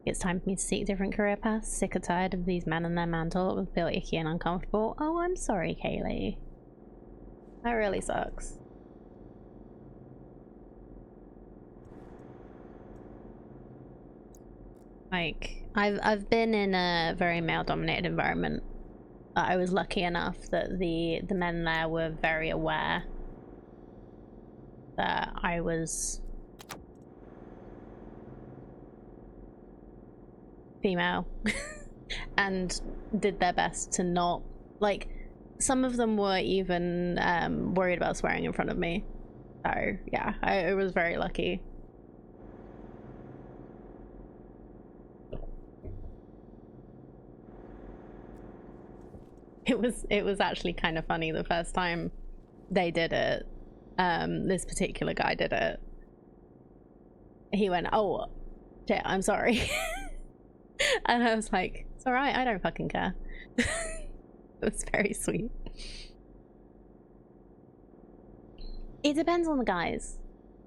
It's time for me to seek different career paths. Sick or tired of these men and their man talk. Feel icky and uncomfortable. Oh, I'm sorry, Kaylee. That really sucks. Like, I've been in a very male-dominated environment. I was lucky enough that the men there were very aware that I was female and did their best to not, like, some of them were even worried about swearing in front of me. So yeah, I was very lucky. It was actually kind of funny the first time they did it. This particular guy did it. He went, "Oh shit, I'm sorry." And I was like, "It's all right, I don't fucking care." It was very sweet. It depends on the guys.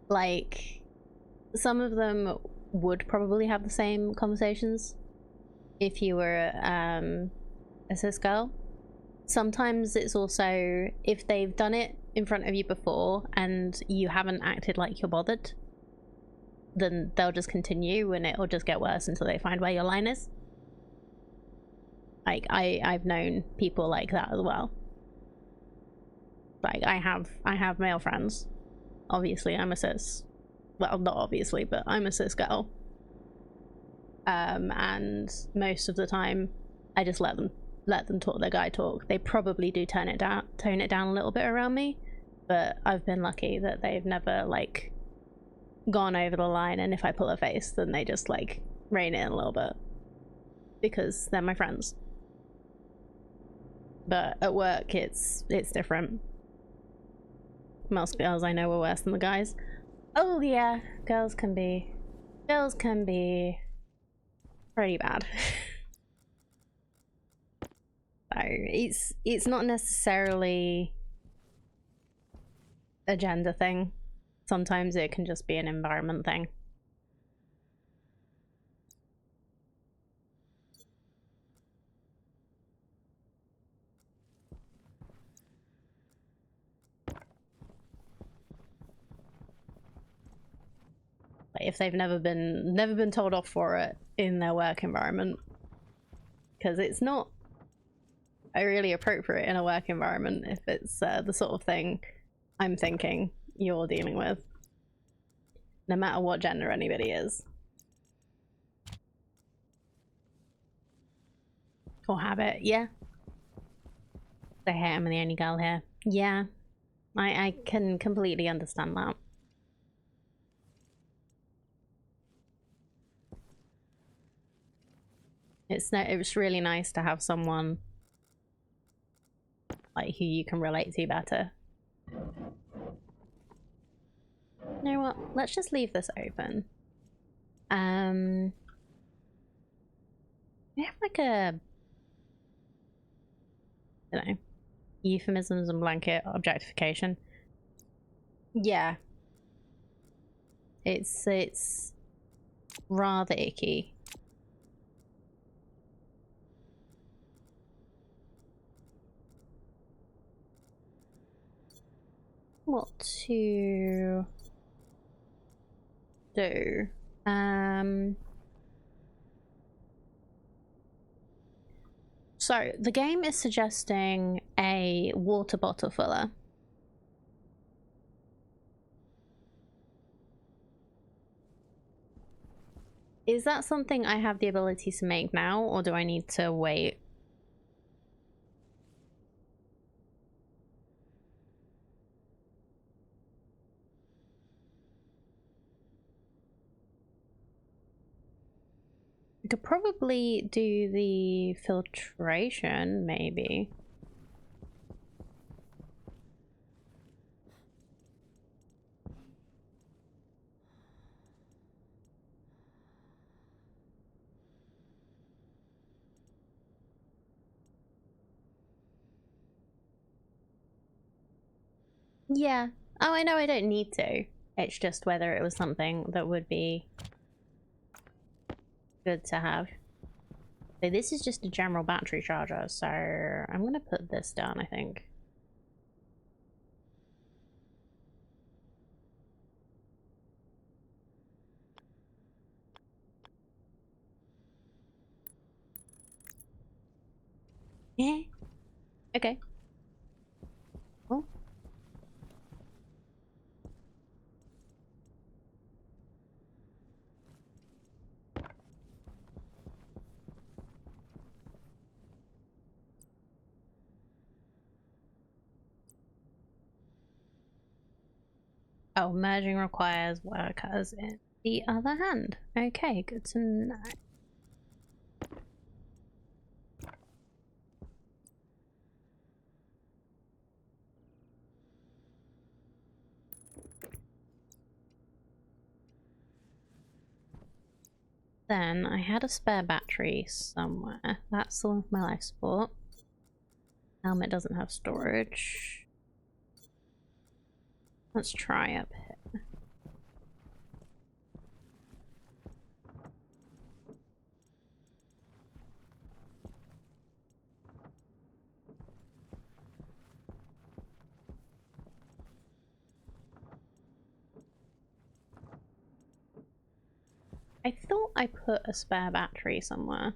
Like, some of them would probably have the same conversations if you were a cis girl. Sometimes it's also if they've done it in front of you before and you haven't acted like you're bothered, then they'll just continue and it'll just get worse until they find where your line is. Like, I've known people like that as well. Like, I have male friends. Obviously, I'm a cis. Well, not obviously, but I'm a cis girl. And most of the time, I just let them talk their guy talk. They probably do tone it down a little bit around me, but I've been lucky that they've never, like, gone over the line, and if I pull a face, then they just, like, rein it in a little bit. Because they're my friends. But at work, it's different. Most girls I know are worse than the guys. Oh yeah, girls can be pretty bad. So it's not necessarily a gender thing. Sometimes it can just be an environment thing. Like, if they've never been told off for it in their work environment, because it's not really appropriate in a work environment if it's the sort of thing I'm thinking you're dealing with, no matter what gender anybody is or habit. Yeah, they hate I'm the only girl here. Yeah, I can completely understand that. It's really nice to have someone like who you can relate to better. You know what? Let's just leave this open. We have like a, you know, euphemisms and blanket objectification. Yeah. It's rather icky. What to do? So the game is suggesting a water bottle filler. Is that something I have the ability to make now, or do I need to wait? We could probably do the filtration, maybe. Yeah. Oh, I know I don't need to. It's just whether it was something that would be good to have. So this is just a general battery charger, so I'm gonna put this down, I think. Yeah. Okay. Oh. Oh, merging requires workers in the other hand. Okay, good to know. Then I had a spare battery somewhere. That's the one for my life support. Helmet doesn't have storage. Let's try up here. I thought I put a spare battery somewhere.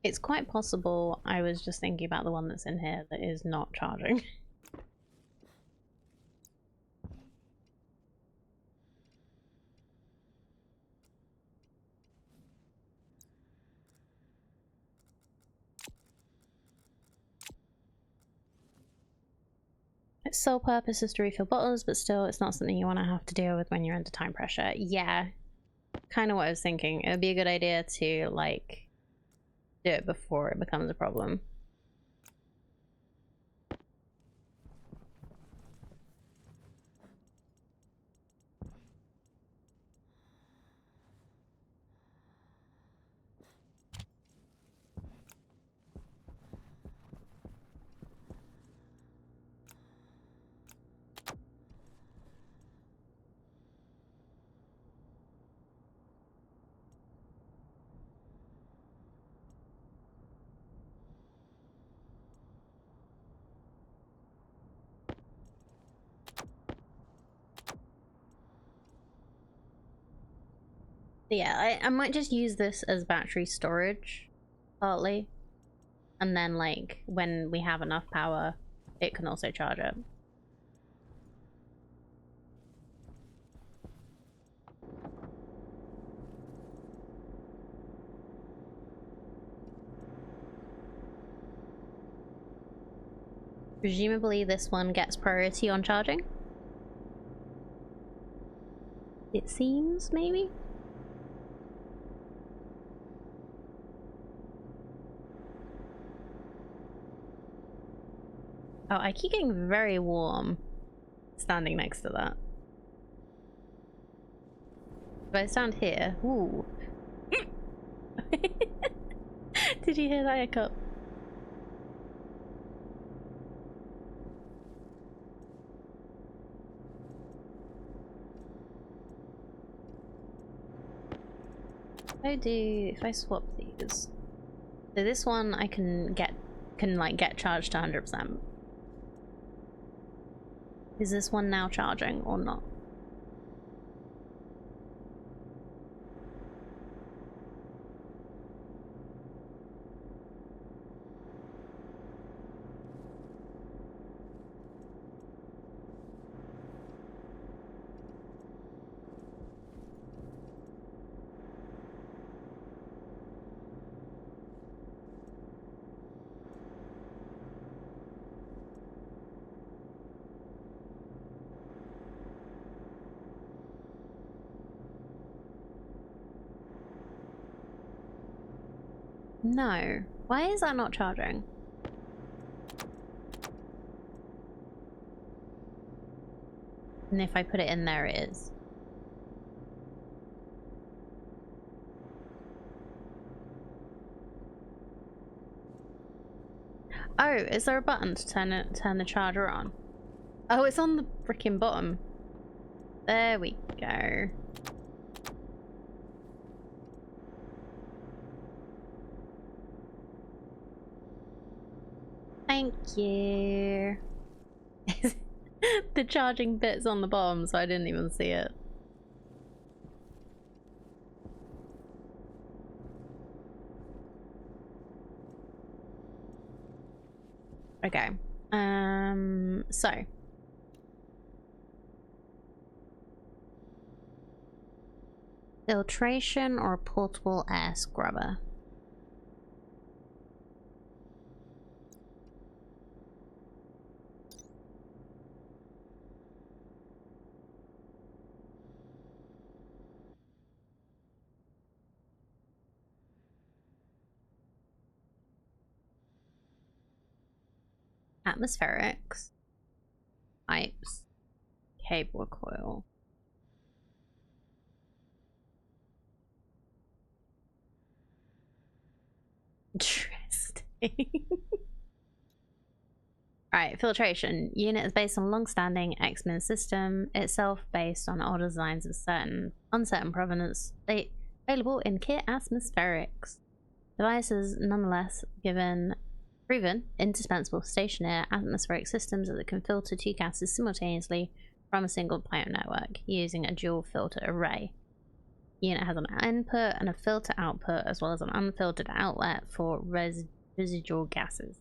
It's quite possible I was just thinking about the one that's in here that is not charging. Its sole purpose is to refill bottles, but still, it's not something you want to have to deal with when you're under time pressure. Yeah, kind of what I was thinking. It would be a good idea to, like, do it before it becomes a problem. But yeah, I might just use this as battery storage, partly. And then, like, when we have enough power, it can also charge it. Presumably this one gets priority on charging. It seems, maybe? Oh, I keep getting very warm standing next to that. If I stand here, ooh. Did you hear that hiccup? If I swap these. So this one I can get charged to 100%. Is this one now charging or not? No. Why is that not charging? And if I put it in there, it is. Oh, is there a button to turn the charger on? Oh, it's on the freaking bottom. There we go. Thank you. The charging bit's on the bottom, so I didn't even see it. Okay. So. Filtration or a portable air scrubber? Atmospherics. Pipes. Cable coil. Interesting. Alright, filtration. Unit is based on long-standing X-Men system, itself based on older designs of uncertain provenance, available in kit atmospherics. Device is nonetheless proven indispensable for stationary atmospheric systems that can filter two gases simultaneously from a single pipe network using a dual filter array. The unit has an input and a filter output, as well as an unfiltered outlet for residual gases.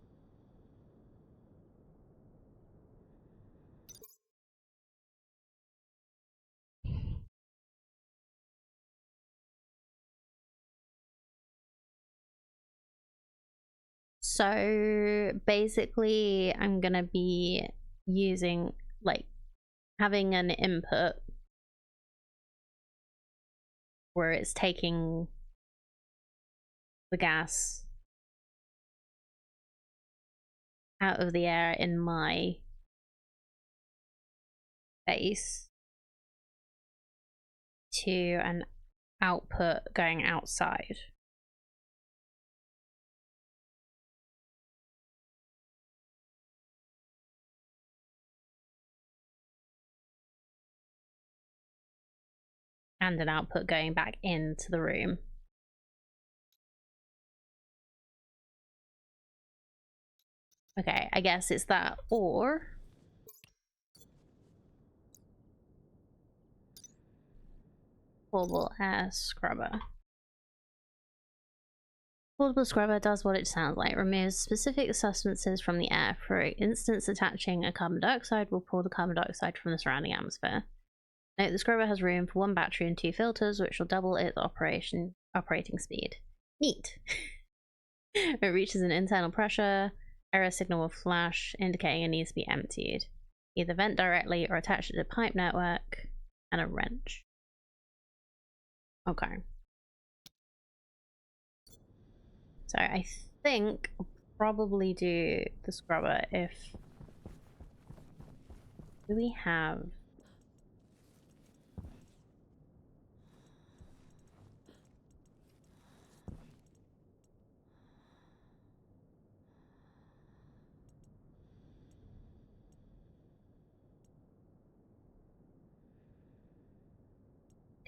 So basically, I'm gonna be using, like, having an input where it's taking the gas out of the air in my face to an output going outside. And an output going back into the room. Okay, I guess it's that, or portable air scrubber. Portable scrubber does what it sounds like, removes specific substances from the air. For instance, attaching a carbon dioxide will pull the carbon dioxide from the surrounding atmosphere. Note the scrubber has room for one battery and two filters, which will double its operating speed. Neat. It reaches an internal pressure, error signal will flash, indicating it needs to be emptied. Either vent directly or attach it to a pipe network and a wrench. Okay. So I think I'll probably do the scrubber if... Do we have...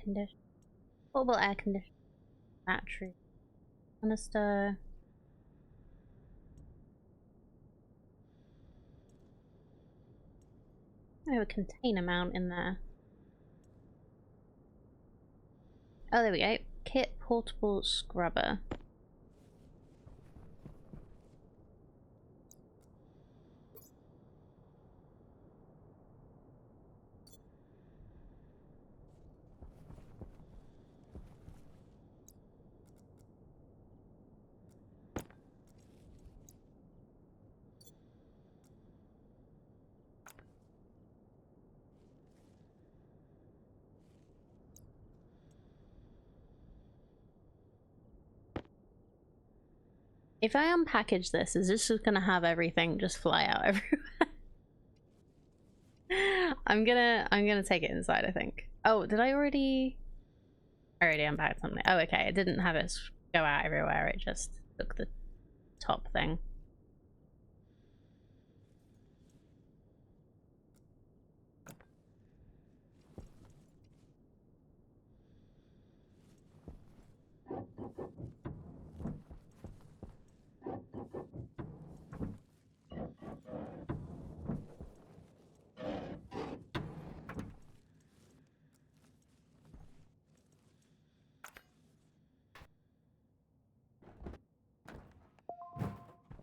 condition? Portable air conditioner. Battery. Canister. I have a container mount in there. Oh, there we go. Kit portable scrubber. If I unpackage this, is this just gonna have everything just fly out everywhere? I'm gonna take it inside, I think. Oh, did I already unpacked something? Oh, okay. It didn't have it go out everywhere, it just took the top thing.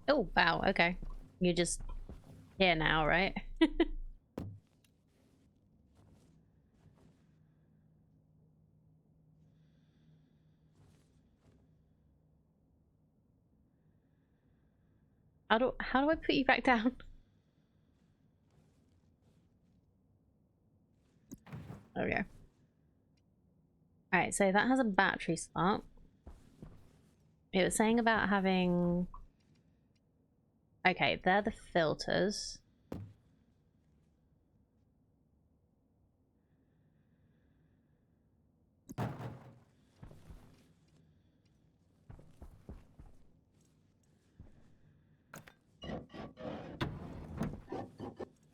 Oh, wow, okay. You're just here now, right? How do I put you back down? Okay. Alright, so that has a battery slot. It was saying about having... Okay, they're the filters.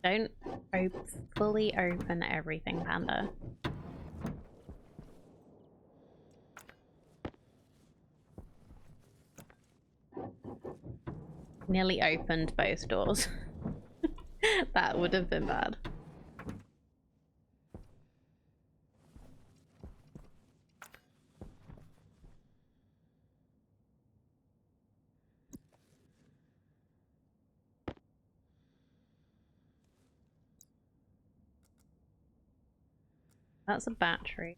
Don't fully open everything, Panda. Nearly opened both doors. That would have been bad. That's a battery.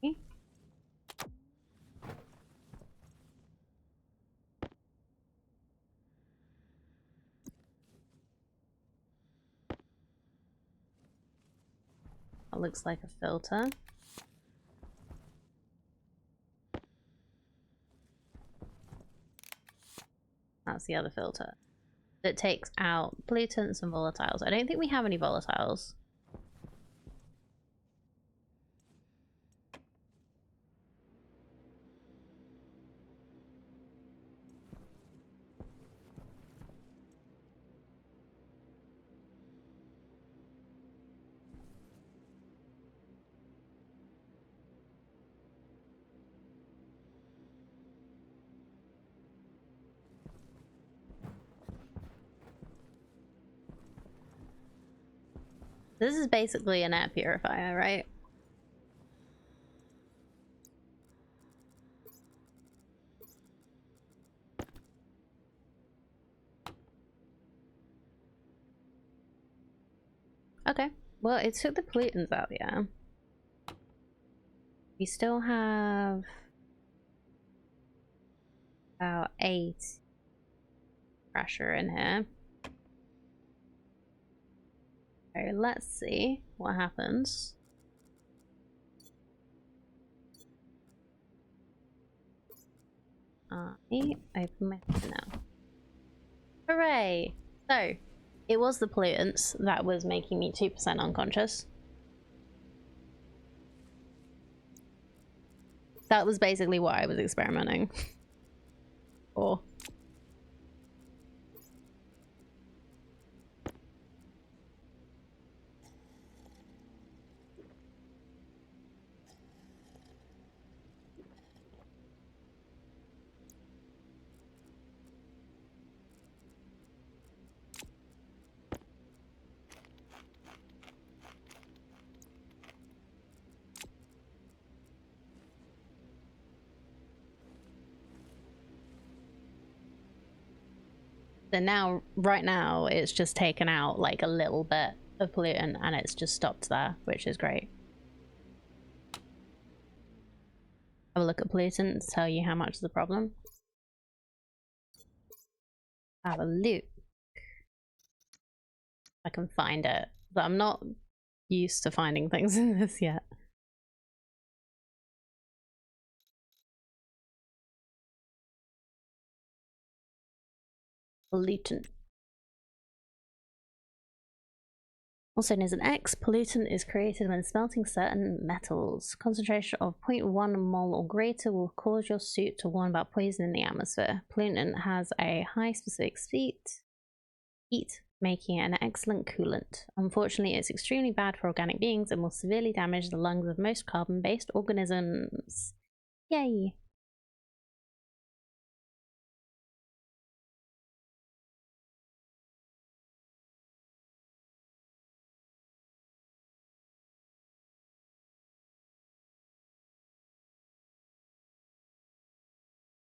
That looks like a filter. That's the other filter. It takes out pollutants and volatiles. I don't think we have any volatiles. This is basically an air purifier, right? Okay. Well, it took the pollutants out, yeah. We still have about 8 pressure in here. Okay, let's see what happens. I open my now. Hooray! So, it was the pollutants that was making me 2% unconscious. That was basically what I was experimenting for. So now, right now, it's just taken out like a little bit of pollutant and it's just stopped there, which is great. Have a look at pollutants, tell you how much is the problem. Have a look. I can find it, but I'm not used to finding things in this yet. pollutant. Also known as an X, pollutant is created when smelting certain metals. Concentration of 0.1 mole or greater will cause your suit to warn about poison in the atmosphere. Pollutant has a high specific heat, making it an excellent coolant. Unfortunately, it's extremely bad for organic beings and will severely damage the lungs of most carbon-based organisms. Yay!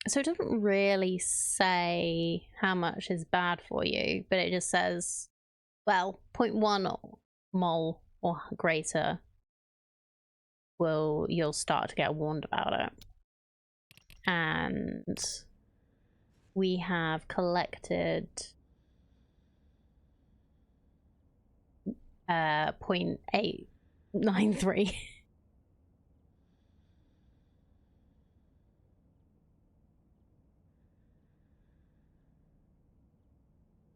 So it doesn't really say how much is bad for you, but it just says, well, 0.1 mole or greater you'll start to get warned about it. And we have collected 0.893.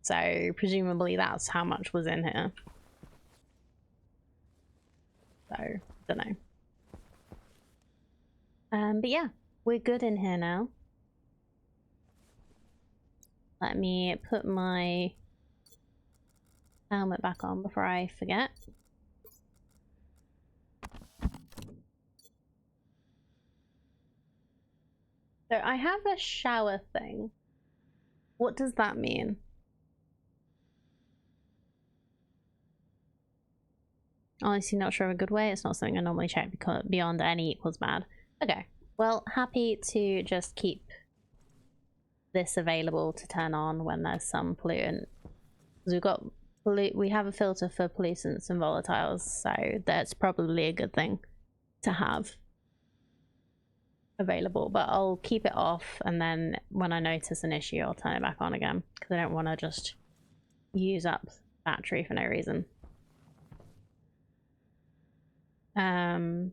So presumably that's how much was in here. So, don't know. But yeah, we're good in here now. Let me put my helmet back on before I forget. So I have a shower thing. What does that mean? Honestly, not sure of a good way. It's not something I normally check because beyond any equals bad. Okay, well, happy to just keep this available to turn on when there's some pollutant. Because we have a filter for pollutants and volatiles, so that's probably a good thing to have available. But I'll keep it off, and then when I notice an issue, I'll turn it back on again because I don't want to just use up battery for no reason. Yeah.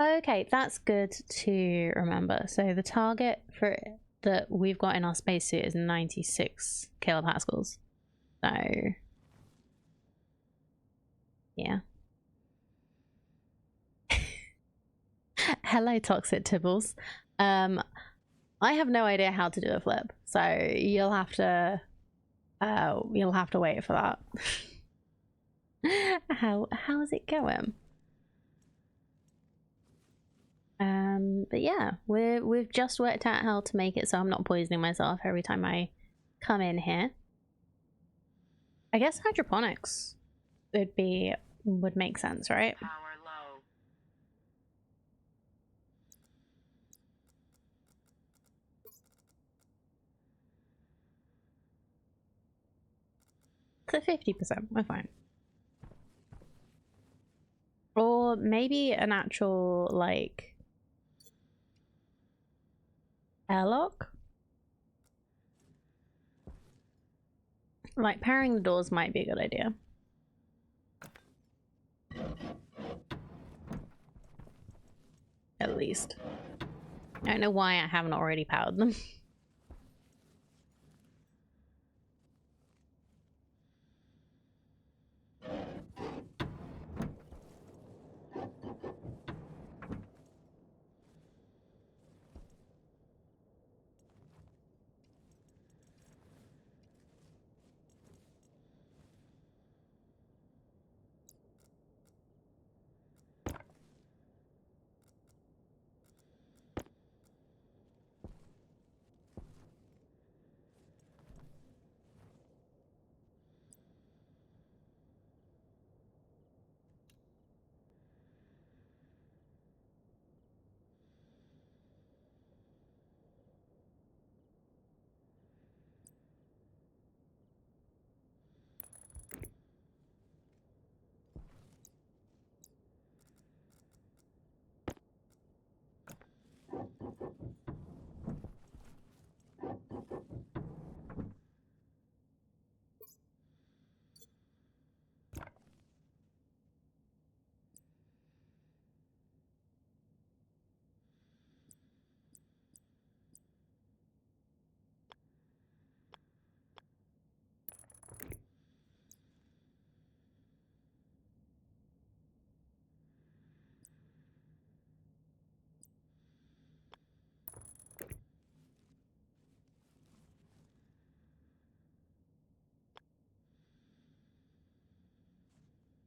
Okay, that's good to remember. So the target for that we've got in our spacesuit is 96 kilopascals. So yeah. Hello, Toxic Tibbles. I have no idea how to do a flip, so you'll have to wait for that. How's it going? But yeah, we've just worked out how to make it so I'm not poisoning myself every time I come in here. I guess hydroponics would make sense, right? Power low. So 50%, we're fine. Or maybe an actual, like, airlock? Like, powering the doors might be a good idea. At least. I don't know why I haven't already powered them.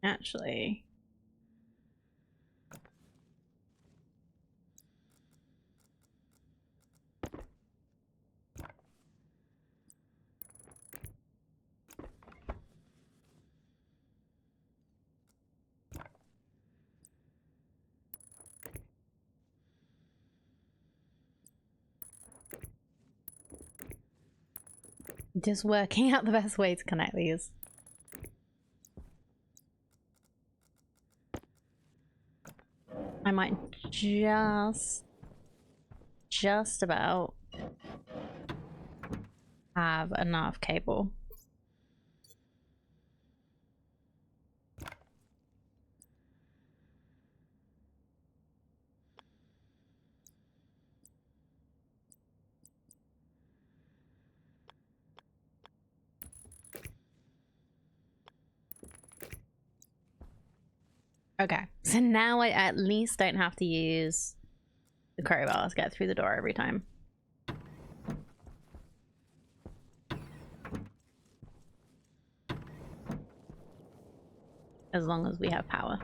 Actually. Just working out the best way to connect these. I might just about have enough cable. Okay, so now I at least don't have to use the crowbar to get through the door every time. As long as we have power.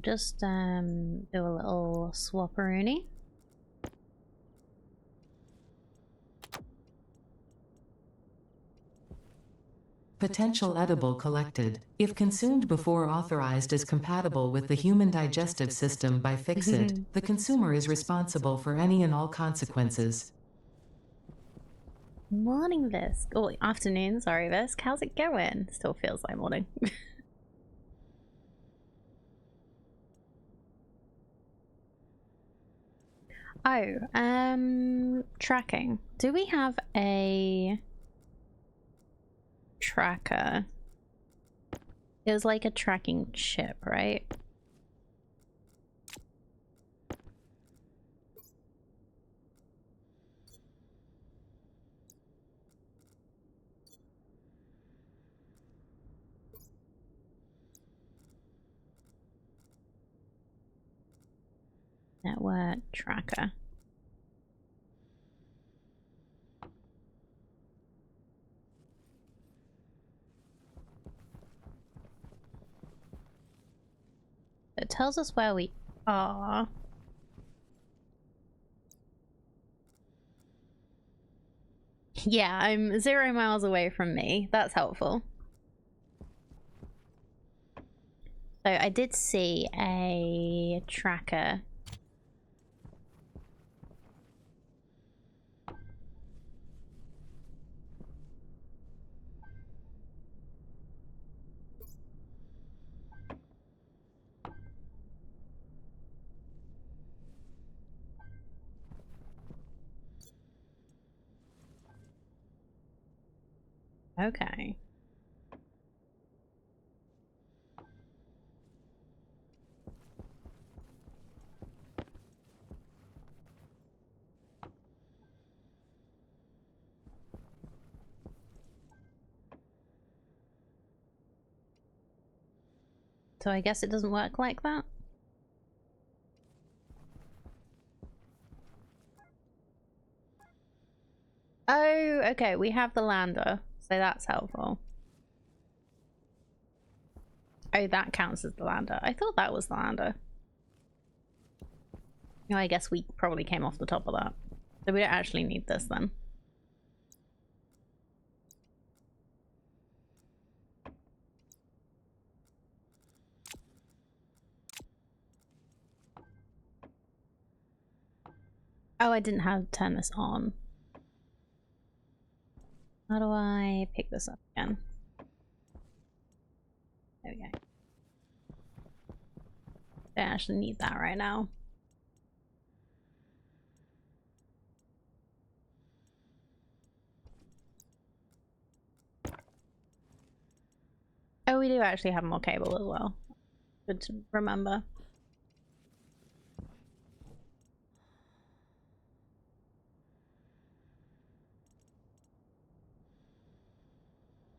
Just do a little swapperoonie. Potential edible collected. If consumed before authorized is compatible with the human digestive system by Fix-It, the consumer is responsible for any and all consequences. Morning, Visk. Oh, afternoon, sorry, Visk. How's it going? Still feels like morning. Oh, tracking. Do we have a tracker? It was like a tracking chip, right? Network tracker. It tells us where we are. Yeah, I'm 0 miles away from me. That's helpful. So I did see a tracker. Okay. So I guess it doesn't work like that? Oh, okay, we have the lander, so that's helpful. Oh, that counts as the lander. I thought that was the lander. No, I guess we probably came off the top of that. So we don't actually need this then. Oh, I didn't have to turn this on. How do I pick this up again? There we go. Don't actually need that right now. Oh, we do actually have more cable as well. Good to remember.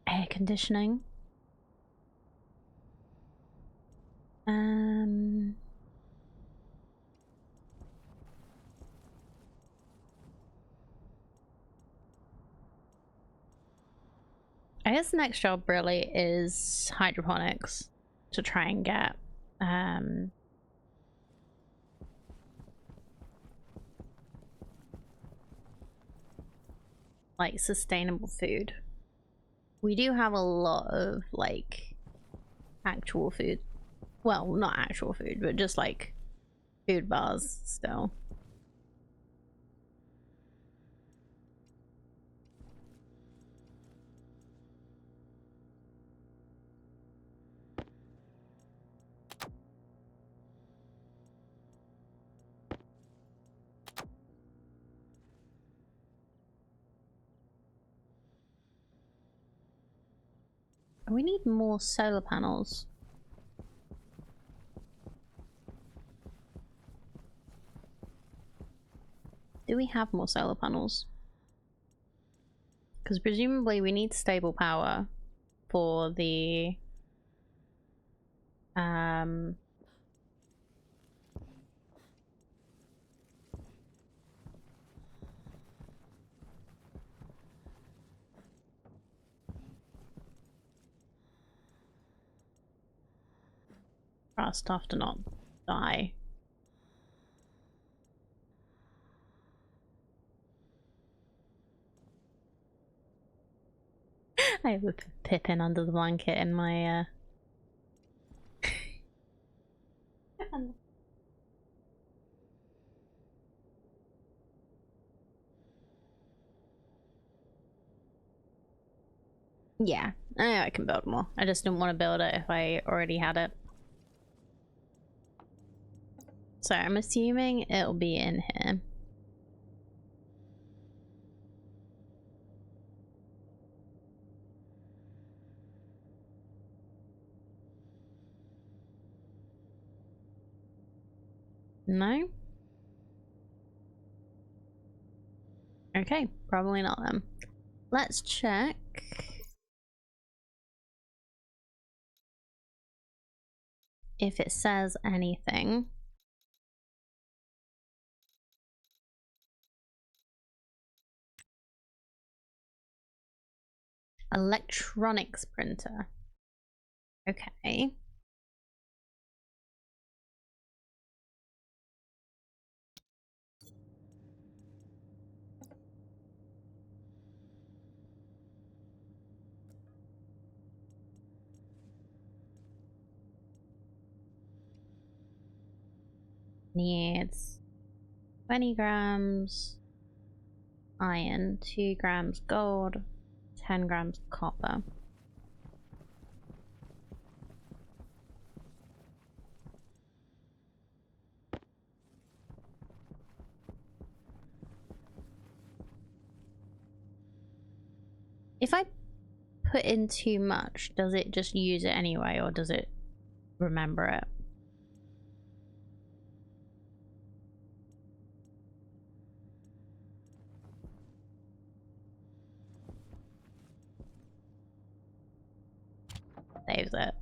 Air conditioning. guess the next job really is hydroponics to try and get like sustainable food. We do have a lot of like actual food. Well, not actual food, but just like food bars still. We need more solar panels. Do we have more solar panels? Because presumably we need stable power for the for our stuff to not die. I have a Pippin under the blanket in my yeah, I can build more. I just didn't want to build it if I already had it. So I'm assuming it'll be in here. No? Okay, probably not then. Let's check. If it says anything. Electronics printer. Okay. Needs 20 grams iron, 2 grams gold, 10 grams copper. If I put in too much, does it just use it anyway, or does it remember it? Saves it.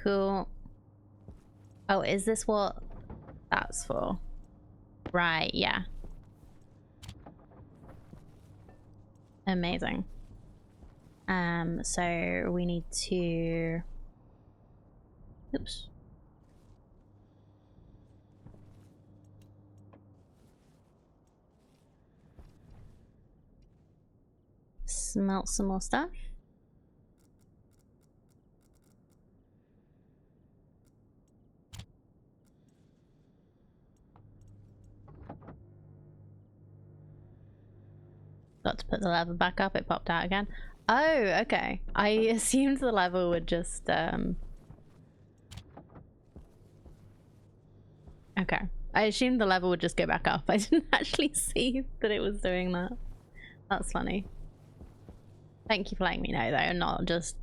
Cool. Oh, is this what that's for? Right, yeah. Amazing. So we need to... Oops. Smelt some more stuff. Got to put the lever back up, it popped out again. Oh, okay. I assumed the lever would just, okay. I assumed the lever would just go back up. I didn't actually see that it was doing that. That's funny. Thank you for letting me know though, and not just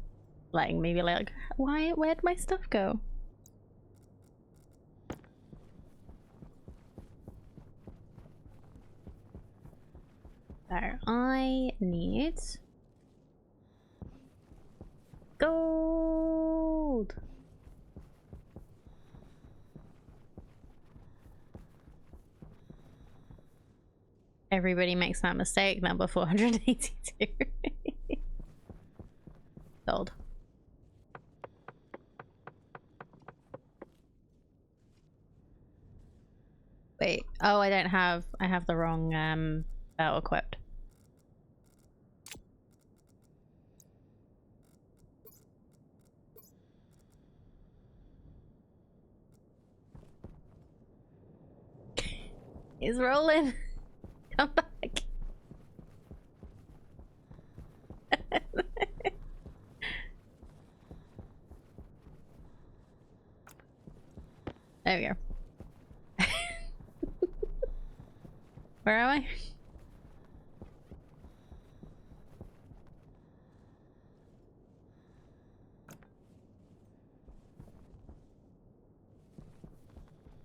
letting me be like, where'd my stuff go? So I need gold. Everybody makes that mistake, number 482. Wait. Oh, I don't have. I have the wrong belt equipped. He's rolling. Come back. There we go. Where am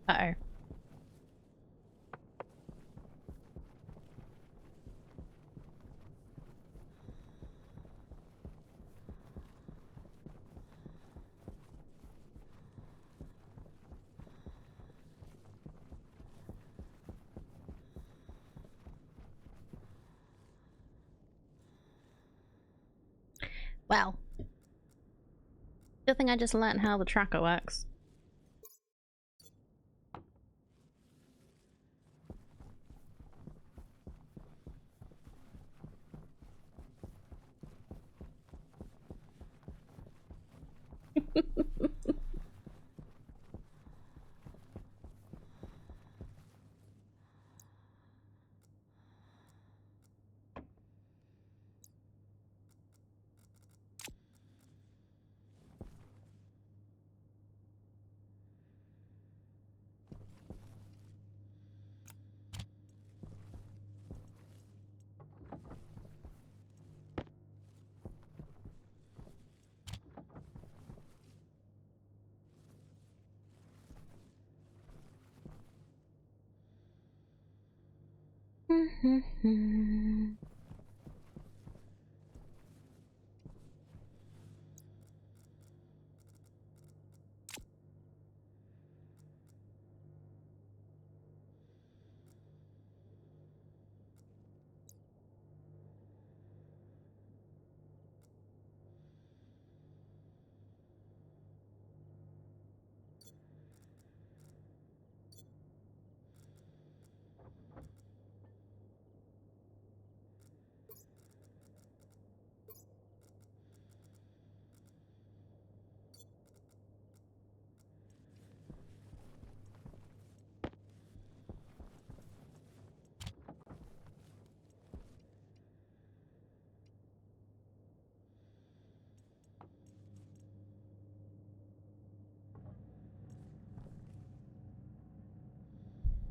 I? Uh-oh. Well, good thing I just learned how the tracker works.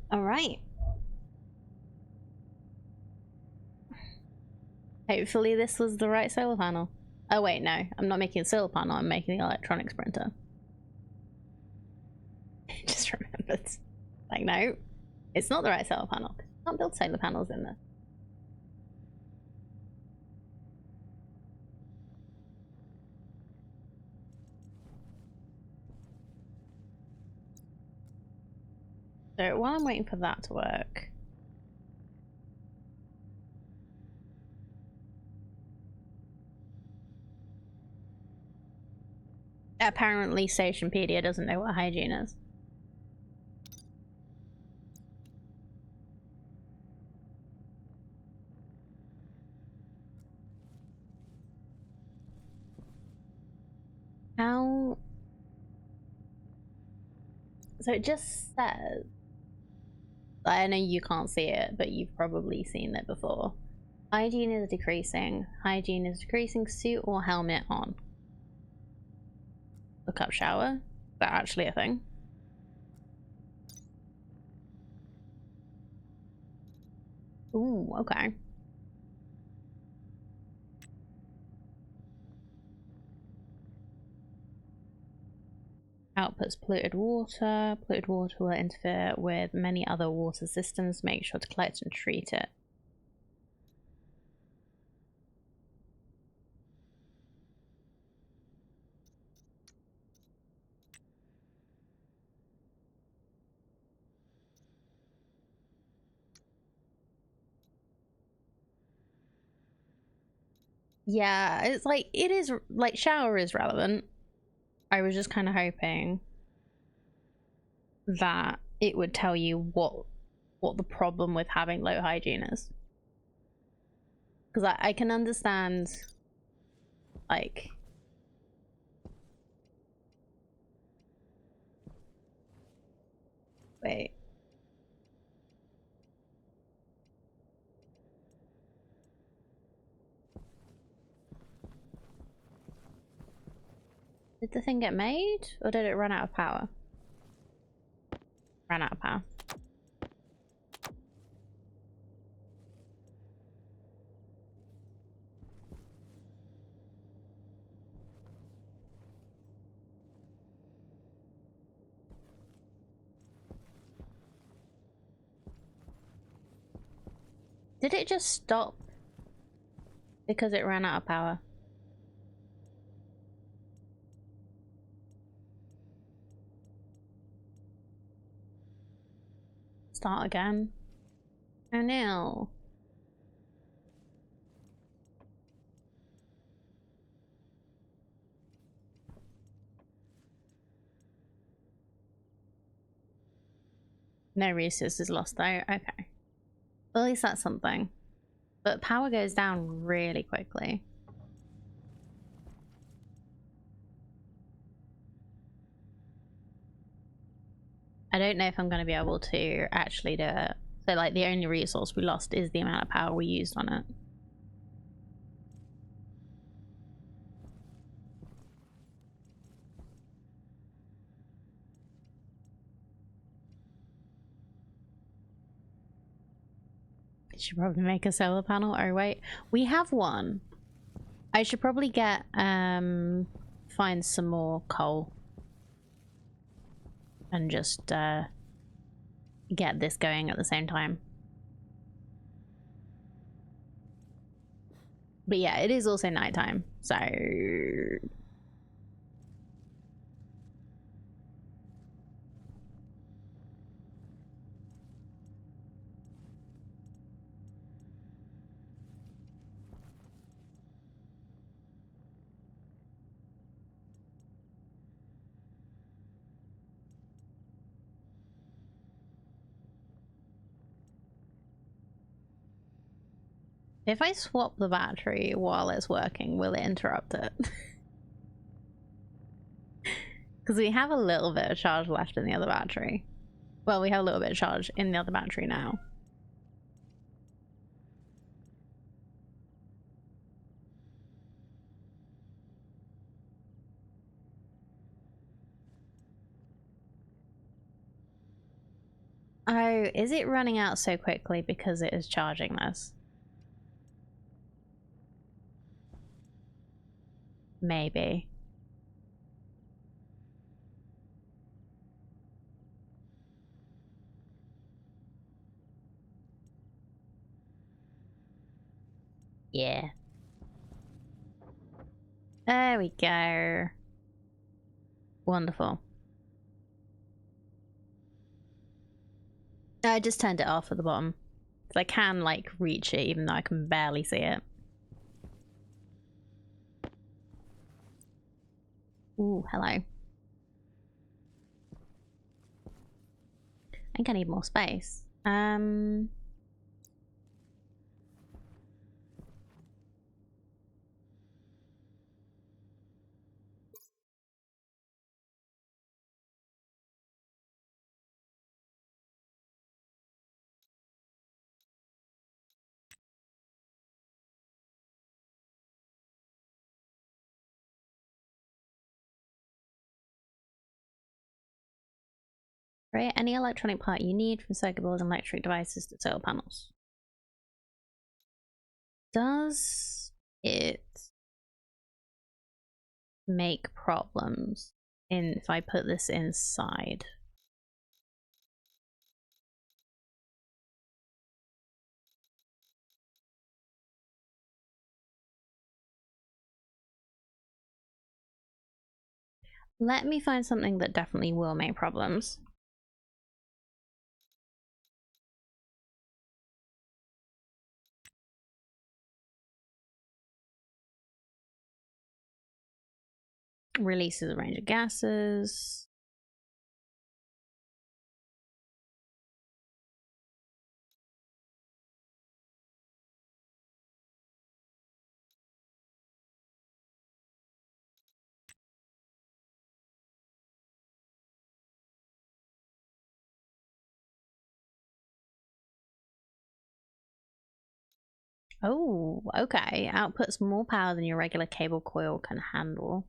All right. Hopefully this was the right solar panel. Oh wait, no. I'm not making a solar panel, I'm making the electronics printer. Just remembered. Like, no. It's not the right solar panel. You can't build solar panels in this. So while I'm waiting for that to work, apparently Stationpedia doesn't know what hygiene is. How? So it just says, I know you can't see it, but you've probably seen it before. Hygiene is decreasing. Hygiene is decreasing. Suit or helmet on. Look up shower. Is that actually a thing? Ooh, okay. Outputs polluted water. Polluted water will interfere with many other water systems. Make sure to collect and treat it. Yeah, it's like, it is, like, shower is relevant. I was just kind of hoping that it would tell you what what the problem with having low hygiene is. Because I can understand, like, wait. Did the thing get made, or did it run out of power? Ran out of power. Did it just stop because it ran out of power? Start again. Oh no. No resources lost though. Okay. Well, at least that's something. But power goes down really quickly. I don't know if I'm going to be able to actually do it. So like the only resource we lost is the amount of power we used on it. I should probably make a solar panel. Oh wait, we have one. I should probably get find some more coal and just get this going at the same time. But yeah, it is also nighttime, so if I swap the battery while it's working, will it interrupt it? Because we have a little bit of charge left in the other battery. Well, we have a little bit of charge in the other battery now. Oh, is it running out so quickly because it is charging this? Maybe. Yeah. There we go. Wonderful. I just turned it off at the bottom. So I can, like, reach it even though I can barely see it. Ooh, hello. I think I need more space. Right, any electronic part you need from circuit boards and electric devices to solar panels. Does it make problems if I put this inside? Let me find something that definitely will make problems. Releases a range of gases. Oh, okay. Outputs more power than your regular cable coil can handle.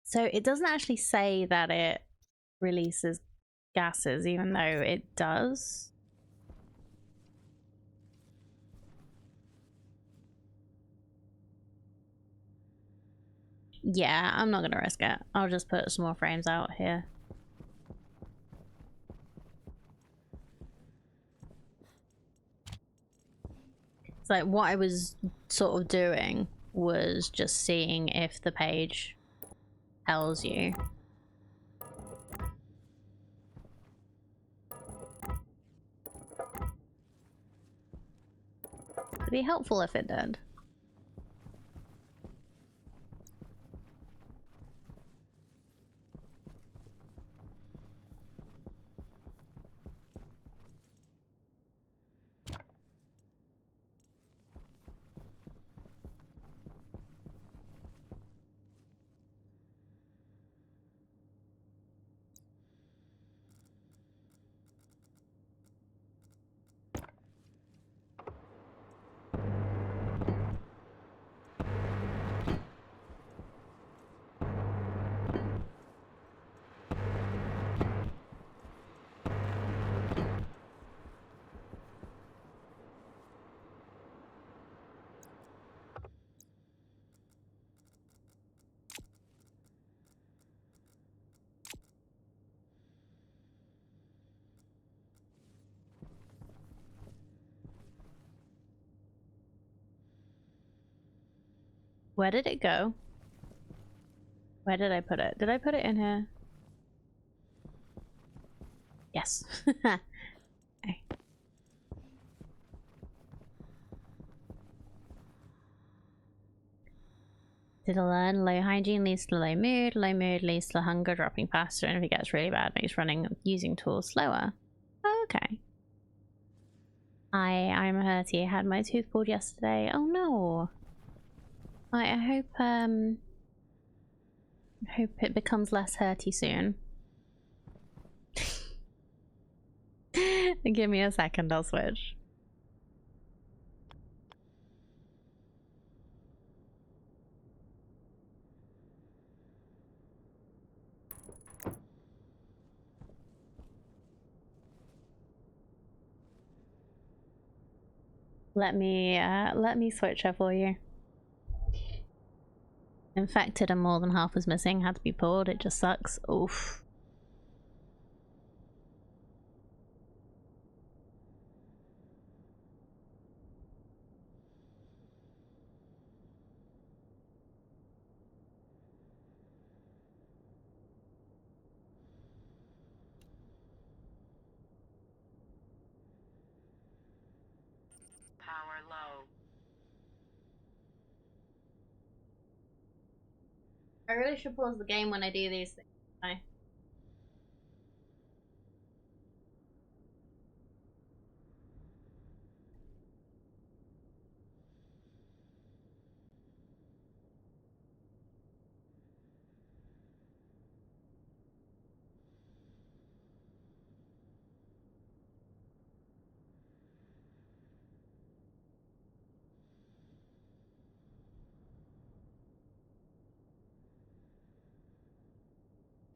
So it doesn't actually say that it releases gases, even though it does. Yeah, I'm not gonna risk it. I'll just put some more frames out here. It's like what I was sort of doing was just seeing if the page tells you. It'd be helpful if it did. Where did it go? Where did I put it? Did I put it in here? Yes. Okay. Did I learn low hygiene leads to low mood leads to hunger dropping faster, and if it gets really bad makes running using tools slower. Oh, okay. I'm hurty. I had my tooth pulled yesterday. Oh no. I hope it becomes less hurty soon. Give me a second, I'll switch. Let me switch her for you. Infected and more than half was missing, had to be pulled, it just sucks. Oof. Power low. I really should pause the game when I do these things.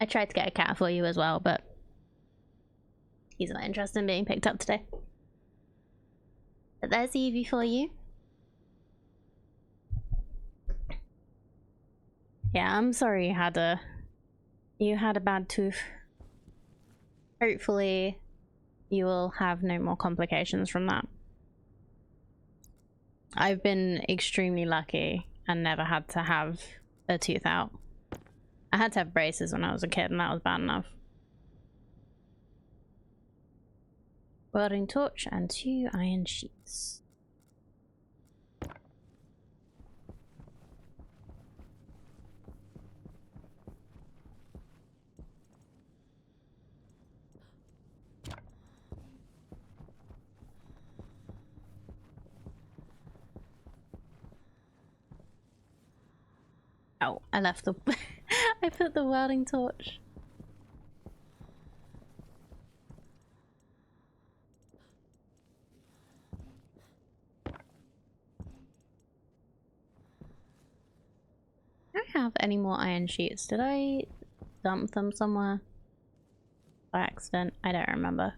I tried to get a cat for you as well, but he's not interested in being picked up today. But there's Evie for you. Yeah, I'm sorry you had a bad tooth. Hopefully you will have no more complications from that. I've been extremely lucky and never had to have a tooth out. I had to have braces when I was a kid and that was bad enough. Welding torch and 2 iron sheets. Oh, I left the... I put the welding torch. I don't have any more iron sheets. Did I dump them somewhere by accident? I don't remember.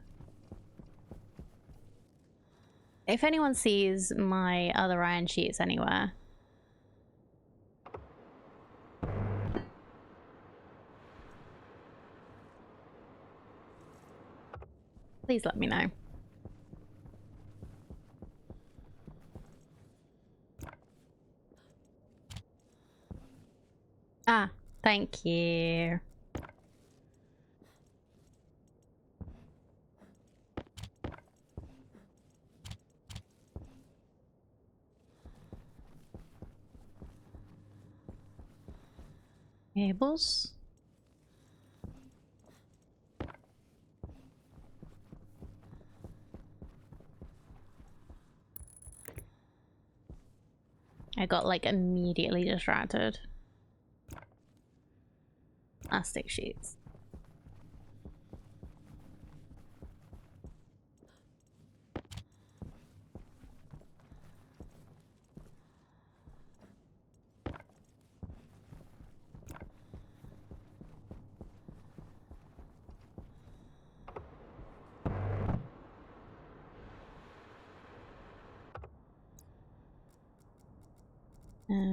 If anyone sees my other iron sheets anywhere, please let me know. Ah, thank you. Cables. I got like immediately distracted. Plastic sheets.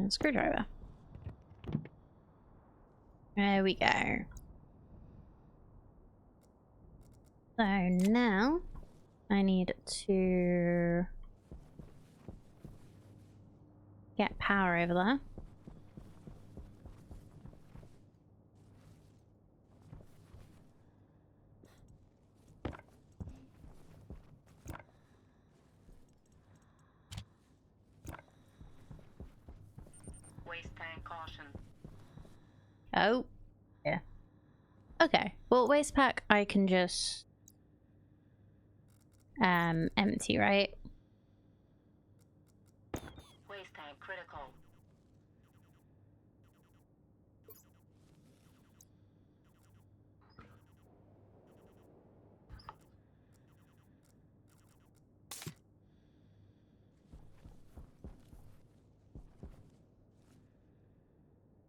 Screwdriver. There we go. So now I need to get power over there. Waste tank caution. Oh, yeah. Okay, well, waste pack I can just empty, right? Waste tank critical.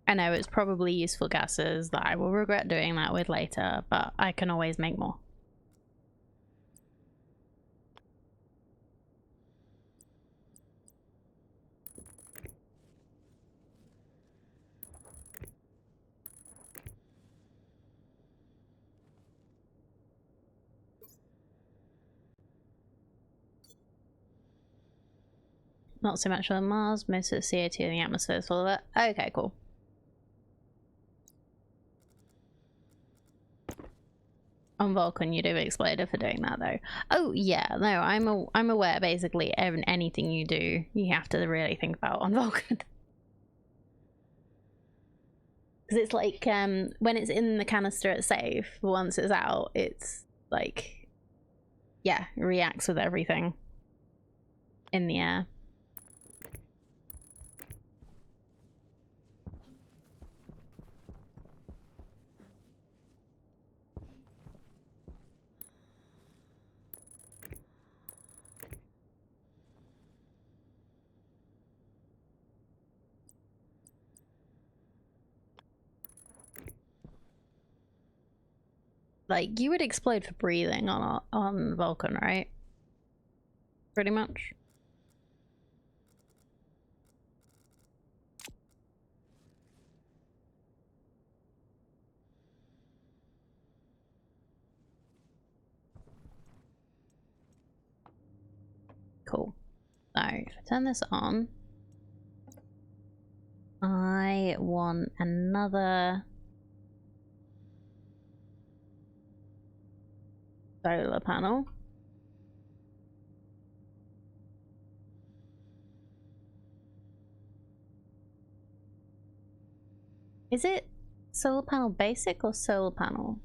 I know it's probably useful gases that I will regret doing that with later, but I can always make more. Not so much on Mars, most of the CO2 in the atmosphere is full of it. Okay, cool. On Vulcan, you do explode for doing that, though. Oh yeah, no, I'm aware. Basically, anything you do, you have to really think about on Vulcan. Because it's like when it's in the canister, it's safe. Once it's out, it's like, yeah, it reacts with everything in the air. Like, you would explode for breathing on Vulcan, right? Pretty much. Cool. So, if I turn this on, I want another solar panel. Is it solar panel basic or solar panel?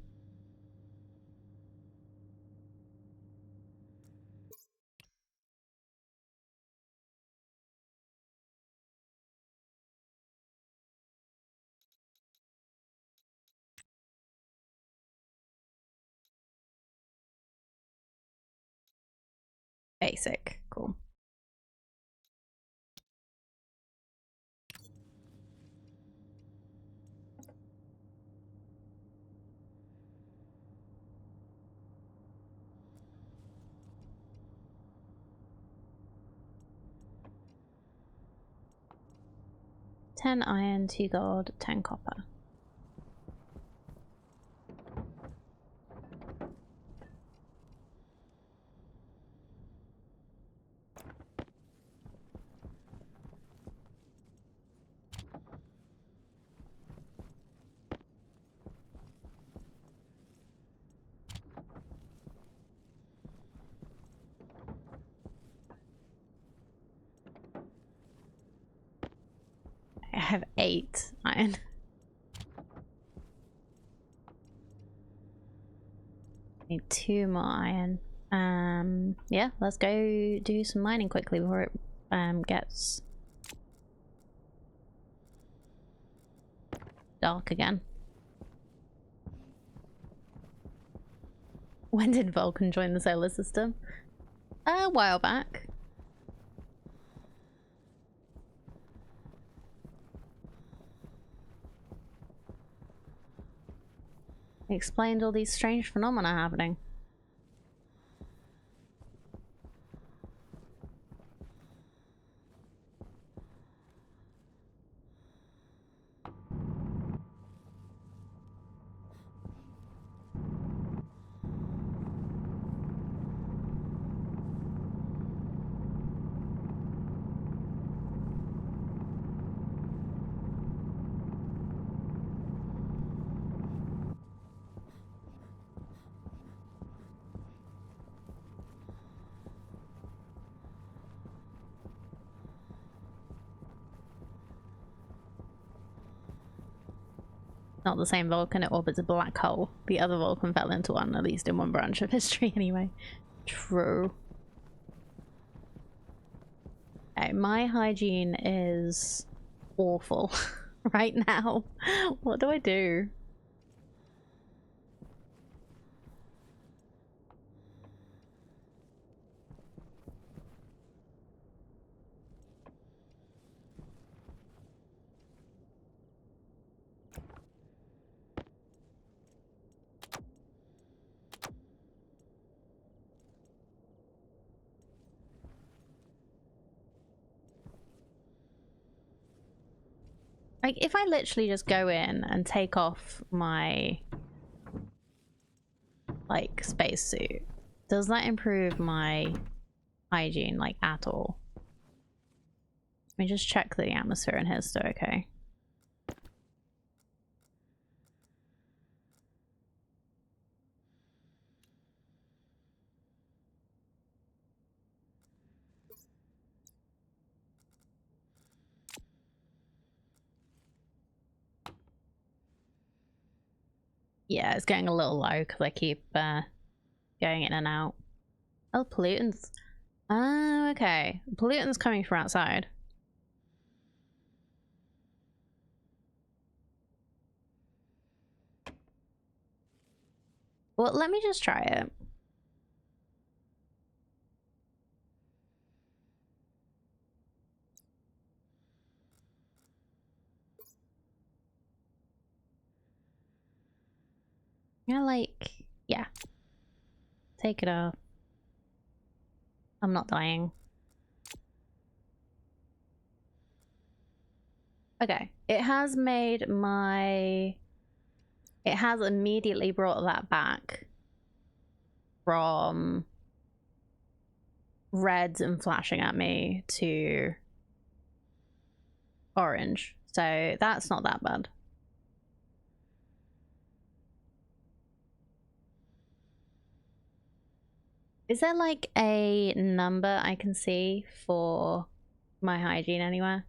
Basic. Cool. Ten iron, 2 gold, 10 copper. I have 8 iron. Need 2 more iron. Yeah, let's go do some mining quickly before it gets dark again. When did Vulcan join the solar system? A while back. It explained all these strange phenomena happening. Not the same Vulcan, it orbits a black hole. The other Vulcan fell into one, at least in one branch of history anyway. True. Okay, my hygiene is awful right now. What do I do? Like, if I literally just go in and take off my, like, spacesuit, does that improve my hygiene, like, at all? Let me just check the atmosphere in here, still okay. Yeah, it's getting a little low because I keep going in and out. Oh, pollutants. Oh, okay. Pollutants coming from outside. Well, let me just try it. Yeah, like, yeah. Take it off. I'm not dying. Okay, it has made my... It has immediately brought that back from red and flashing at me to orange. So that's not that bad. Is there like a number I can see for my hygiene anywhere?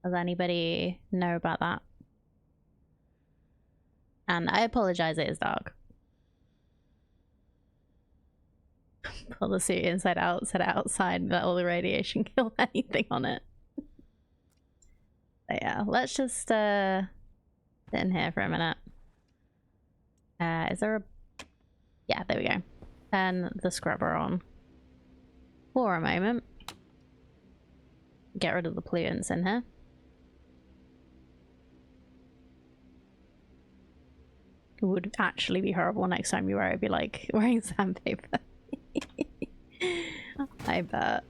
Does anybody know about that? And I apologize, it is dark. Pull the suit inside out, set it outside, let all the radiation kill anything on it. But yeah, let's just sit in here for a minute. Is there a... Yeah, there we go. Turn the scrubber on. for a moment. Get rid of the pollutants in here. It would actually be horrible next time you wear it. It'd be like wearing sandpaper. I bet.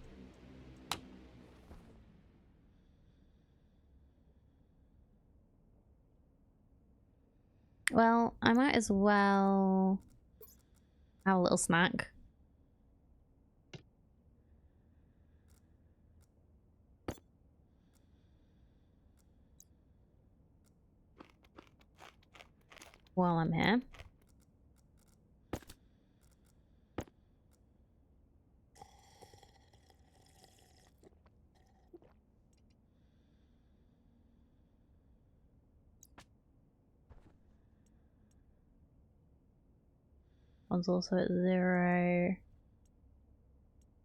Well, I might as well have a little snack. While I'm here. One's also at 0.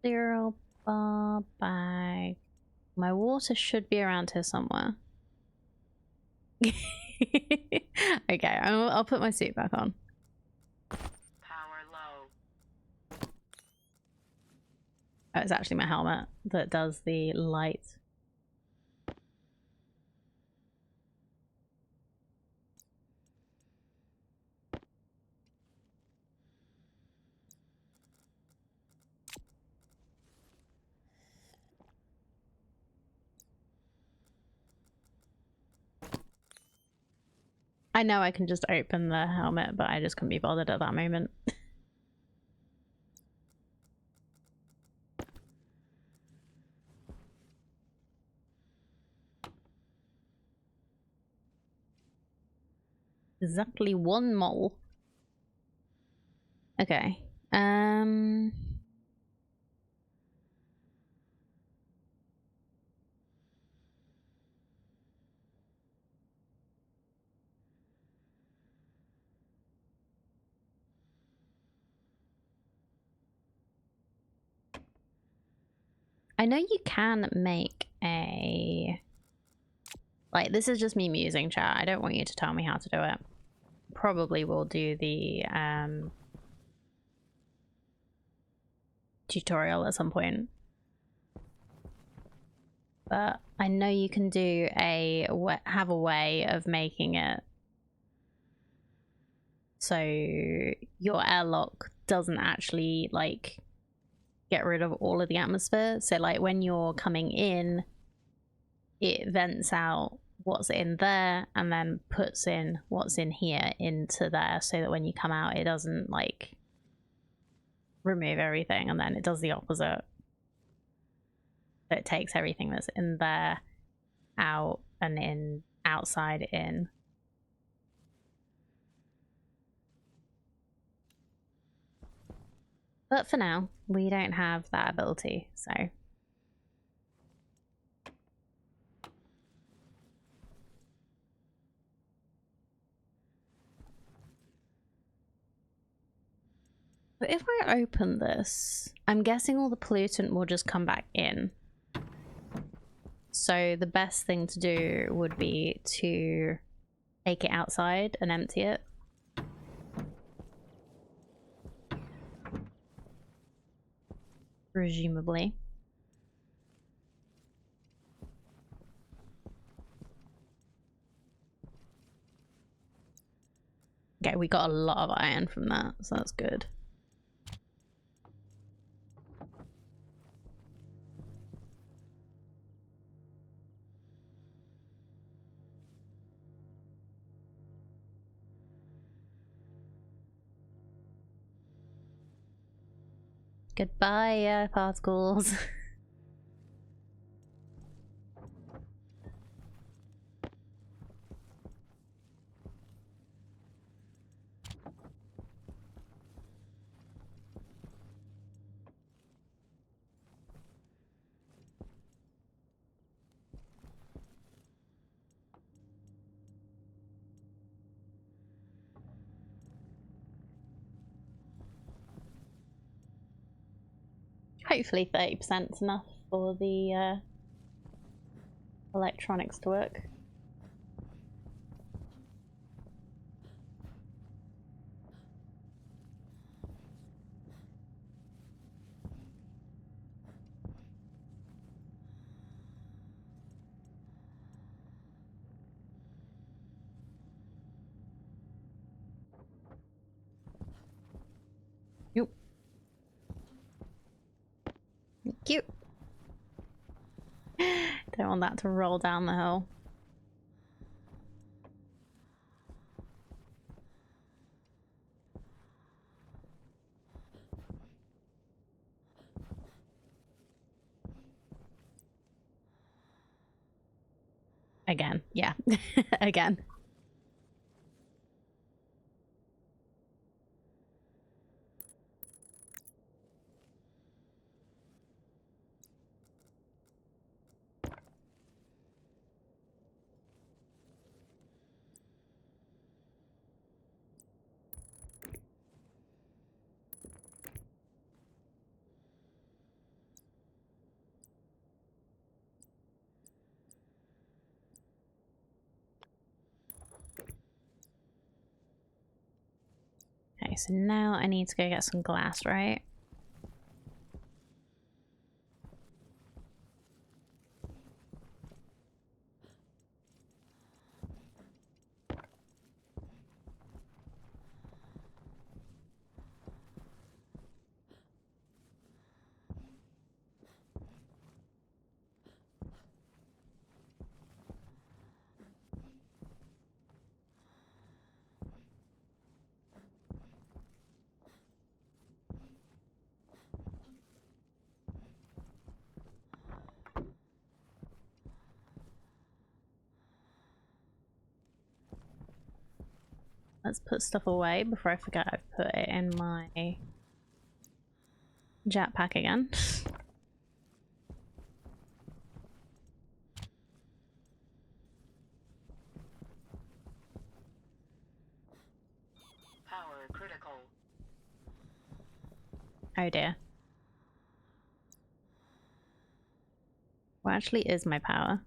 0 bar bag. My water should be around here somewhere. Okay, I'll put my suit back on. Power low. Oh, it's actually my helmet that does the light. I know I can just open the helmet, but I just couldn't be bothered at that moment. Exactly 1 mole. Okay. I know you can make a... Like, this is just me musing, chat. I don't want you to tell me how to do it. Probably will do the tutorial at some point. But I know you can do have a way of making it so your airlock doesn't actually like get rid of all of the atmosphere. So like when you're coming in, it vents out what's in there and then puts in what's in here into there, so that when you come out it doesn't like remove everything, and then it does the opposite. So it takes everything that's in there out and in, outside in. But for now, we don't have that ability, so. But if I open this, I'm guessing all the pollutant will just come back in. So the best thing to do would be to take it outside and empty it. Presumably. Okay, we got a lot of iron from that, so that's good. Goodbye, particles. Hopefully 30% is enough for the electronics to work. Nope. Cute. Don't want that to roll down the hill. Again, yeah. Again. Okay, so now I need to go get some glass, right? Let's put stuff away before I forget I've put it in my jetpack again. Power critical. Oh dear. What actually is my power?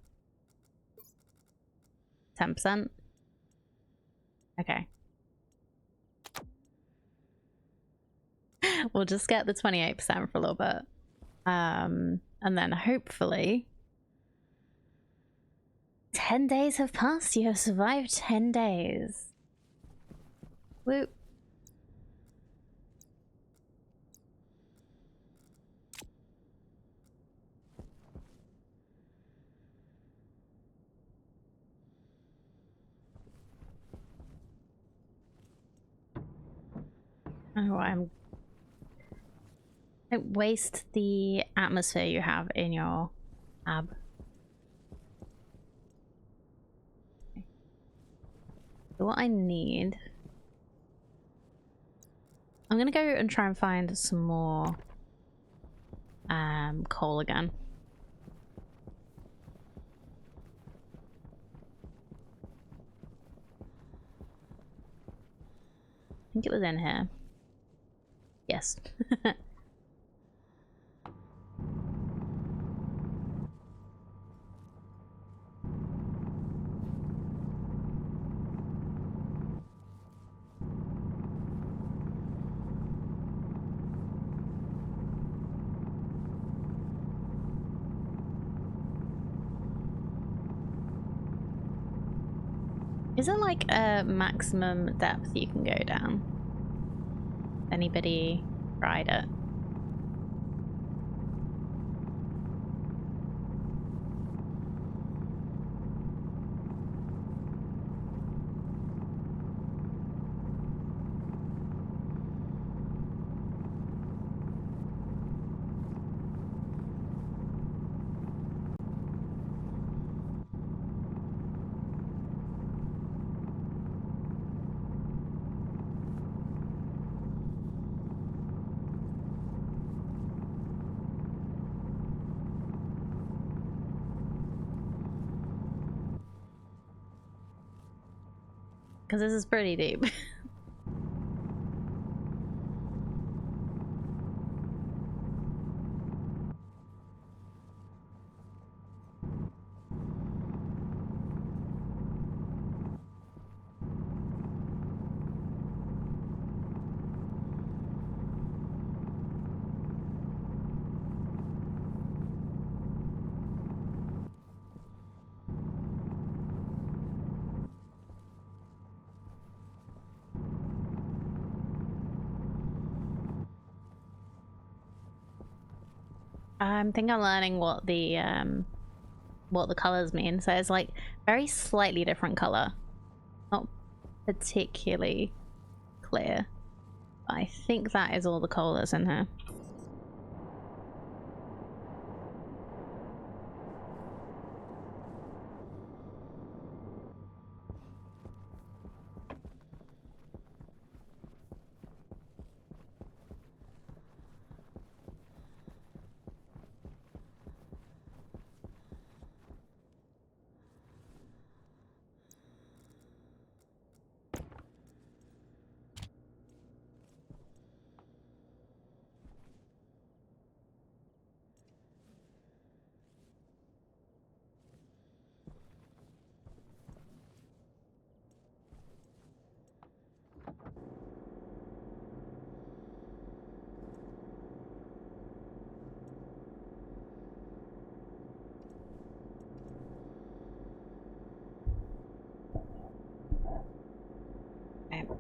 10%? Okay. We'll just get the 28% for a little bit. And then hopefully 10 days have passed. You have survived 10 days. Whoop. Oh, don't waste the atmosphere you have in your ab. Okay. So what I need... I'm gonna go and try and find some more coal again. I think it was in here. Yes. Is there like a maximum depth you can go down? Anybody tried it? Because this is pretty deep. I think I'm learning what the colors mean. So it's like very slightly different color, not particularly clear. But I think that is all the colors in here.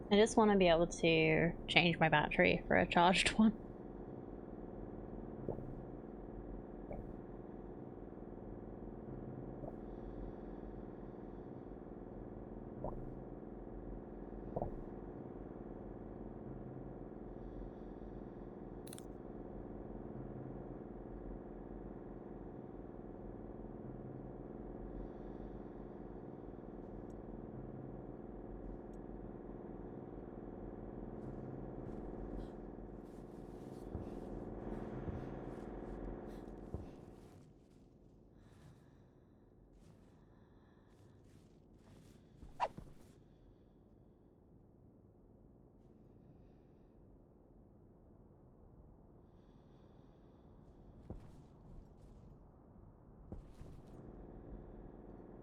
I just want to be able to change my battery for a charged one.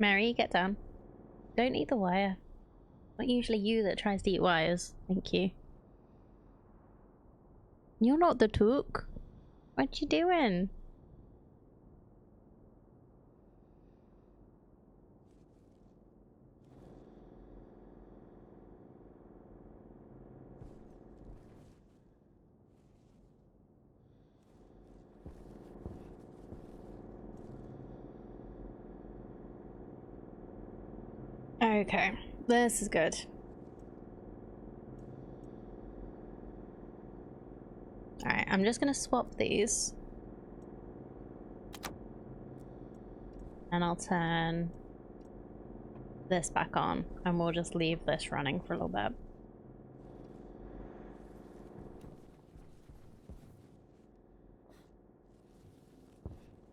Mary, get down. Don't eat the wire. Not usually you that tries to eat wires. Thank you. You're not the took. What you doing? Okay, this is good. Alright, I'm just gonna swap these. And I'll turn this back on, and we'll just leave this running for a little bit.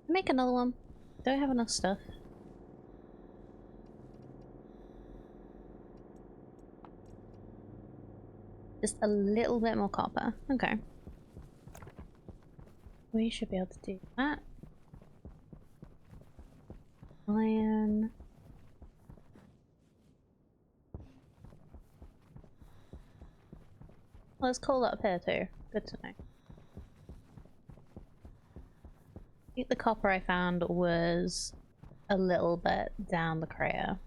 Make another one. Don't have enough stuff. Just a little bit more copper. Okay. We should be able to do that. Iron. Well, there's coal up here too. Good to know. I think the copper I found was a little bit down the crater.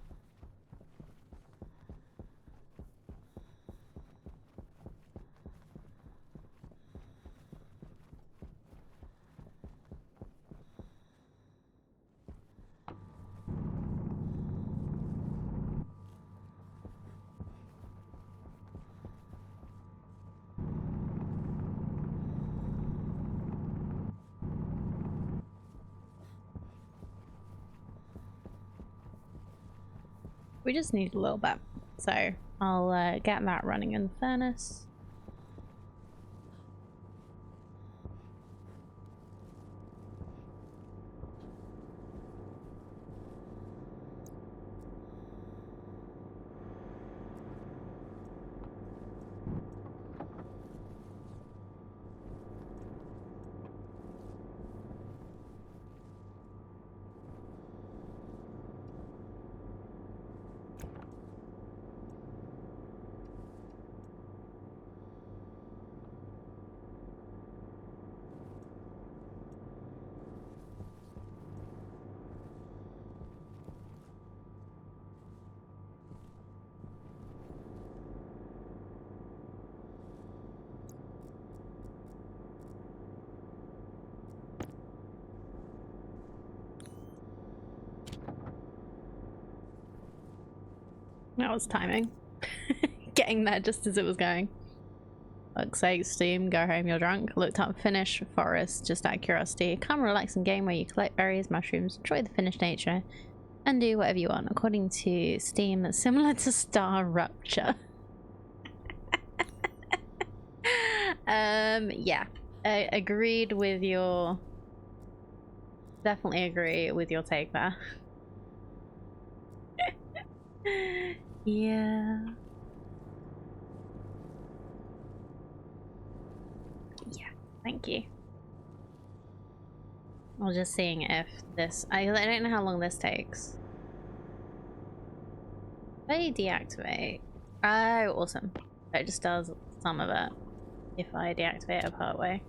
We just need a little bit, so I'll get that running in the furnace. That was timing. Getting there just as it was going. Fuck's sake, Steam, go home, you're drunk. Looked up Finnish forest just out of curiosity. Calm, relaxing game where you collect berries, mushrooms, enjoy the Finnish nature, and do whatever you want. According to Steam, that's similar to Star Rupture. Yeah. I agreed with your... Definitely agree with your take there. Yeah. Yeah, thank you. I was just seeing if this... I don't know how long this takes. If I deactivate... Oh, awesome. It just does some of it if I deactivate it part way.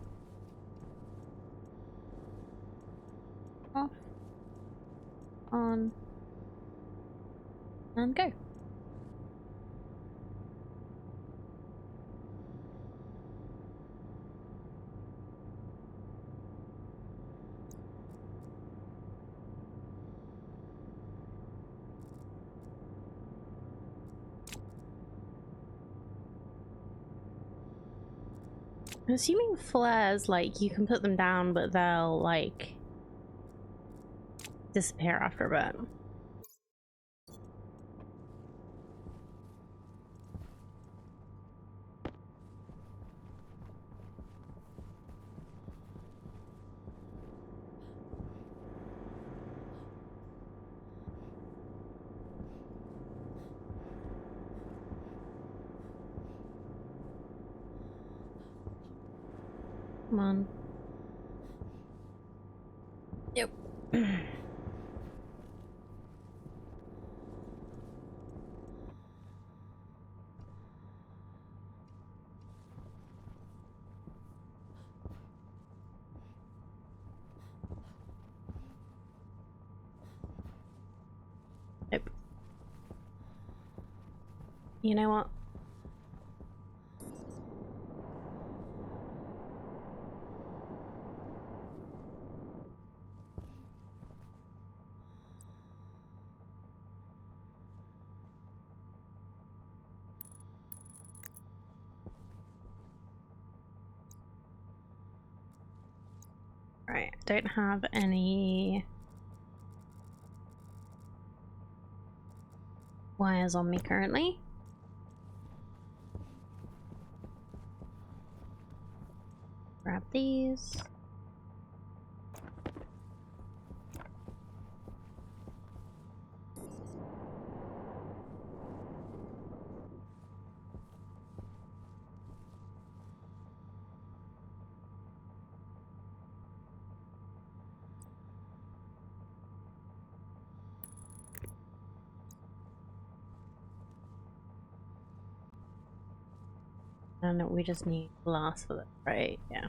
Off. On. And go. I'm assuming flares, like, you can put them down, but they'll, like, disappear after a bit. Come on. Yep. Yep. You know what? Right, I don't have any wires on me currently. Grab these. And we just need glass for that, right? Yeah.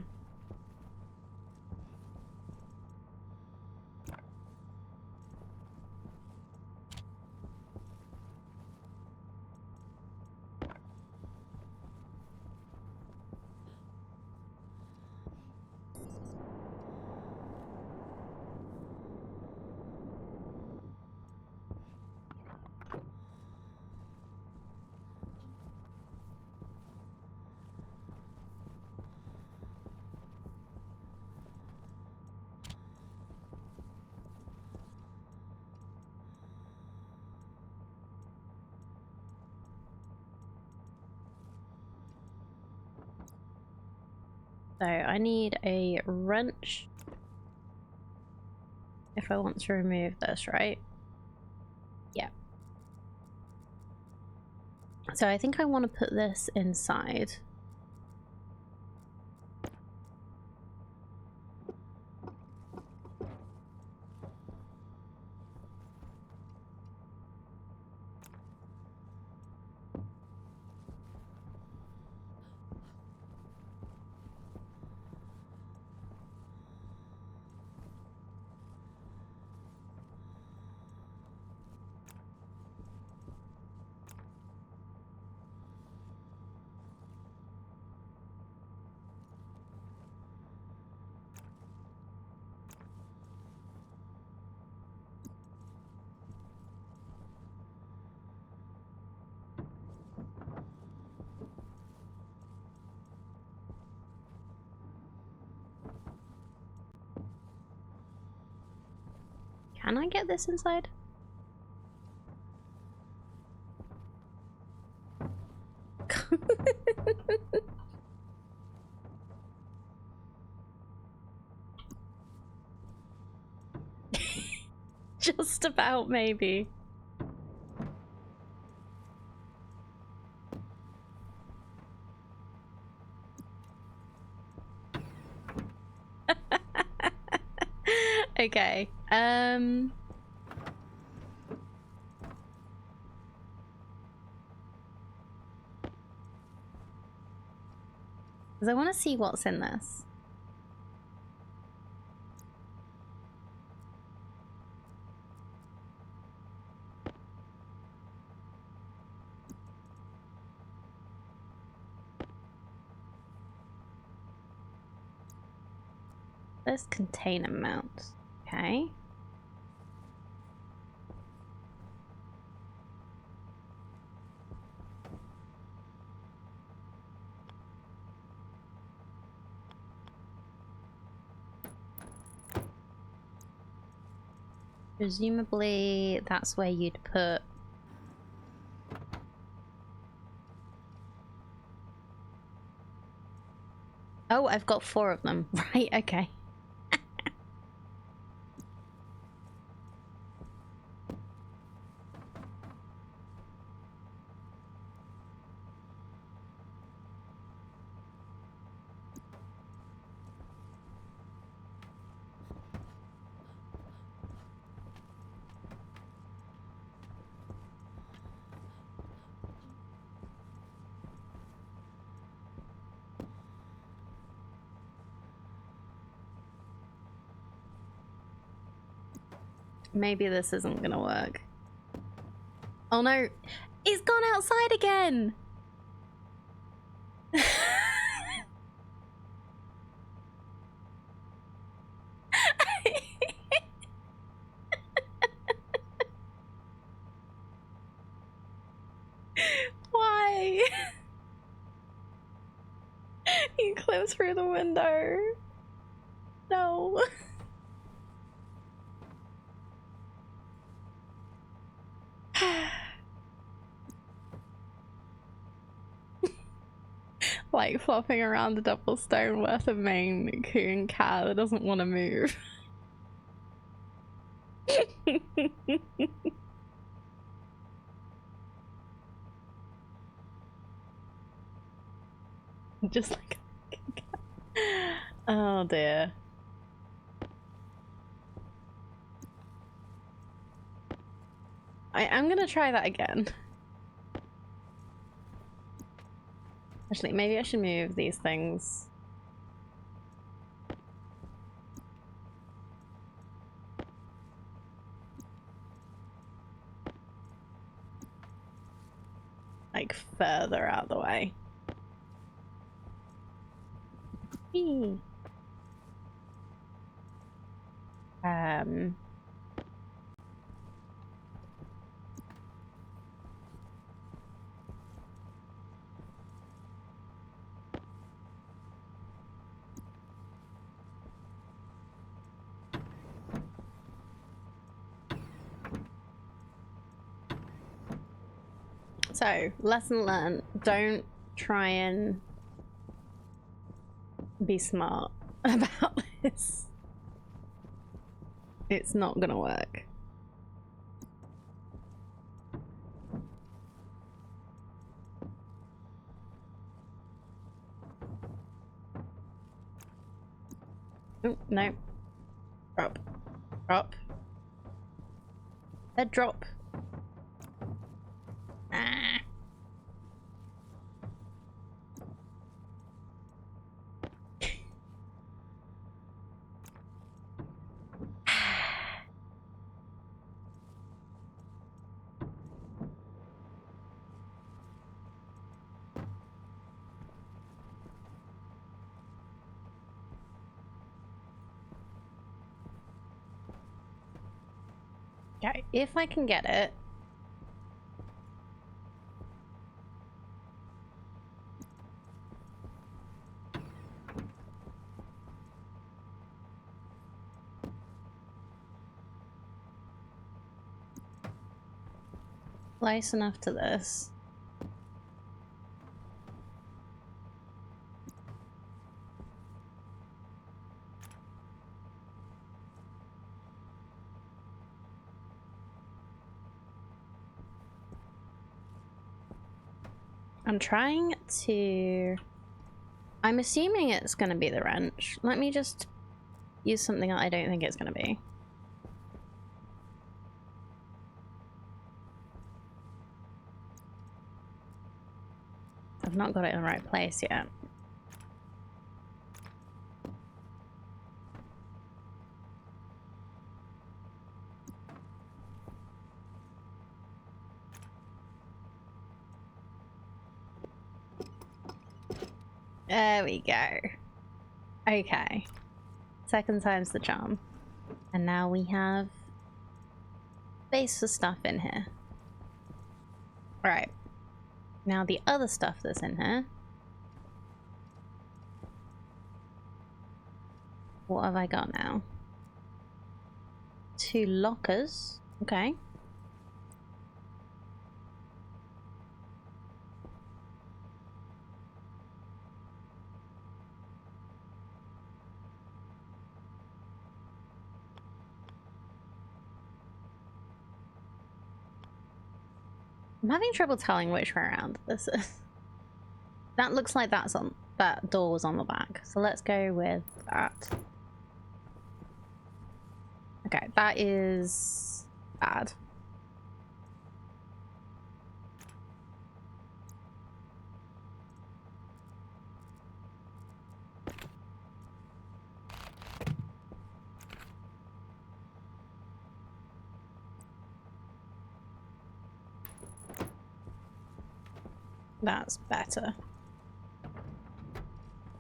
So I need a wrench if I want to remove this, right? Yeah. So I think I want to put this inside. Can I get this inside? Just about, maybe. Okay. Because I want to see what's in this. There's container mounts. Okay. Presumably that's where you'd put... Oh, I've got 4 of them. Right, okay. Maybe this isn't gonna work. Oh no, it's gone outside again! Why? He climbs through the window. No. Like flopping around the double stone worth of Maine Coon cat that doesn't want to move. Just like a cat. Oh dear. I'm gonna try that again. Actually, maybe I should move these things. Like further out the way. Whee. So, lesson learned, don't try and be smart about this. It's not gonna work. Oh, no. Drop. Drop. Head drop. Ah. Okay, if I can get it. close enough to this. I'm trying to... I'm assuming it's going to be the wrench. Let me just use something that I don't think it's going to be. I've not got it in the right place yet. There we go. Okay. Second time's the charm. And now we have space for stuff in here. Right. Now the other stuff that's in here. What have I got now? 2 lockers. Okay. I'm having trouble telling which way around this is. That looks like that's on that door was on the back. So let's go with that. Okay, that is bad. That's better.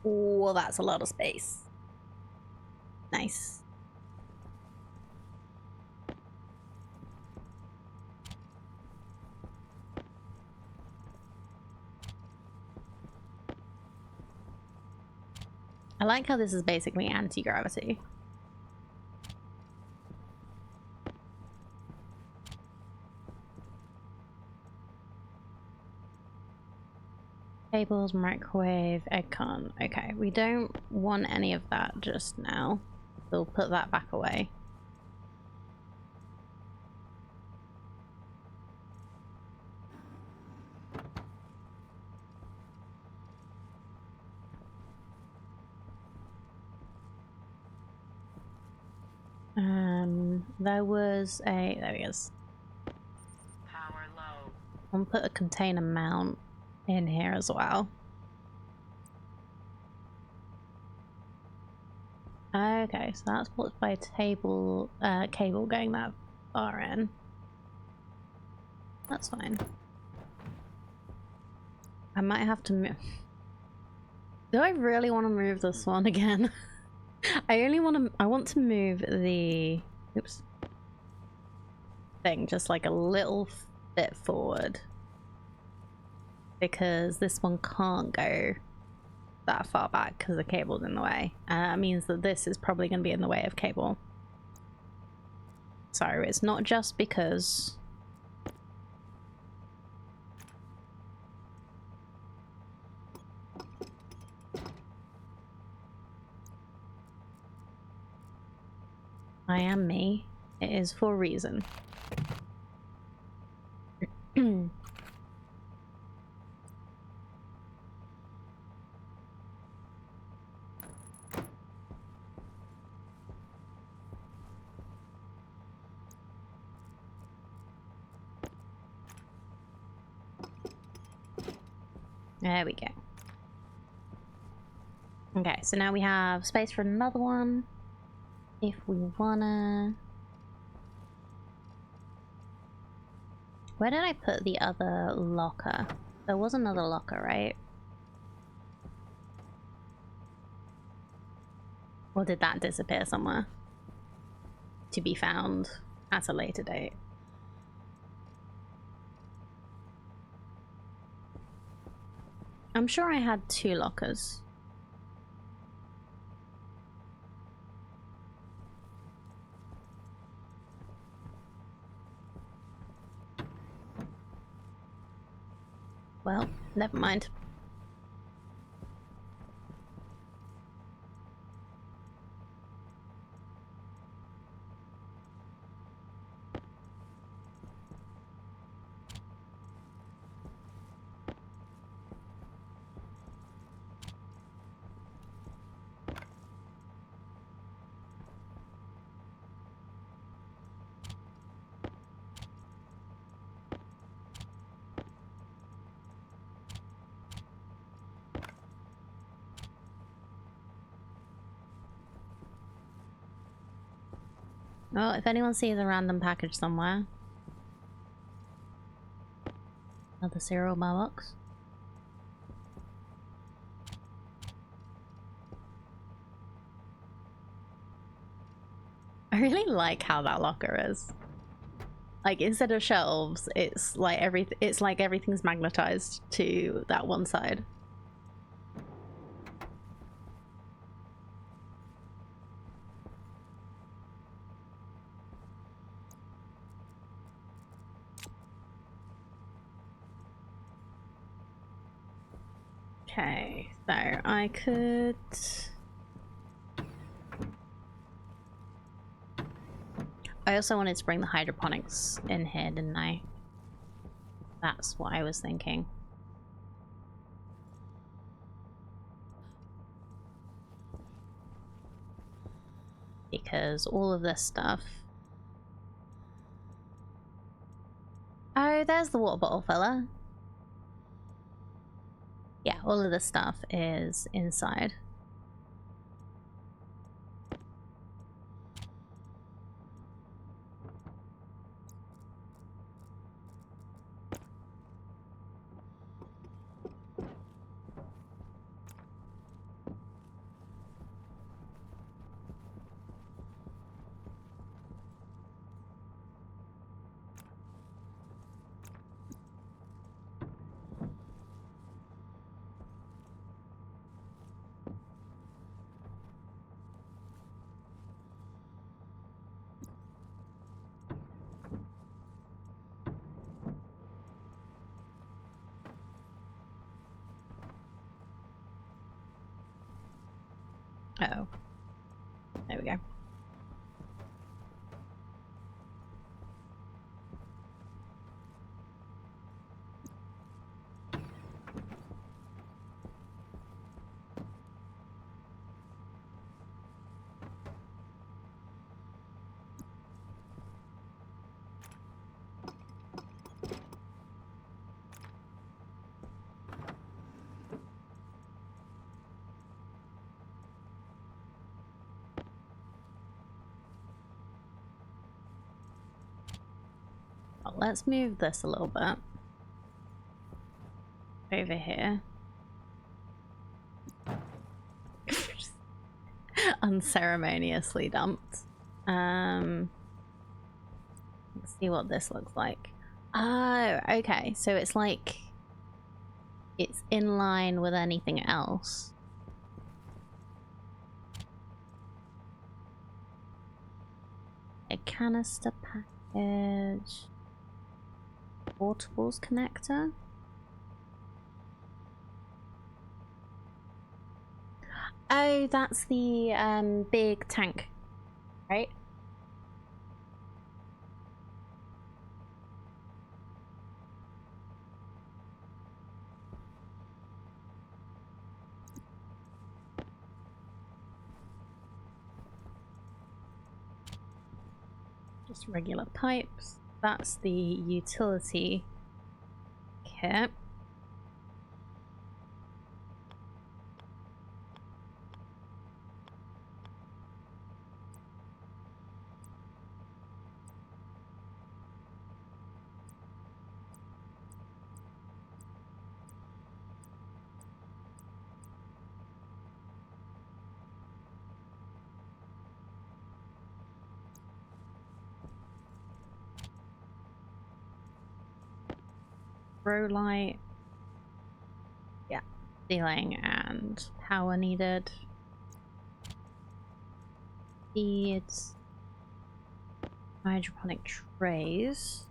Oh, that's a lot of space. Nice. I like how this is basically anti-gravity. Tables, microwave, egg carton. Okay, we don't want any of that just now. We'll put that back away. There was a... there he is. Power low. I'll put a container mount in here as well. Okay, so that's blocked by a table, cable going that far in. That's fine. I might have to move. Do I really want to move this one again? I want to move the, oops, thing just like a little bit forward. Because this one can't go that far back because the cable's in the way. And that means that this is probably going to be in the way of cable. So it's not just because... I am me. It is for a reason. There we go. Okay, so now we have space for another one. If we wanna... Where did I put the other locker? There was another locker, right? Or did that disappear somewhere? To be found at a later date. I'm sure I had 2 lockers. Well, never mind. Well, if anyone sees a random package somewhere. Another cereal mailbox. I really like how that locker is. Like, instead of shelves, it's like everything's magnetized to that one side. Okay, so I could... I also wanted to bring the hydroponics in here, didn't I? That's what I was thinking. Because all of this stuff... Oh, there's the water bottle fella. Yeah, all of this stuff is inside. Uh-oh. There we go. Well, let's move this a little bit. Over here. Unceremoniously dumped. Let's see what this looks like. Oh, okay. So it's like it's in line with anything else. A canister package. Portables connector. Oh, that's the big tank, right? Just regular pipes. That's the utility kit. Grow light. Yeah, ceiling and power needed. Seeds. Hydroponic trays.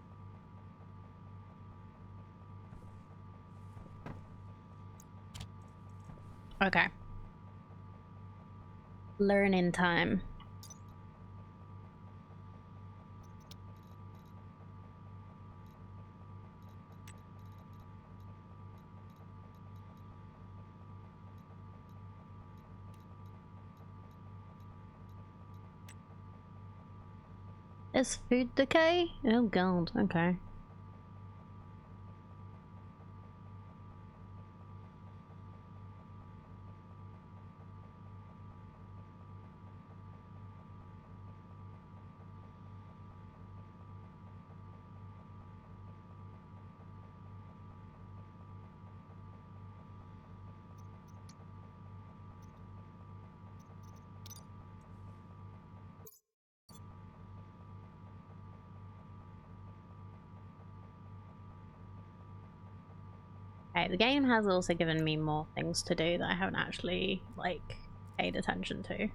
Okay. Learning time. Is food decay? Oh god, okay. Okay, the game has also given me more things to do that I haven't actually, like, paid attention to.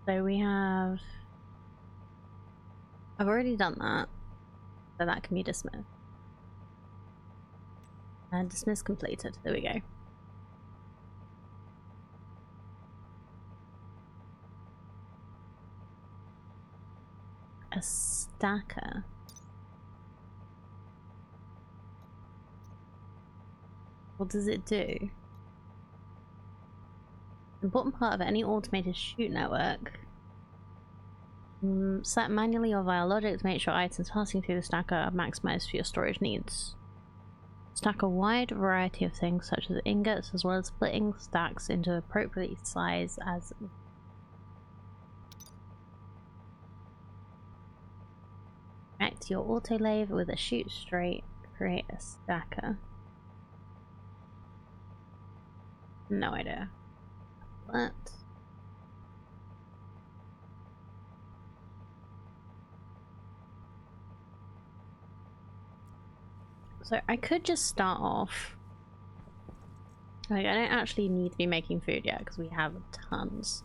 So we have... I've already done that, so that can be dismissed. And dismiss completed, there we go. A stacker. What does it do? Important part of any automated shoot network. Set manually or via logic to make sure items passing through the stacker are maximized for your storage needs. Stack a wide variety of things such as ingots, as well as splitting stacks into appropriate size as... Connect your autolave with a shoot straight. Create a stacker. No idea. What? So I could just start off. Like, I don't actually need to be making food yet because we have tons.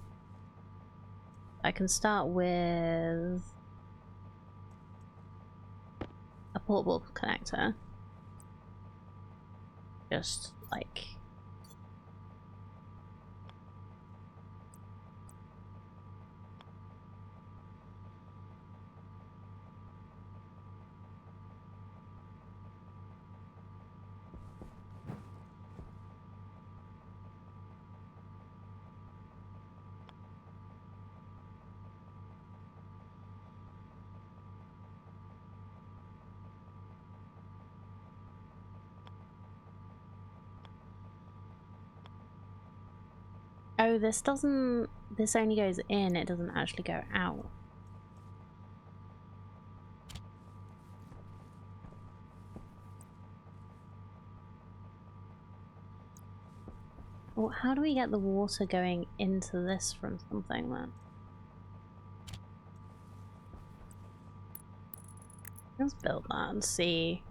I can start with a portable connector. Just like... Oh, this doesn't... This only goes in, it doesn't actually go out. Well, how do we get the water going into this from something then? Let's build that and see.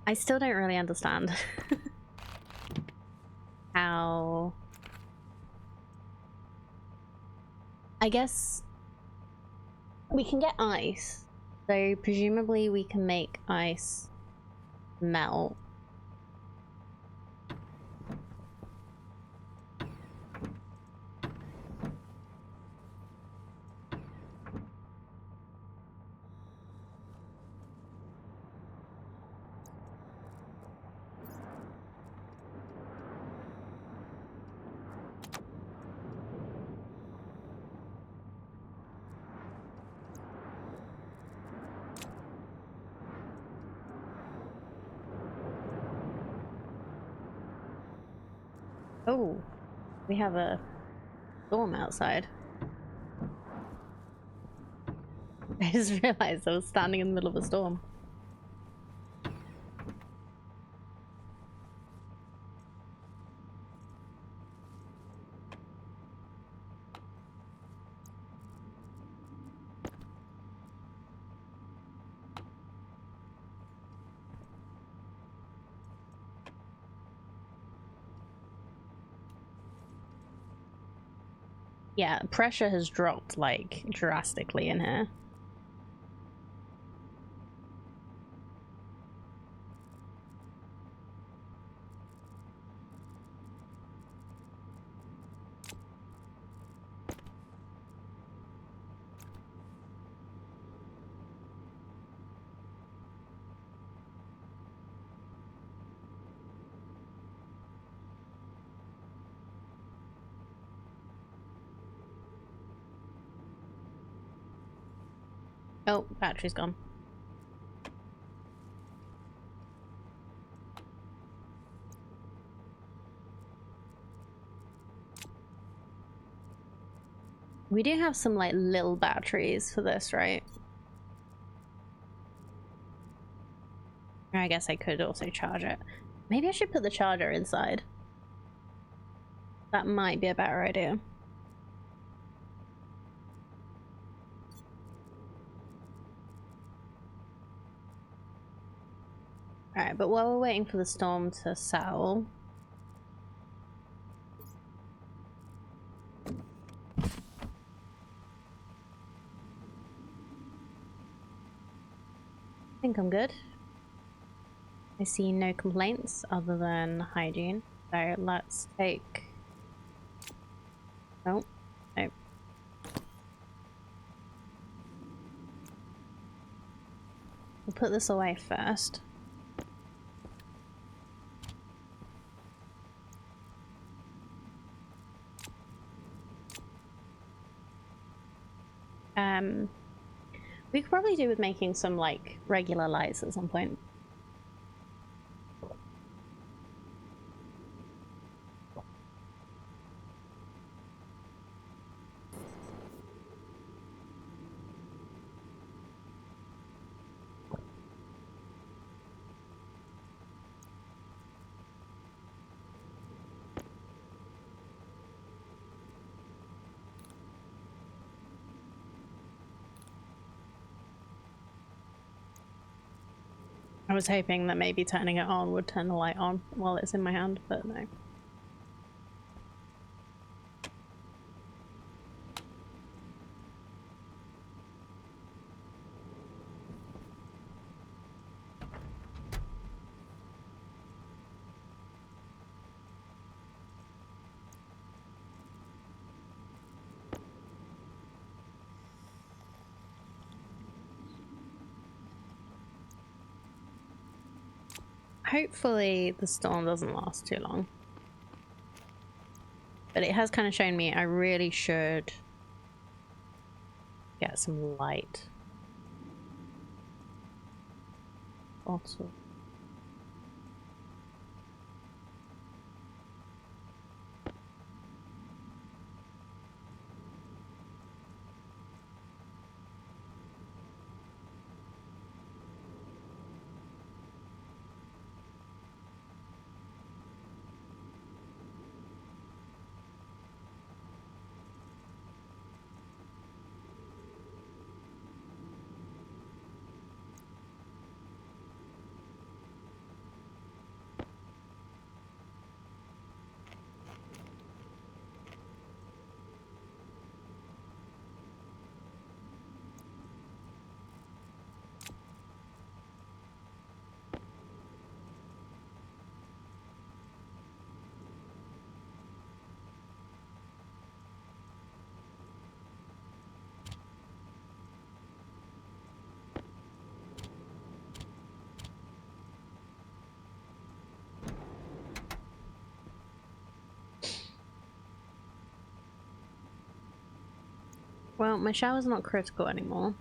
I still don't really understand how... I guess we can get ice, so presumably we can make ice melt. Oh, we have a storm outside. I just realized I was standing in the middle of a storm. Yeah, pressure has dropped like drastically in here. Oh, battery's gone. We do have some like little batteries for this, right? I guess I could also charge it. Maybe I should put the charger inside. That might be a better idea. Alright, but while we're waiting for the storm to settle... I think I'm good. I see no complaints other than hygiene. So let's take... Oh, no. We'll put this away first. We could probably do with making some like regular lights at some point. I was hoping that maybe turning it on would turn the light on while it's in my hand, but no. Hopefully the storm doesn't last too long. But it has kind of shown me I really should get some light. Bottle. Well, my shower's not critical anymore.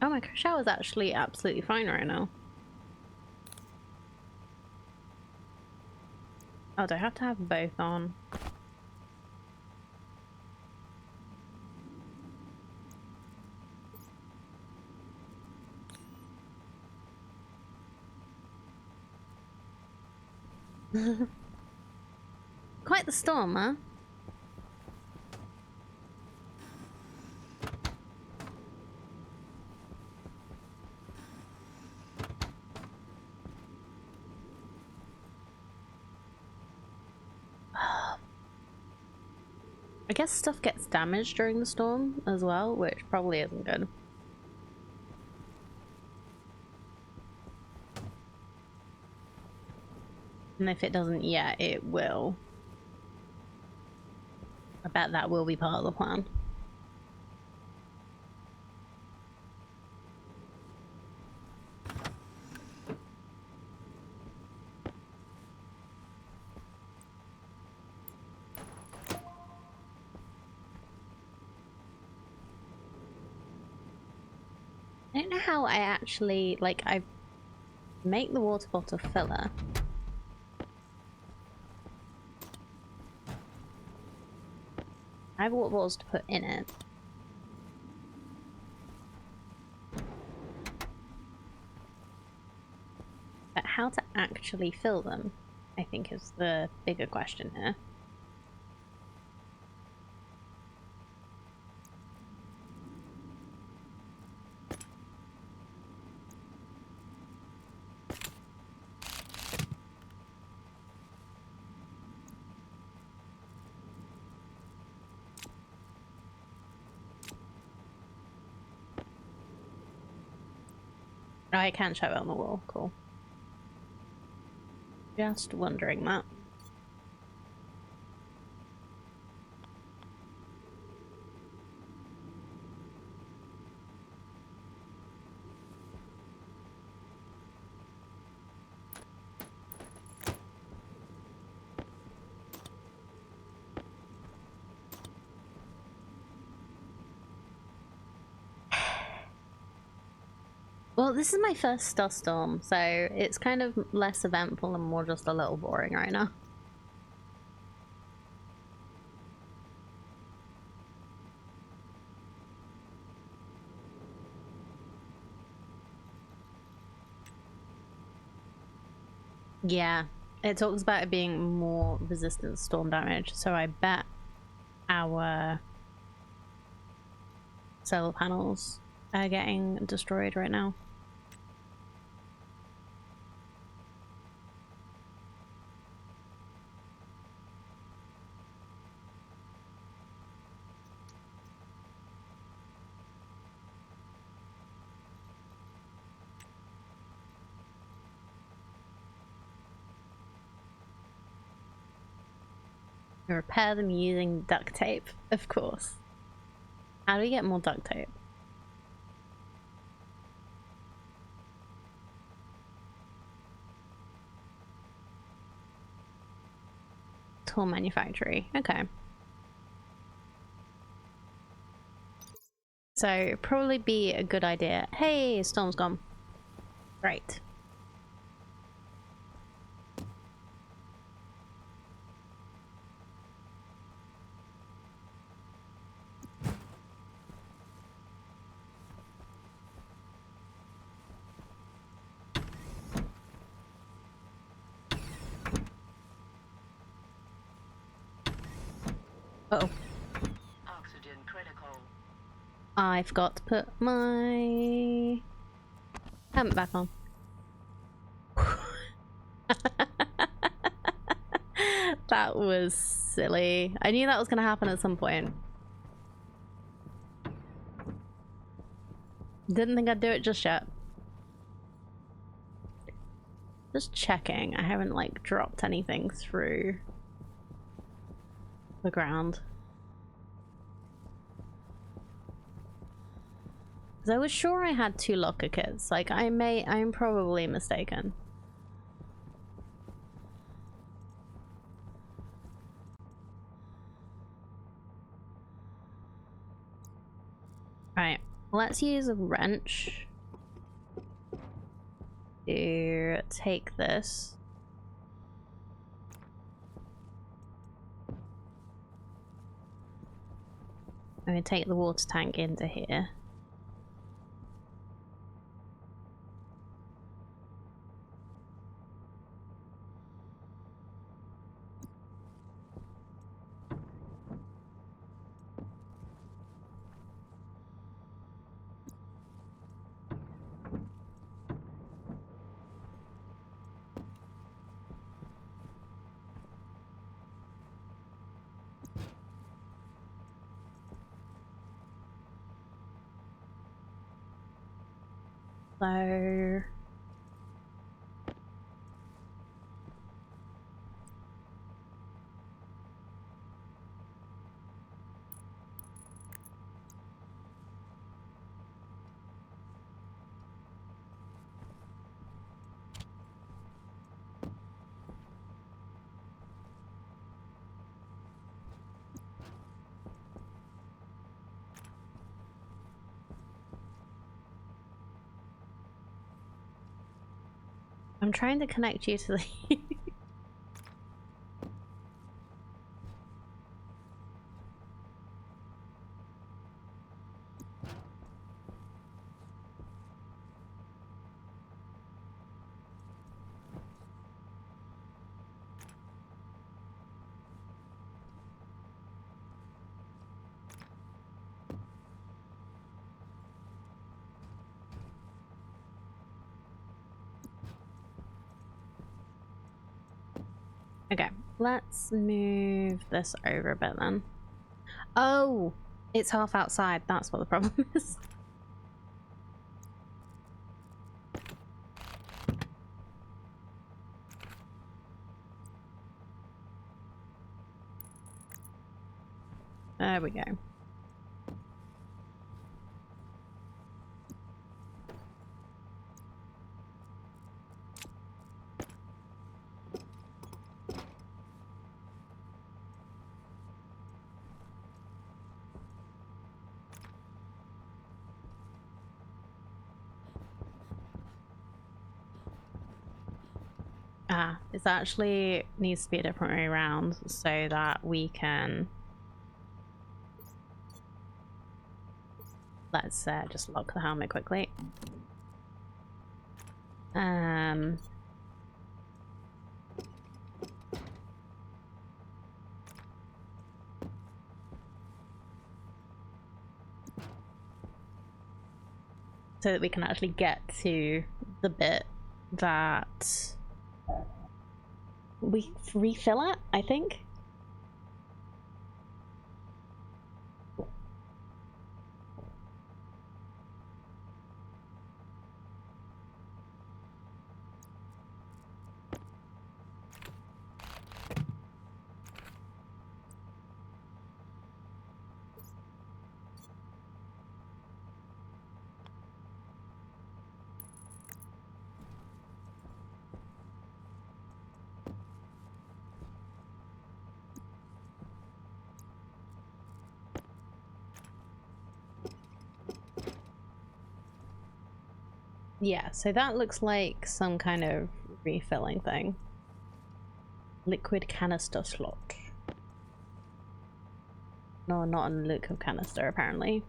Oh, my shower's actually absolutely fine right now. Oh, do I have to have both on? Quite the storm, huh? I guess stuff gets damaged during the storm as well, which probably isn't good. And if it doesn't yet, it will. I bet that will be part of the plan. I don't know how I actually, like, I make the water bottle filler. I have water bottles to put in it. But how to actually fill them, I think, is the bigger question here. Oh, I can't show it on the wall. Cool. Just wondering that. Well, this is my first dust storm, so it's kind of less eventful and more just a little boring right now. Yeah, it talks about it being more resistant to storm damage, so I bet our solar panels are getting destroyed right now. Repair them using duct tape, of course. How do we get more duct tape? Tool manufactory, okay. So it'd probably be a good idea. Hey, storm's gone. Great. Uh-oh. Oxygen critical. I forgot to put my helmet back on. That was silly. I knew that was going to happen at some point. Didn't think I'd do it just yet. Just checking. I haven't like dropped anything through the ground. Because I was sure I had 2 locker kits. Like I'm probably mistaken. Right, let's use a wrench to take this. I'm gonna take the water tank into here. So I'm trying to connect you to the Okay, let's move this over a bit then. Oh, it's half outside. That's what the problem is. There we go. Ah, it actually needs to be a different way around so that we can... Let's just lock the helmet quickly. So that we can actually get to the bit that we refill at, I think. Yeah, so that looks like some kind of refilling thing. Liquid canister slot. No, not a liquid canister, apparently.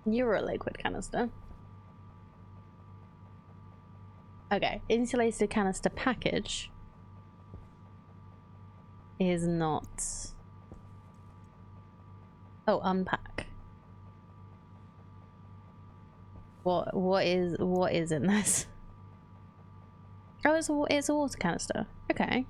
You're a liquid canister. Okay, insulated canister package is not... Oh, unpack. What is in this? Oh, it's a water canister. Okay.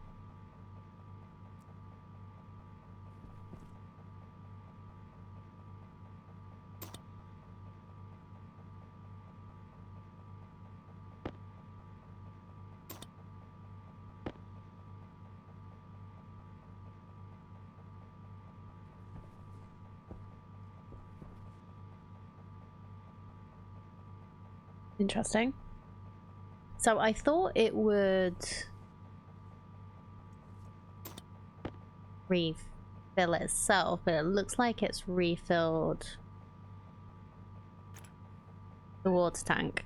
Interesting. So I thought it would refill itself, but it looks like it's refilled the water tank.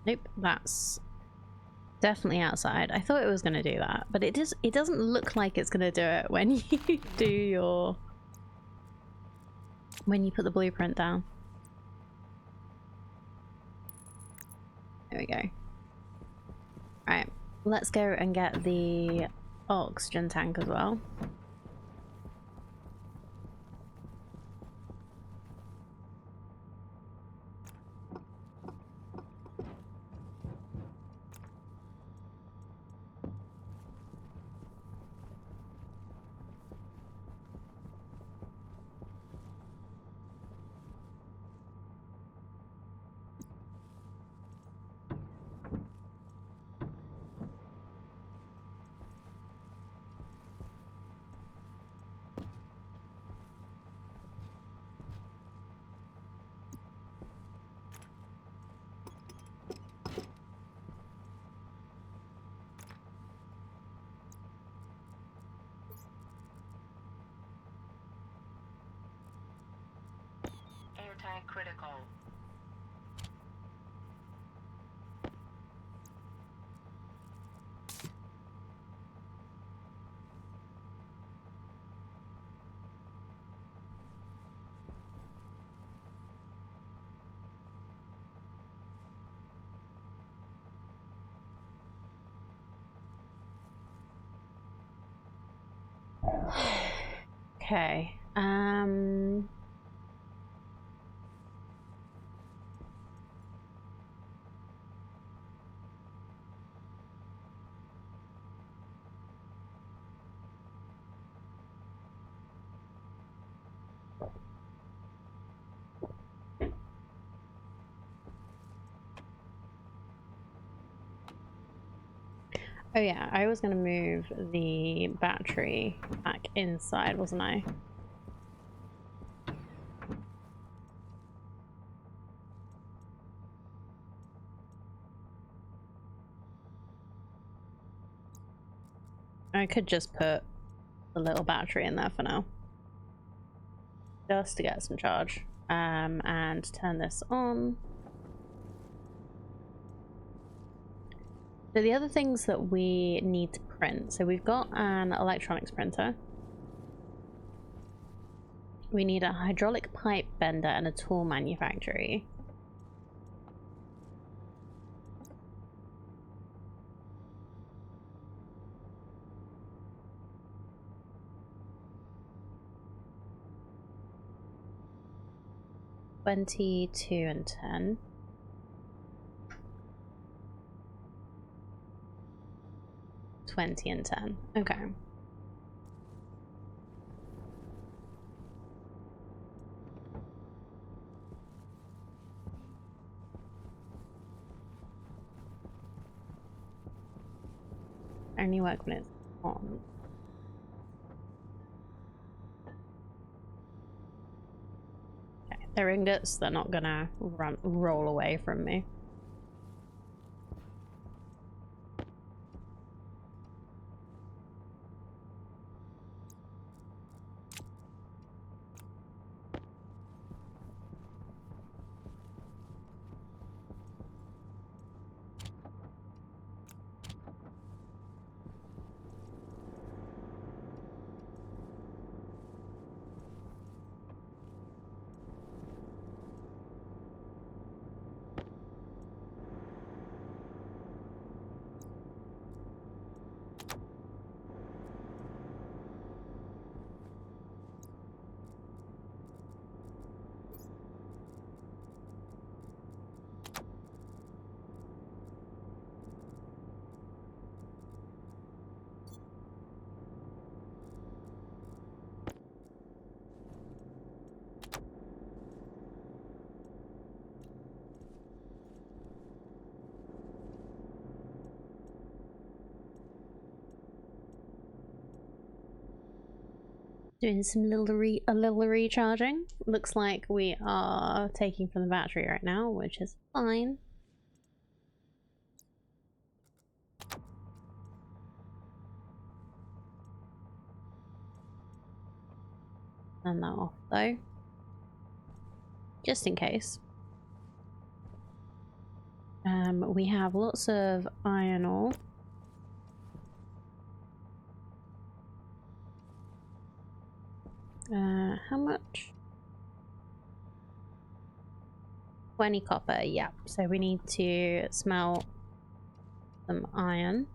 Nope, that's definitely outside. I thought it was going to do that, but it doesn't look like it's going to do it when you do your... when you put the blueprint down. There we go. Right, let's go and get the oxygen tank as well. Air tank critical. Okay. Oh yeah, I was going to move the battery back inside, wasn't I? I could just put a little battery in there for now, just to get some charge, and turn this on. So the other things that we need to print, so we've got an electronics printer, we need a hydraulic pipe bender and a tool manufactory. $22 and $10. $20 and $10. Okay. Only work when it's on. Okay, they're ingots. They're not gonna roll away from me. Doing some a little recharging. Looks like we are taking from the battery right now, which is fine. Turn that off though, just in case. We have lots of iron ore. How much? 20 copper, yeah. So we need to smelt some iron.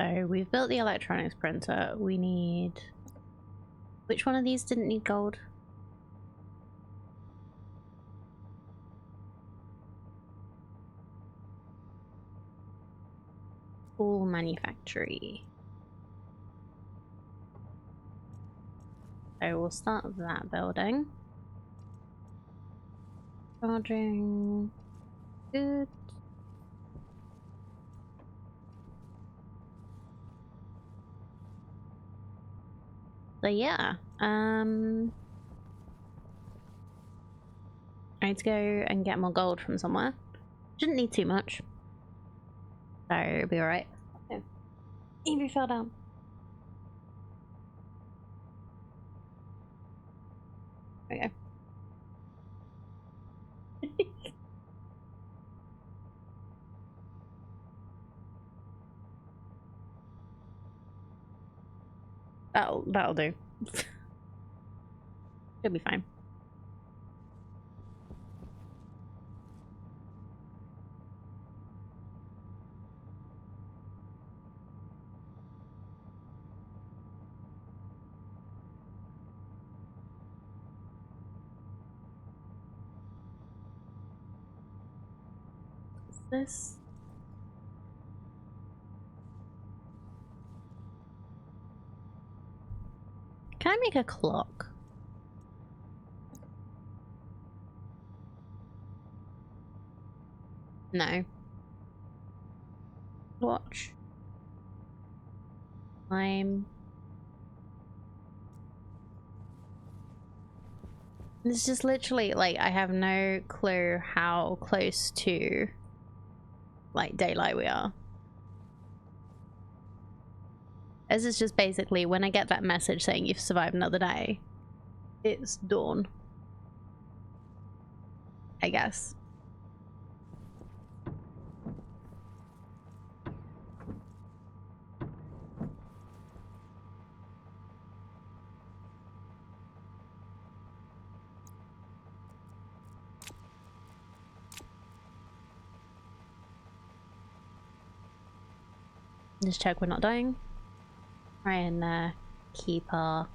So we've built the electronics printer. We need... Which one of these didn't need gold? Tool manufactory. So we'll start that building. Charging. Good. So yeah, I need to go and get more gold from somewhere. Shouldn't need too much. So it'll be alright. Oh. Evie fell down. There we go. That'll do. It'll be fine. What's this? Can I make a clock? No. Watch. Time. It's just literally like I have no clue how close to like daylight we are. As it's just basically when I get that message saying you've survived another day, it's dawn. I guess. Just check we're not dying. Try and keep our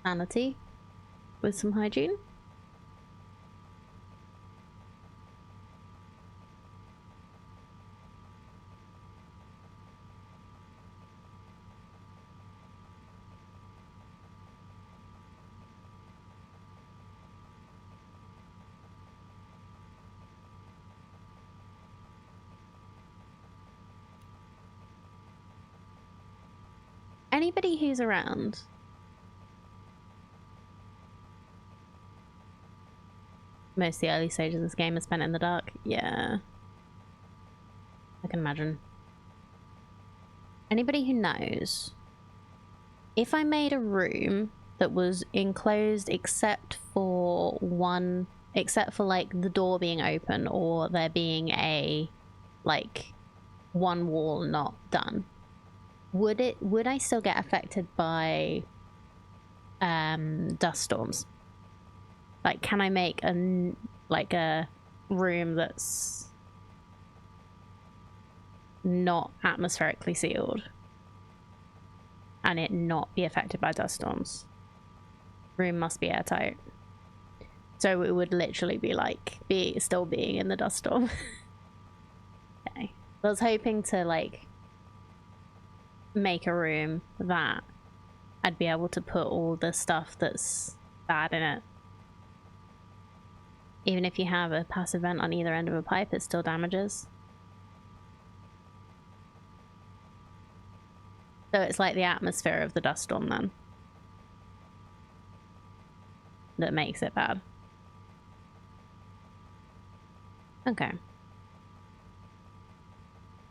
sanity with some hygiene. Anybody who's around. Most of the early stages of this game are spent in the dark. Yeah. I can imagine. Anybody who knows, if I made a room that was enclosed except for like the door being open or there being a like one wall not done, would I still get affected by dust storms? Like, can I make a room that's not atmospherically sealed and it not be affected by dust storms? Room must be airtight. So it would literally be like still being in the dust storm. Okay. I was hoping to like make a room that I'd be able to put all the stuff that's bad in it. Even if you have a passive vent on either end of a pipe, it still damages. So it's like the atmosphere of the dust storm then that makes it bad. Okay.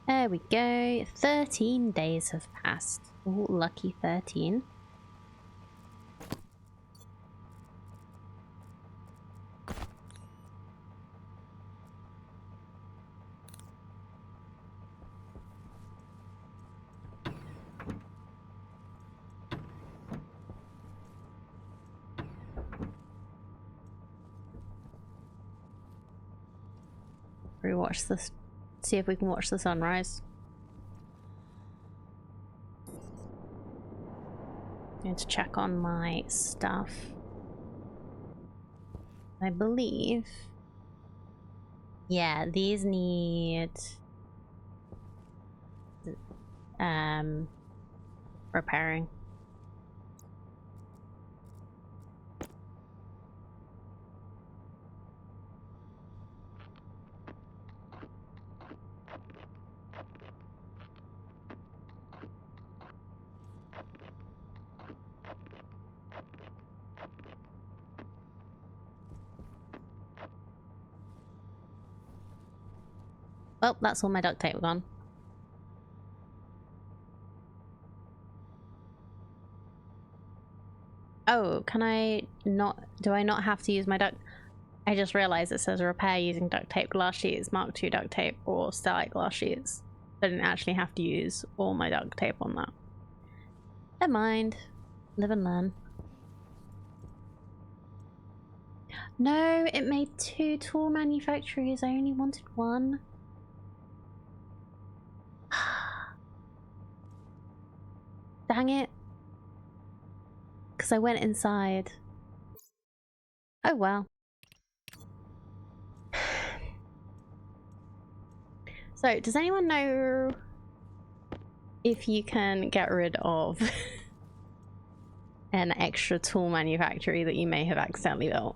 There we go. 13 days have passed. Ooh, lucky 13. Rewatch this. See if we can watch the sunrise. Need to check on my stuff. I believe. Yeah, these need repairing. Oh, that's all my duct tape gone. Oh, can I not... Do I not have to use my duct... I just realized it says repair using duct tape, glass sheets, Mark II duct tape, or Starlight glass sheets. I didn't actually have to use all my duct tape on that. Never mind. Live and learn. No, it made 2 tool manufacturers. I only wanted 1. Dang it. Because I went inside. Oh well. So, does anyone know if you can get rid of an extra tool manufactory that you may have accidentally built?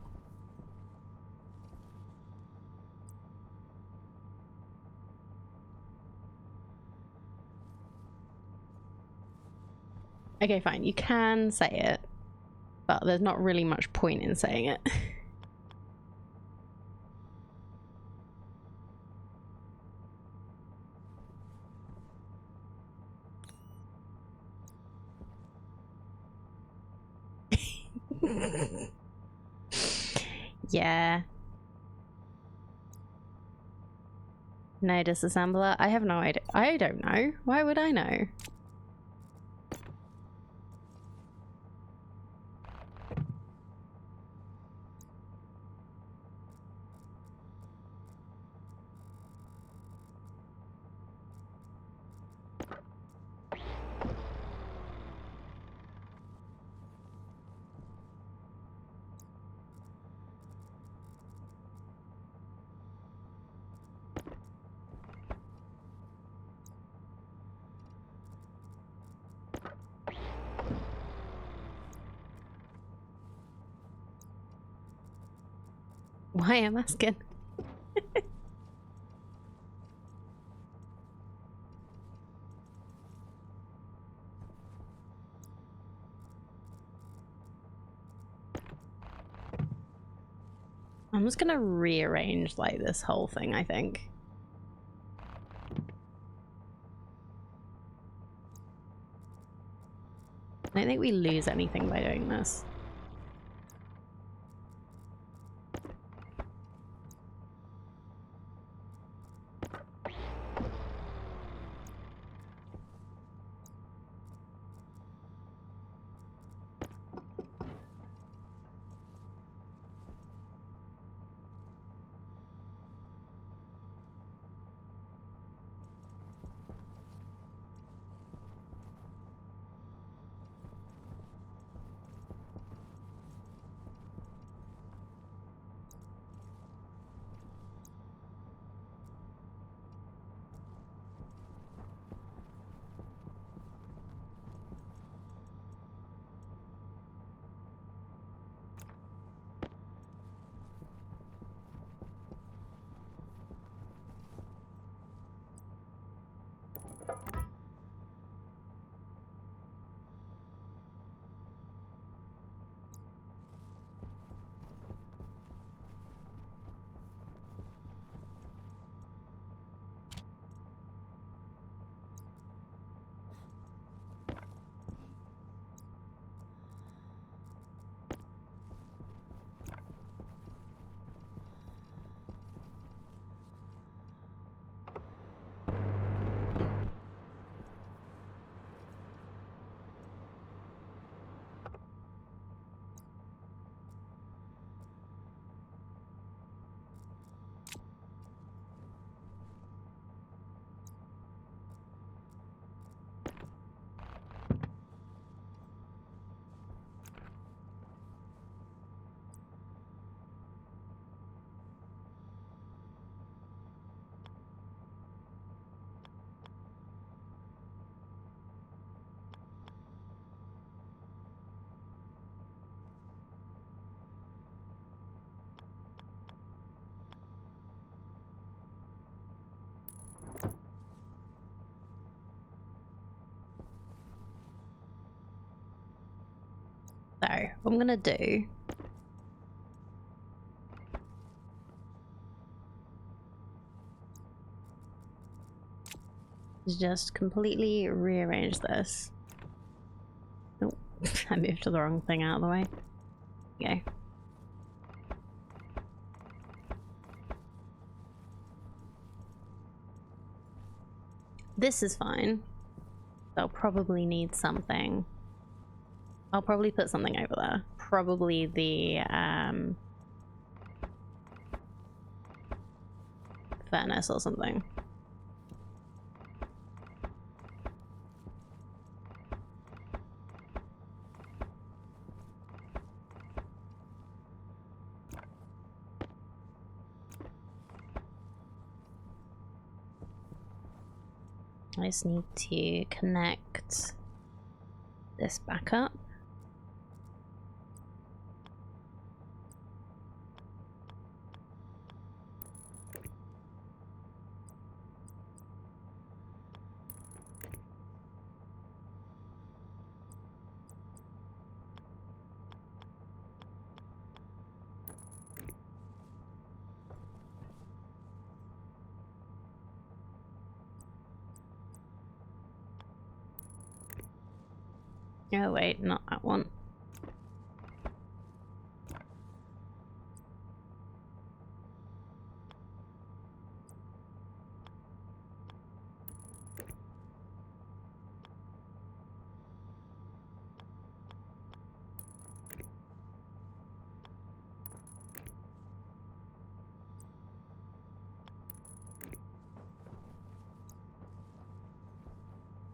Okay, fine. You can say it, but there's not really much point in saying it. Yeah. No disassembler? I have no idea. I don't know. Why would I know? Why am I asking? I'm just gonna rearrange like this whole thing, I think. I don't think we lose anything by doing this. So, what I'm gonna do is just completely rearrange this. Oh, I moved the wrong thing out of the way. Okay. This is fine. I'll probably need something. I'll probably put something over there. Probably the furnace or something. I just need to connect this back up. Oh wait, not that one.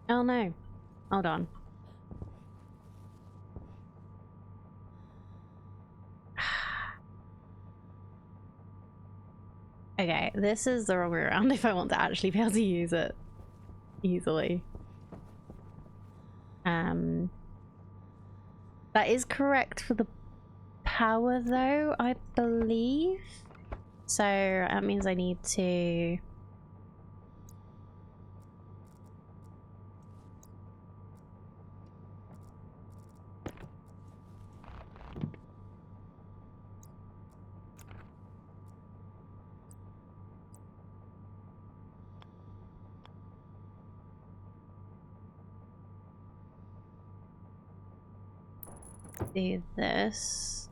Oh no. Hold on. Okay, this is the wrong way around if I want to actually be able to use it easily. That is correct for the power though, I believe. So that means I need to... do this.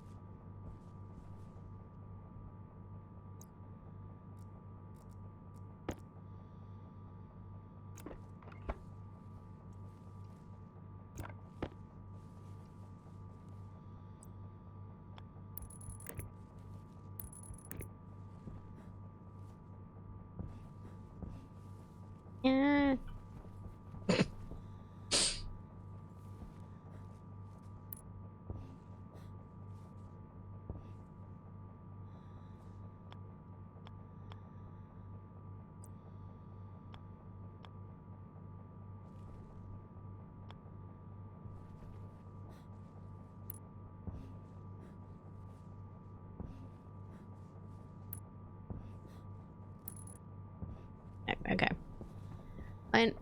Yeah. Okay. Fine.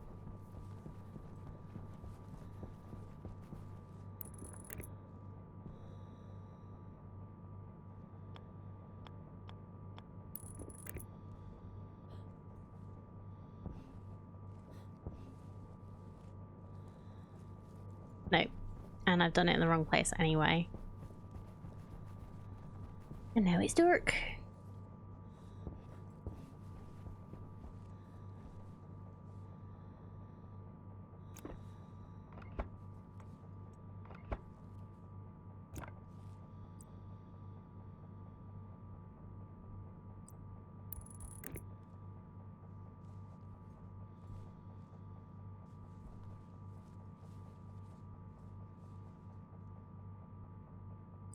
No. And I've done it in the wrong place anyway. And now it's dark.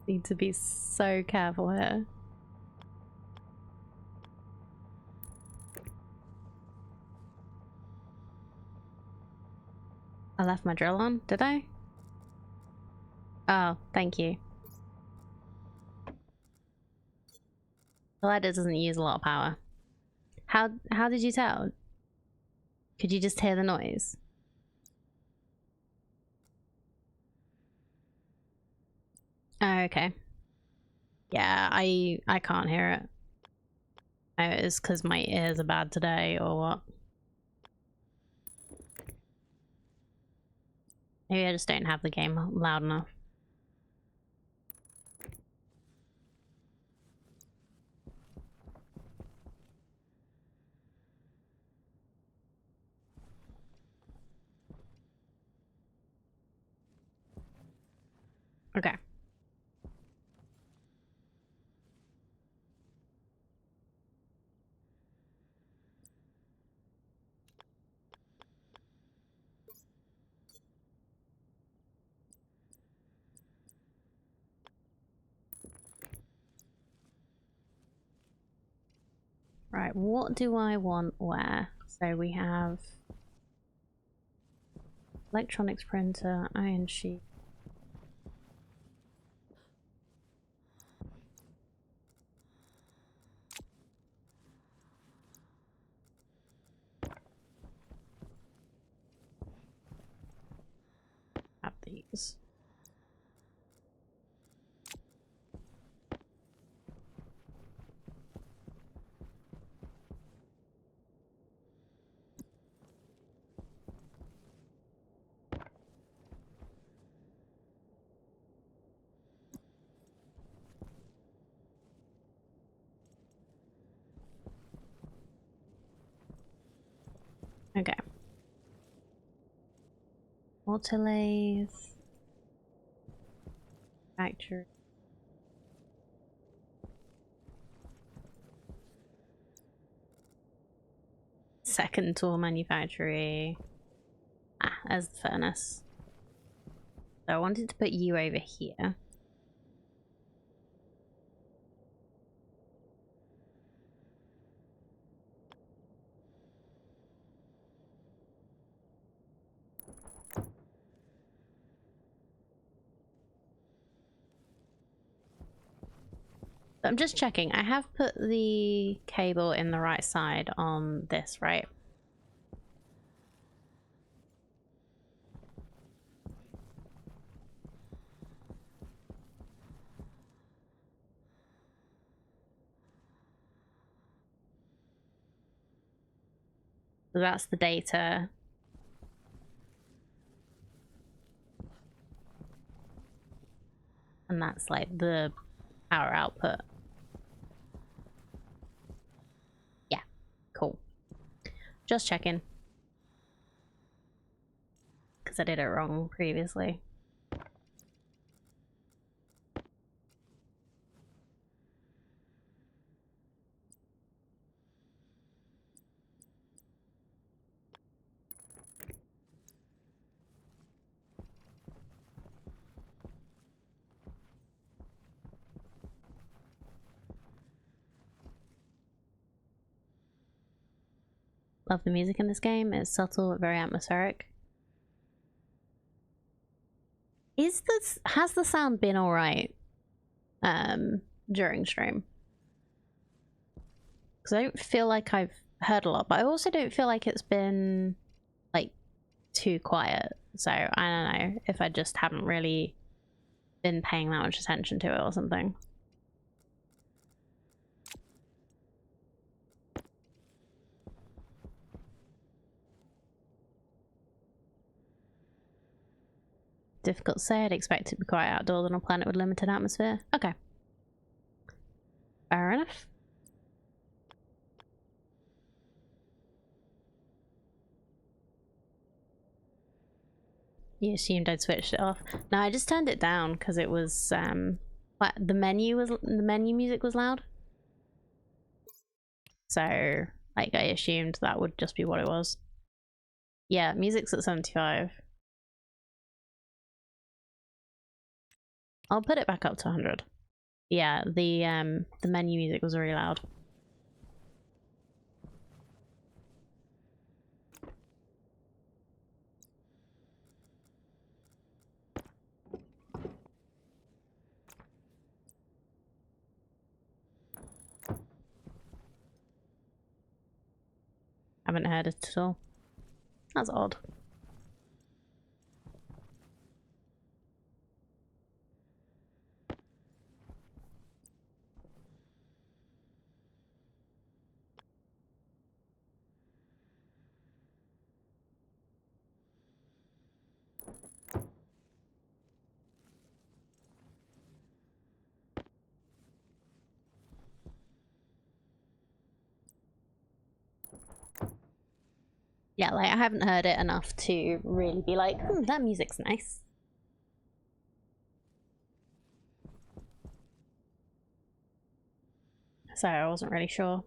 Need to be so careful here. I left my drill on, did I? Oh, thank you. The ladder doesn't use a lot of power. How did you tell? Could you just hear the noise? Oh, okay. Yeah, I can't hear it. Oh, it's because my ears are bad today, or what? Maybe I just don't have the game loud enough. Okay. Right, what do I want where? So we have electronics printer, iron sheet. Have these. Okay. Autolathe. Factory. Second tool manufactory. Ah, there's the furnace. So I wanted to put you over here. I'm just checking. I have put the cable in the right side on this, right? So that's the data. And that's like the power output. Yeah, cool. Just checking. Because I did it wrong previously. Love the music in this game. It's subtle but very atmospheric. Has the sound been alright during stream? Because I don't feel like I've heard a lot, but I also don't feel like it's been like too quiet. So I don't know if I just haven't really been paying that much attention to it or something. Difficult to say. I'd expect it to be quiet outdoors on a planet with limited atmosphere. Okay. Fair enough. You assumed I'd switched it off. No, I just turned it down because it was the menu music was loud. So like I assumed that would just be what it was. Yeah, music's at 75. I'll put it back up to 100. Yeah, the menu music was really loud. Haven't heard it at all. That's odd. Yeah, like I haven't heard it enough to really be like, that music's nice. So I wasn't really sure.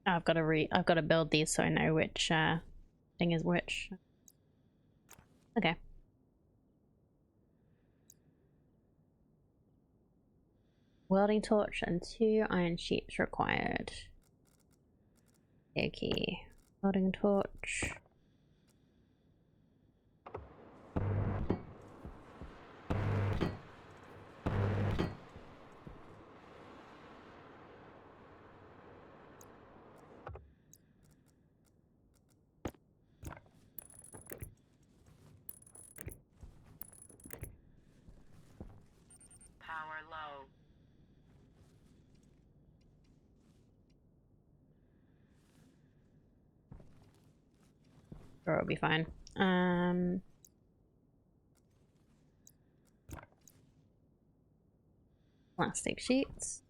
I've got to build these so I know which thing is which. Okay. Welding torch and 2 iron sheets required. Okay. Welding torch. Power low. Sure, it'll be fine. Plastic sheets.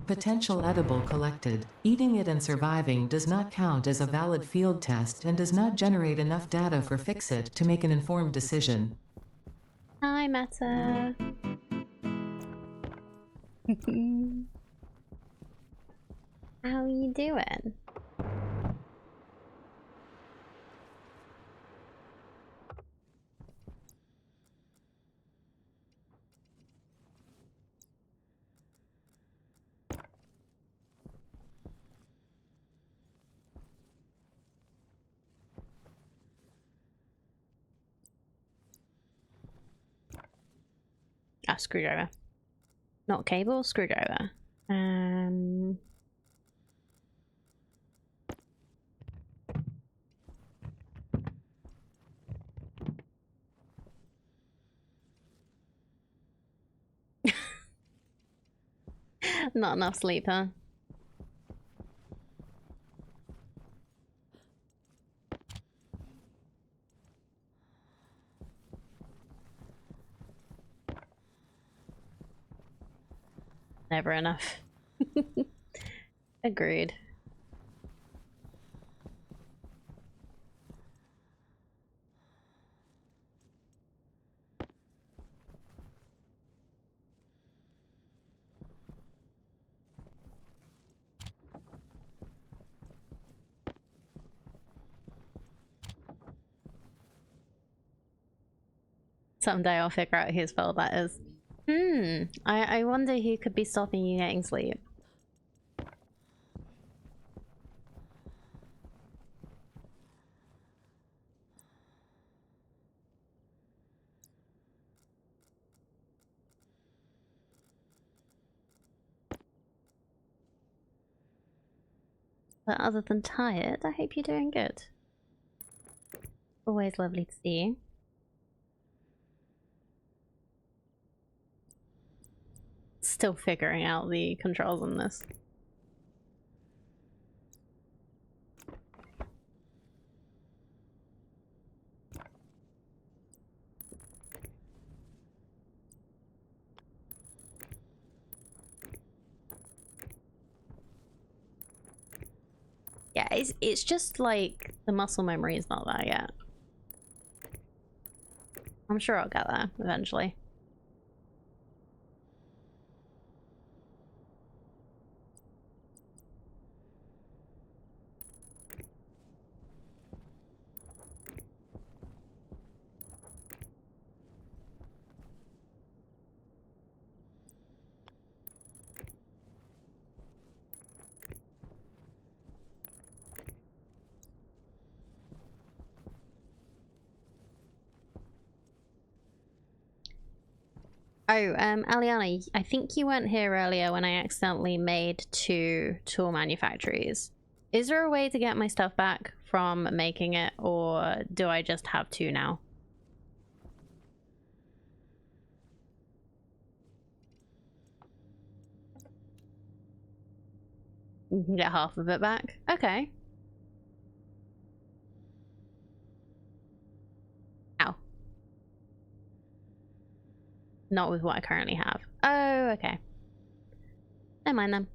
Potential edible collected. Eating it and surviving does not count as a valid field test and does not generate enough data for Fixit to make an informed decision. Hi, Meta. How are you doing? Ah, screwdriver. Not cable, screwdriver. Not enough sleep, huh? Never enough. Agreed. Someday I'll figure out whose fault that is. I wonder who could be stopping you getting sleep. But other than tired, I hope you're doing good. Always lovely to see you. Still figuring out the controls on this. Yeah, it's just like the muscle memory is not there yet. I'm sure I'll get there eventually. Aliana, I think you weren't here earlier when I accidentally made 2 tool manufactories. Is there a way to get my stuff back from making it, or do I just have 2 now? You can get half of it back. Okay. Ow. Not with what I currently have. Oh, okay. Never mind then.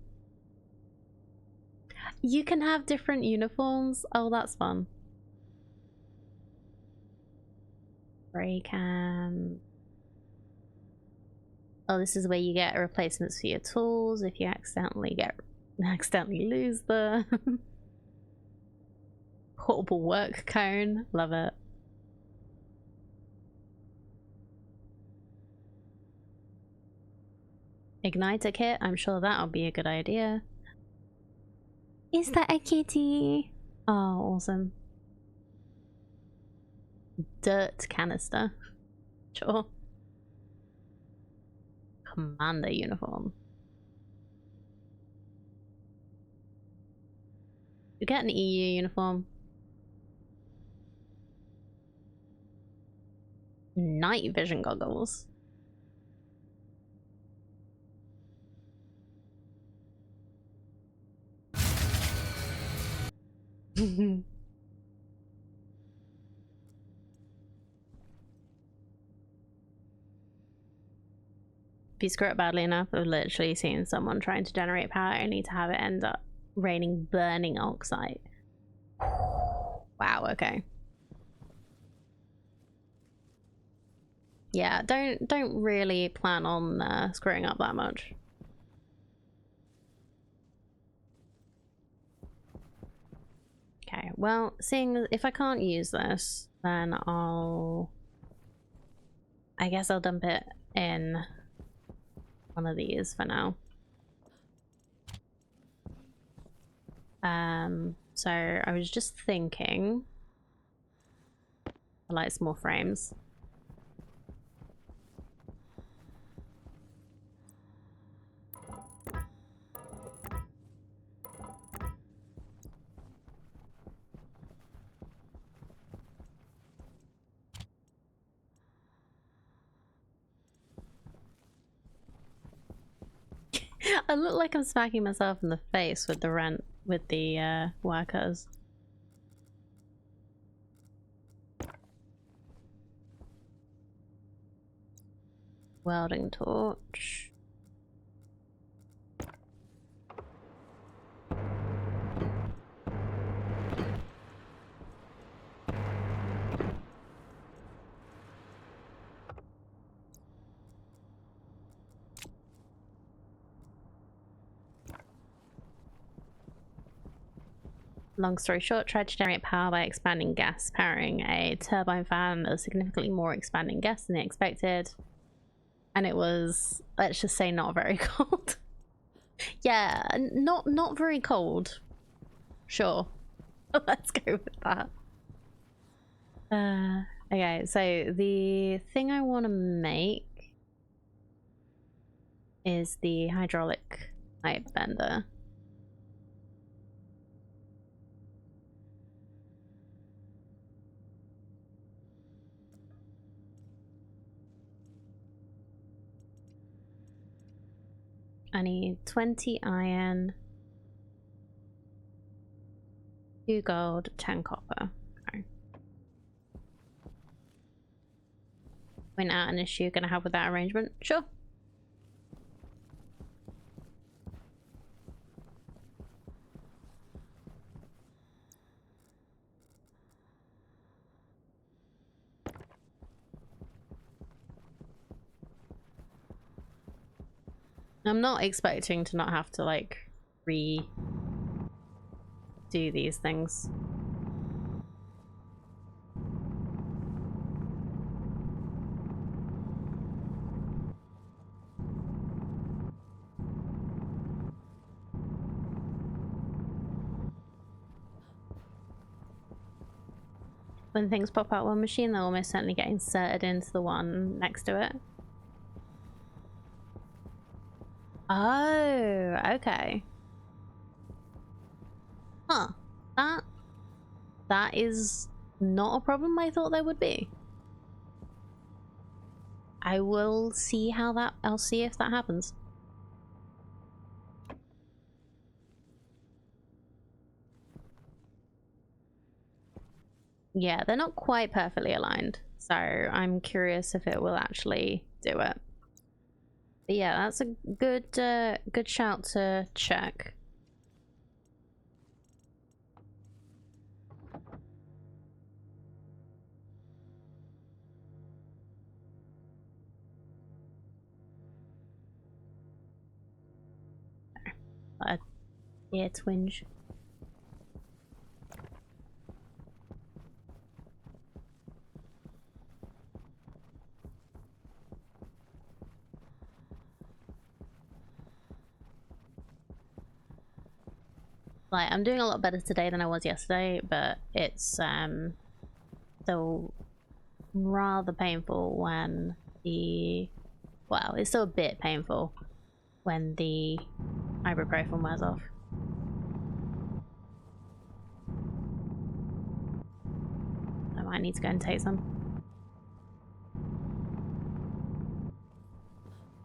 You can have different uniforms. Oh, that's fun. Spray can. Oh, this is where you get replacements for your tools if you accidentally lose the portable work cone. Love it. Igniter kit. I'm sure that'll be a good idea. Is that a kitty? Oh, awesome. Dirt canister. Sure. Commander uniform. You get an EU uniform. Night vision goggles. If you screw it badly enough, I've literally seen someone trying to generate power only to have it end up raining burning oxide. Wow, okay. Yeah, don't really plan on screwing up that much. Okay, well, seeing if I can't use this, then I guess I'll dump it in one of these for now. So I was just thinking, I like small frames. I look like I'm smacking myself in the face with the workers. Welding torch. Long story short, tried to generate power by expanding gas, powering a turbine fan that was significantly more expanding gas than they expected. And it was, let's just say, not very cold. Yeah, not very cold. Sure. Let's go with that. Okay, so the thing I want to make is the hydraulic pipe bender. I need 20 iron, 2 gold, 10 copper. Okay. Point out an issue you're gonna have with that arrangement? Sure. I'm not expecting to not have to like do these things. When things pop out one machine, they'll almost certainly get inserted into the one next to it. Oh, okay. Huh. That is not a problem I thought there would be. I will see how that, I'll see if that happens. Yeah, they're not quite perfectly aligned, so I'm curious if it will actually do it. But yeah, that's a good shout to check. Ear twinge. Like, I'm doing a lot better today than I was yesterday, but it's still rather painful when the, well, it's still a bit painful when the ibuprofen wears off. I might need to go and take some.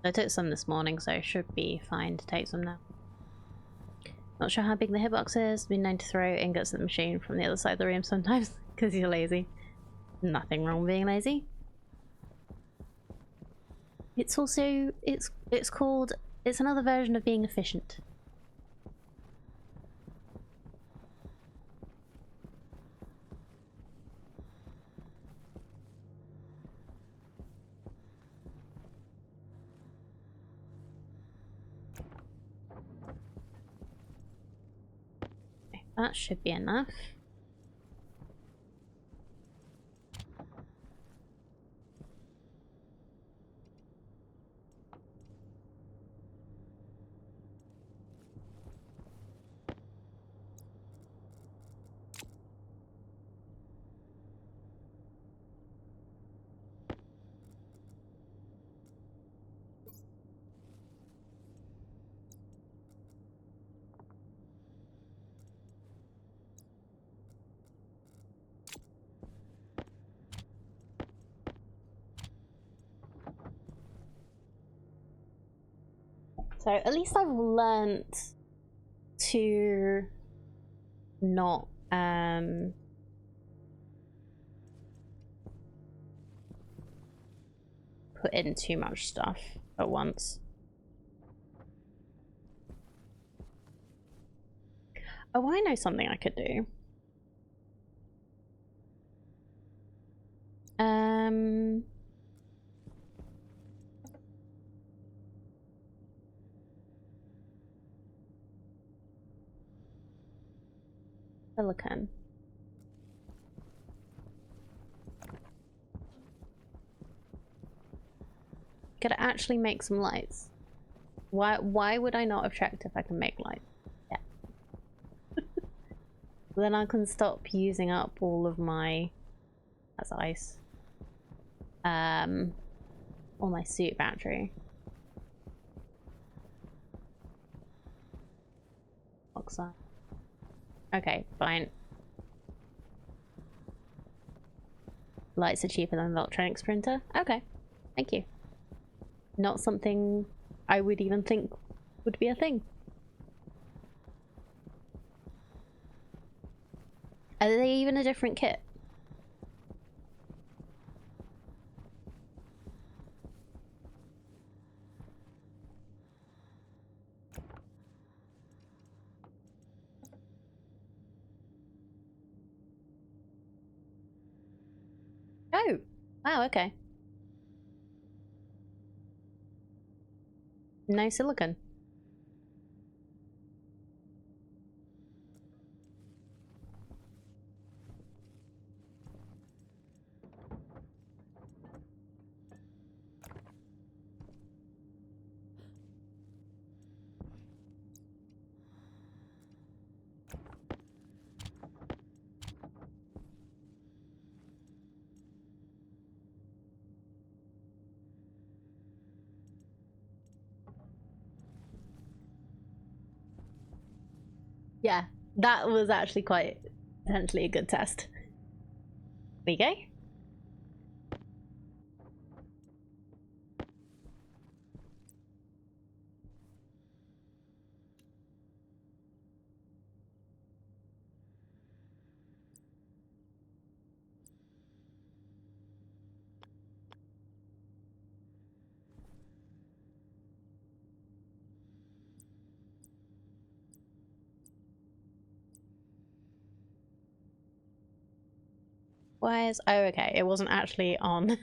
I took some this morning, so I should be fine to take some now. Not sure how big the hitbox is. Been known to throw ingots at the machine from the other side of the room sometimes because you're lazy. Nothing wrong with being lazy. It's also it's called, it's another version of being efficient. Okay, that should be enough. So at least I've learnt to not put in too much stuff at once. Oh, I know something I could do. Silicone. Could I actually make some lights? Why would I not have checked if I can make lights? Yeah. Then I can stop using up all of my, that's ice. All my suit battery. Oxide. Okay, fine. Lights are cheaper than an electronics printer? Okay, thank you. Not something I would even think would be a thing. Are they even a different kit? Oh, wow, okay. No silicone. Yeah, that was actually quite potentially a good test. There you go. Why is... Oh, okay. It wasn't actually on.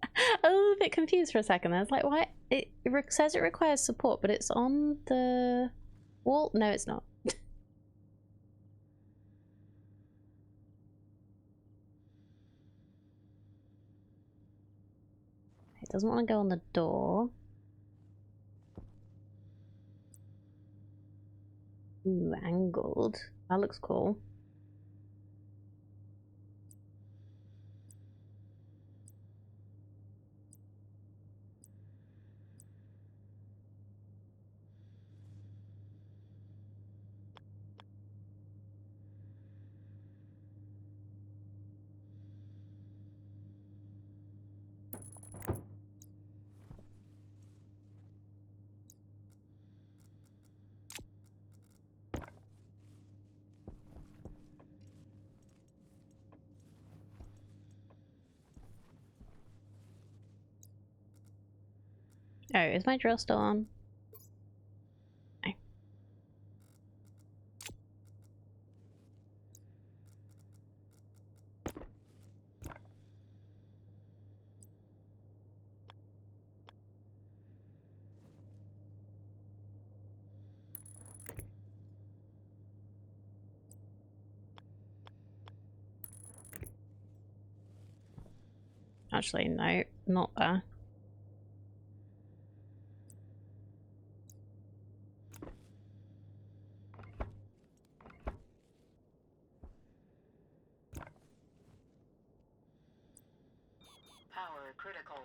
I was a bit confused for a second. I was like, why? It says it requires support, but it's on the wall? No, it's not. It doesn't want to go on the door. Ooh, angled. That looks cool. Oh, is my drill still on? No. Actually, no, not there. Power critical.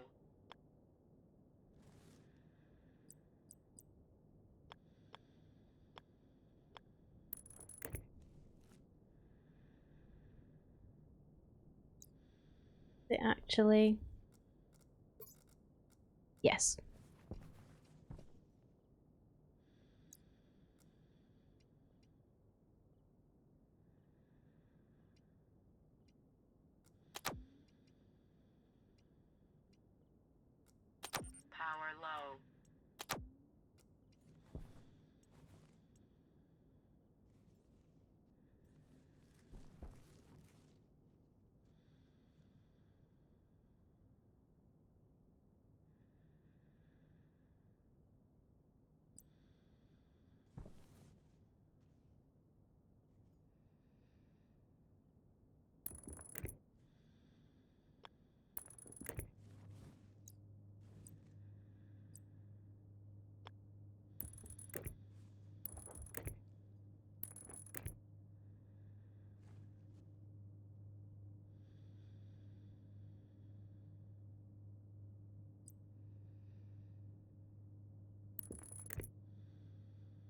Is it actually? Yes. Power low.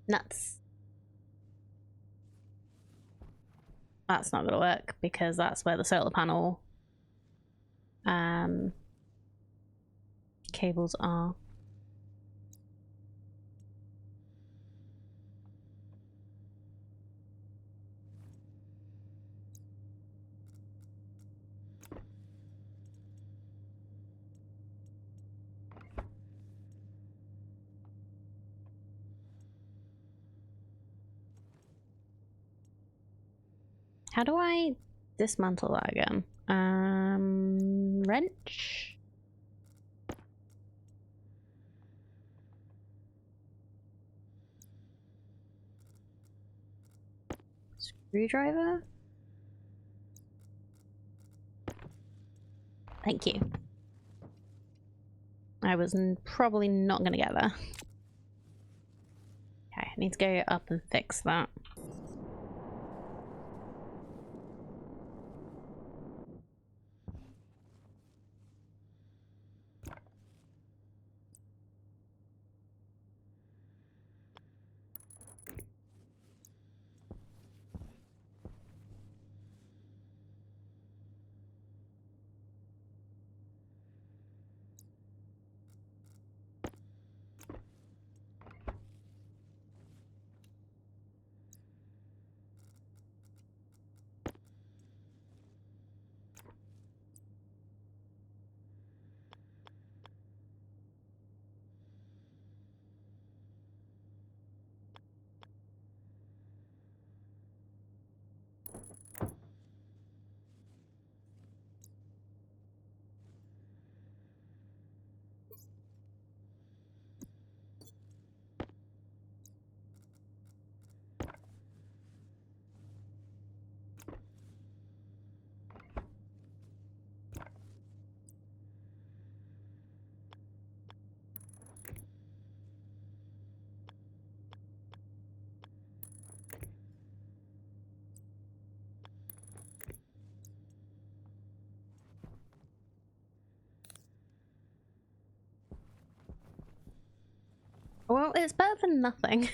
Nuts. That's not gonna work because that's where the solar panel cables are. How do I dismantle that again? Wrench? Screwdriver? Thank you. I was probably not going to get there. Okay, I need to go up and fix that. Well, it's better than nothing.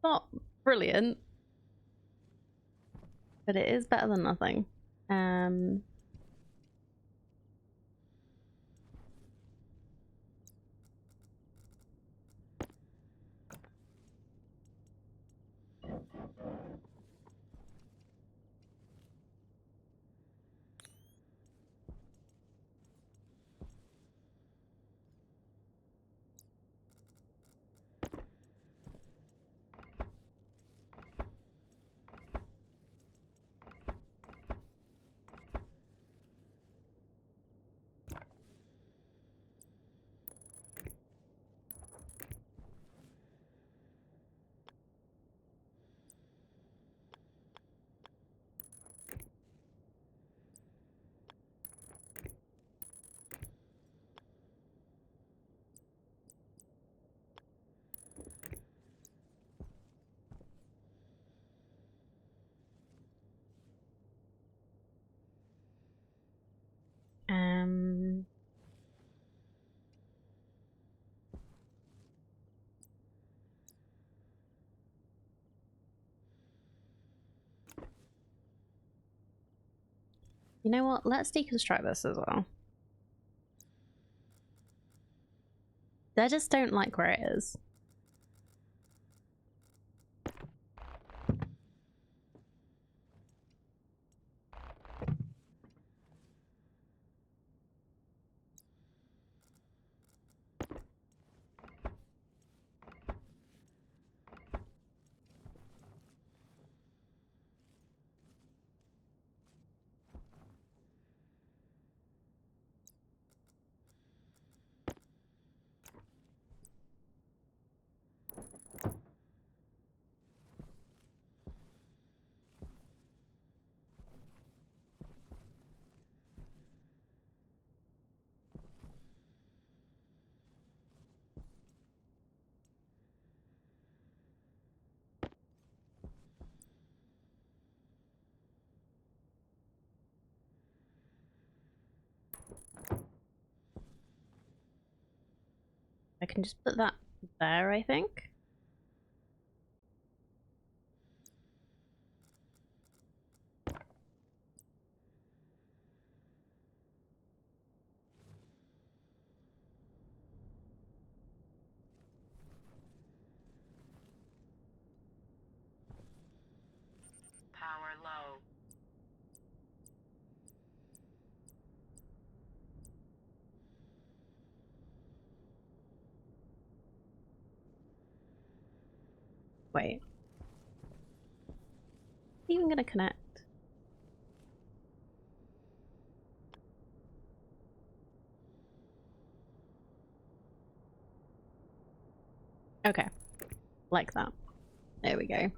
Not brilliant, but it is better than nothing. You know what? Let's deconstruct this as well. They just don't like where it is. I can just put that there, I think. Power low. Wait. Even gonna connect? Okay. Like that. There we go.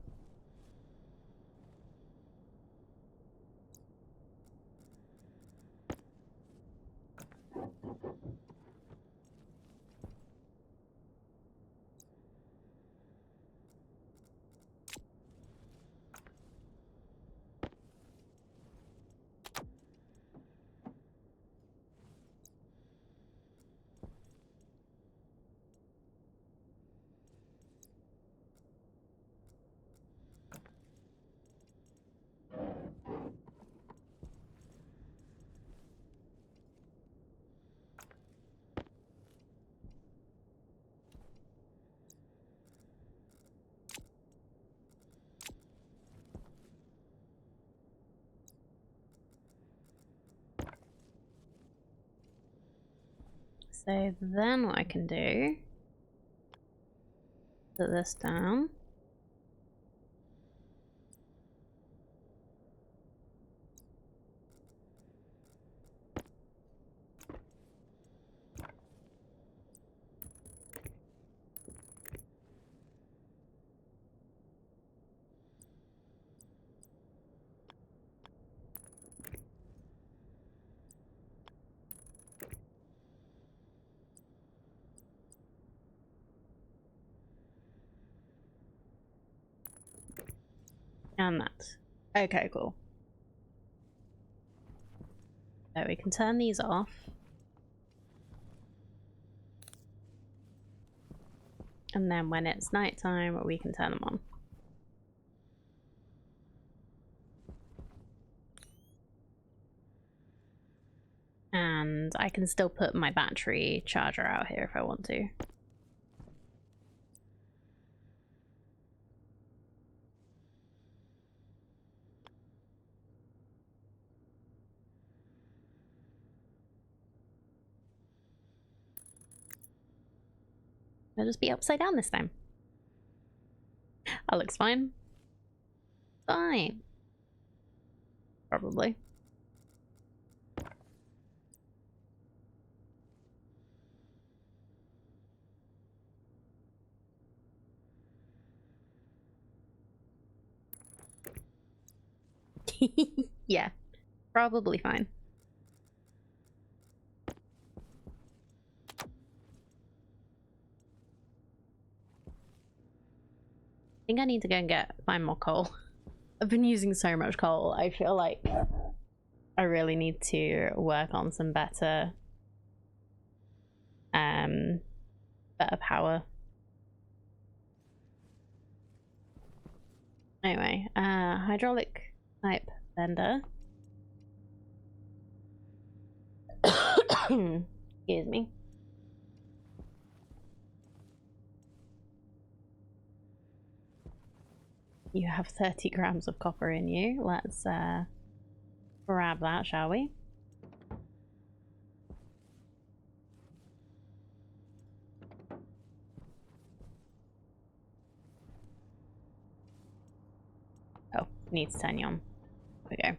So then what I can do, put this down. And that. Okay, cool. So we can turn these off. And then when it's nighttime, we can turn them on. And I can still put my battery charger out here if I want to. It'll just be upside down this time. That looks fine. Fine. Probably. Yeah, probably fine. I think I need to go and find more coal. I've been using so much coal. I feel like I really need to work on some better power. Anyway, hydraulic type bender. Excuse me. You have 30 grams of copper in you. Let's grab that, shall we? Oh, needs to turn you on. There we go.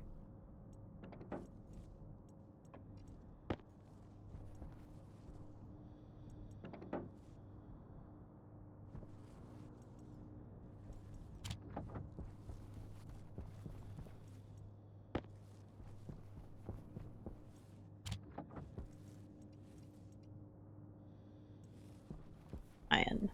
Iron.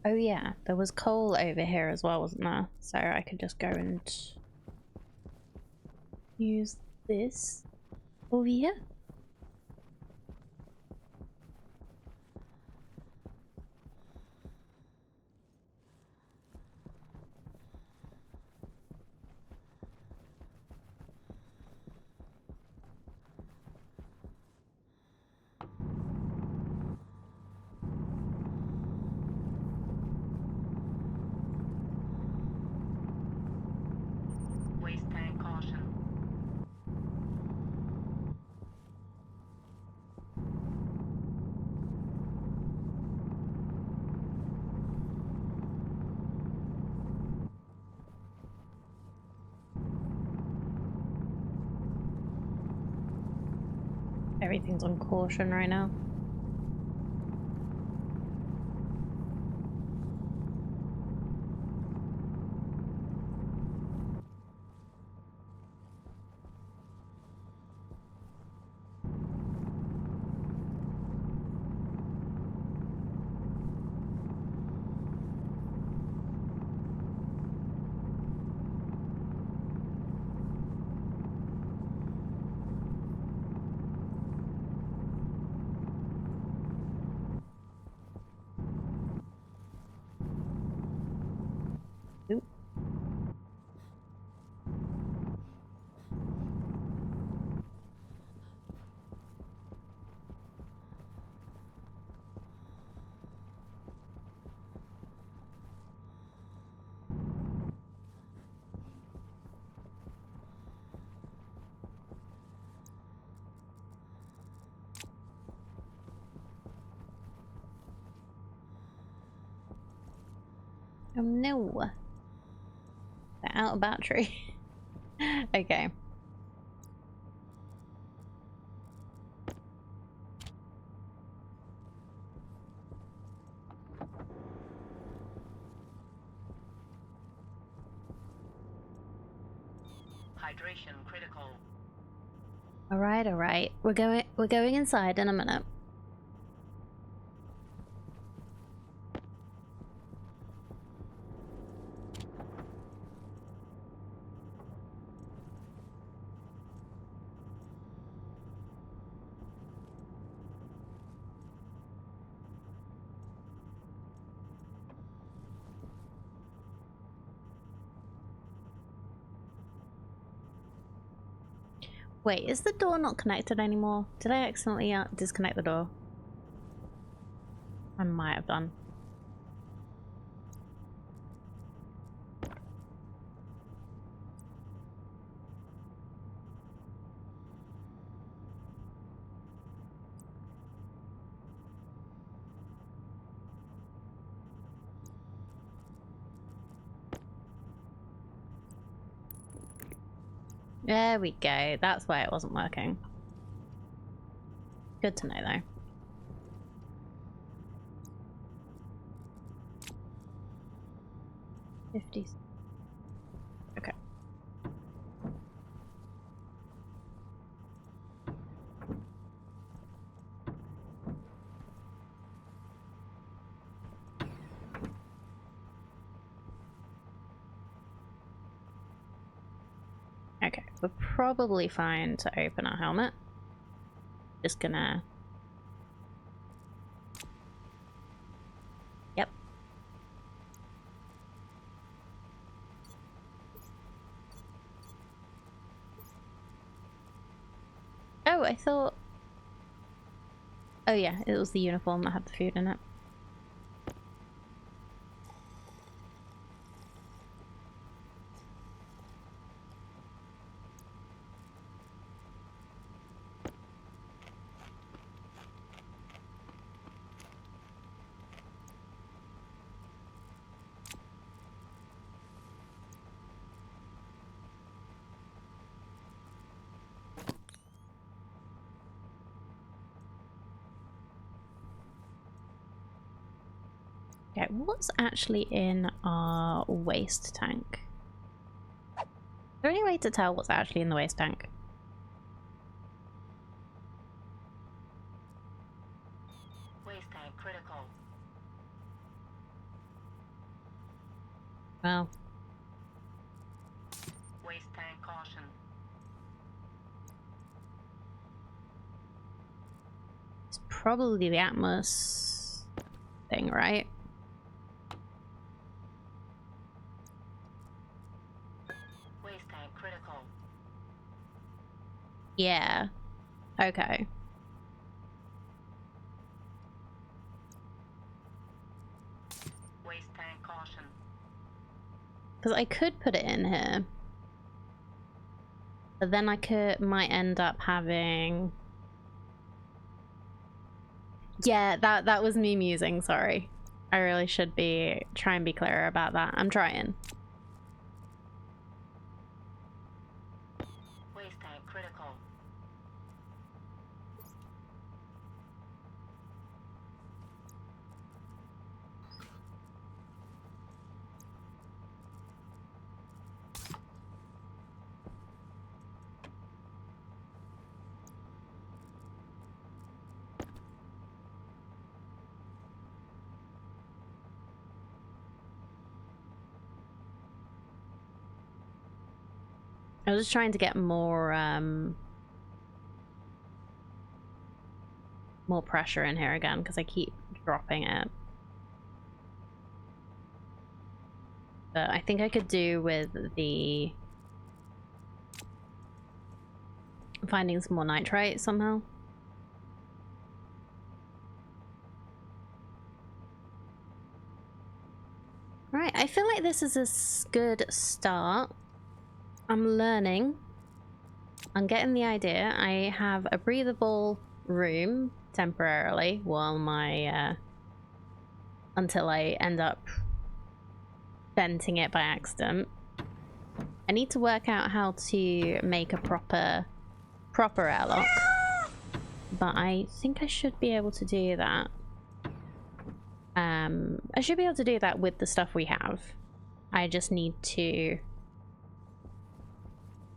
Oh yeah, there was coal over here as well, wasn't there? So I could just go and use this over here. Waste tank caution. Everything's on caution right now. Oh no. They're out of battery. Okay. Hydration critical. Alright, alright. We're going inside in a minute. Wait, is the door not connected anymore? Did I accidentally disconnect the door? I might have done. There we go. That's why it wasn't working. Good to know, though. $50. Okay. Okay, we're probably fine to open our helmet. Just gonna... Yep. Oh, I thought... Oh yeah, it was the uniform that had the food in it. Okay, what's actually in our waste tank? Is there any way to tell what's actually in the waste tank? Waste tank critical. Well, Waste tank caution. it's probably the Atmos thing, right? Waste tank critical. Yeah. Okay. Waste tank caution. Because I could put it in here. But then I might end up having... Yeah, that was me musing, sorry. I really should try and be clearer about that. I'm trying. Waste tank critical. I was just trying to get more more pressure in here again because I keep dropping it. But I think I could do with the finding some more nitrite somehow. Alright, I feel like this is a good start. I'm learning. I'm getting the idea. I have a breathable room temporarily while my until I end up venting it by accident. I need to work out how to make a proper airlock. But I think I should be able to do that. I should be able to do that with the stuff we have. I just need to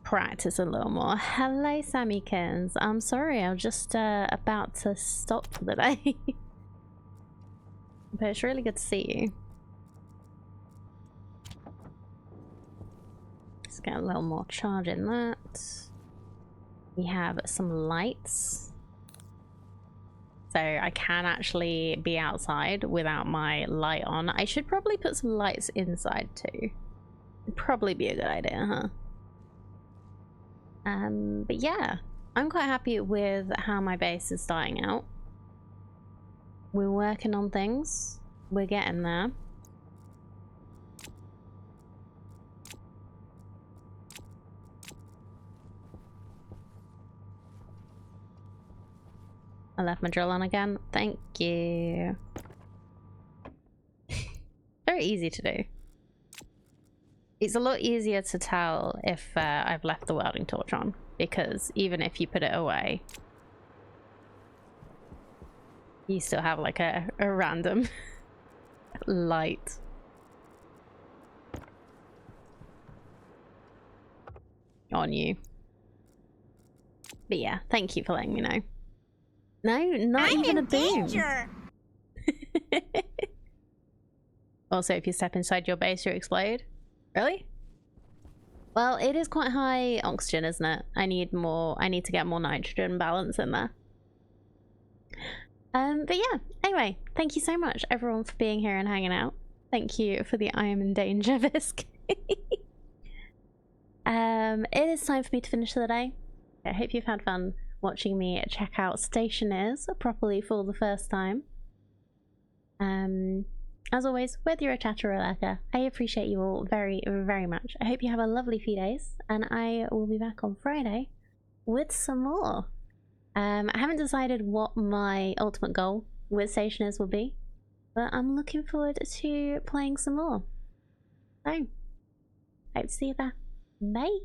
practice a little more. Hello, Sammykins. I'm sorry, I'm just about to stop for the day. But it's really good to see you. Let's get a little more charge in that. We have some lights. So I can actually be outside without my light on. I should probably put some lights inside too. It'd probably be a good idea, huh? But yeah, I'm quite happy with how my base is starting out. We're working on things. We're getting there. I left my drill on again. Thank you. Very easy to do. It's a lot easier to tell if I've left the welding torch on, because even if you put it away, you still have like a random light. On you. But yeah, thank you for letting me know. No, not I'm even in a boom. danger. Also, if you step inside your base, you explode. Really? Well, it is quite high oxygen, isn't it? I need to get more nitrogen balance in there. But yeah, anyway, thank you so much everyone for being here and hanging out. Thank you for the I am in danger biscuit. It is time for me to finish the day. I hope you've had fun watching me check out Stationeers properly for the first time. As always, whether you're a chatter or a lurker, I appreciate you all very, very much. I hope you have a lovely few days, and I will be back on Friday with some more. I haven't decided what my ultimate goal with Stationeers will be, but I'm looking forward to playing some more. So, hope to see you there. Bye!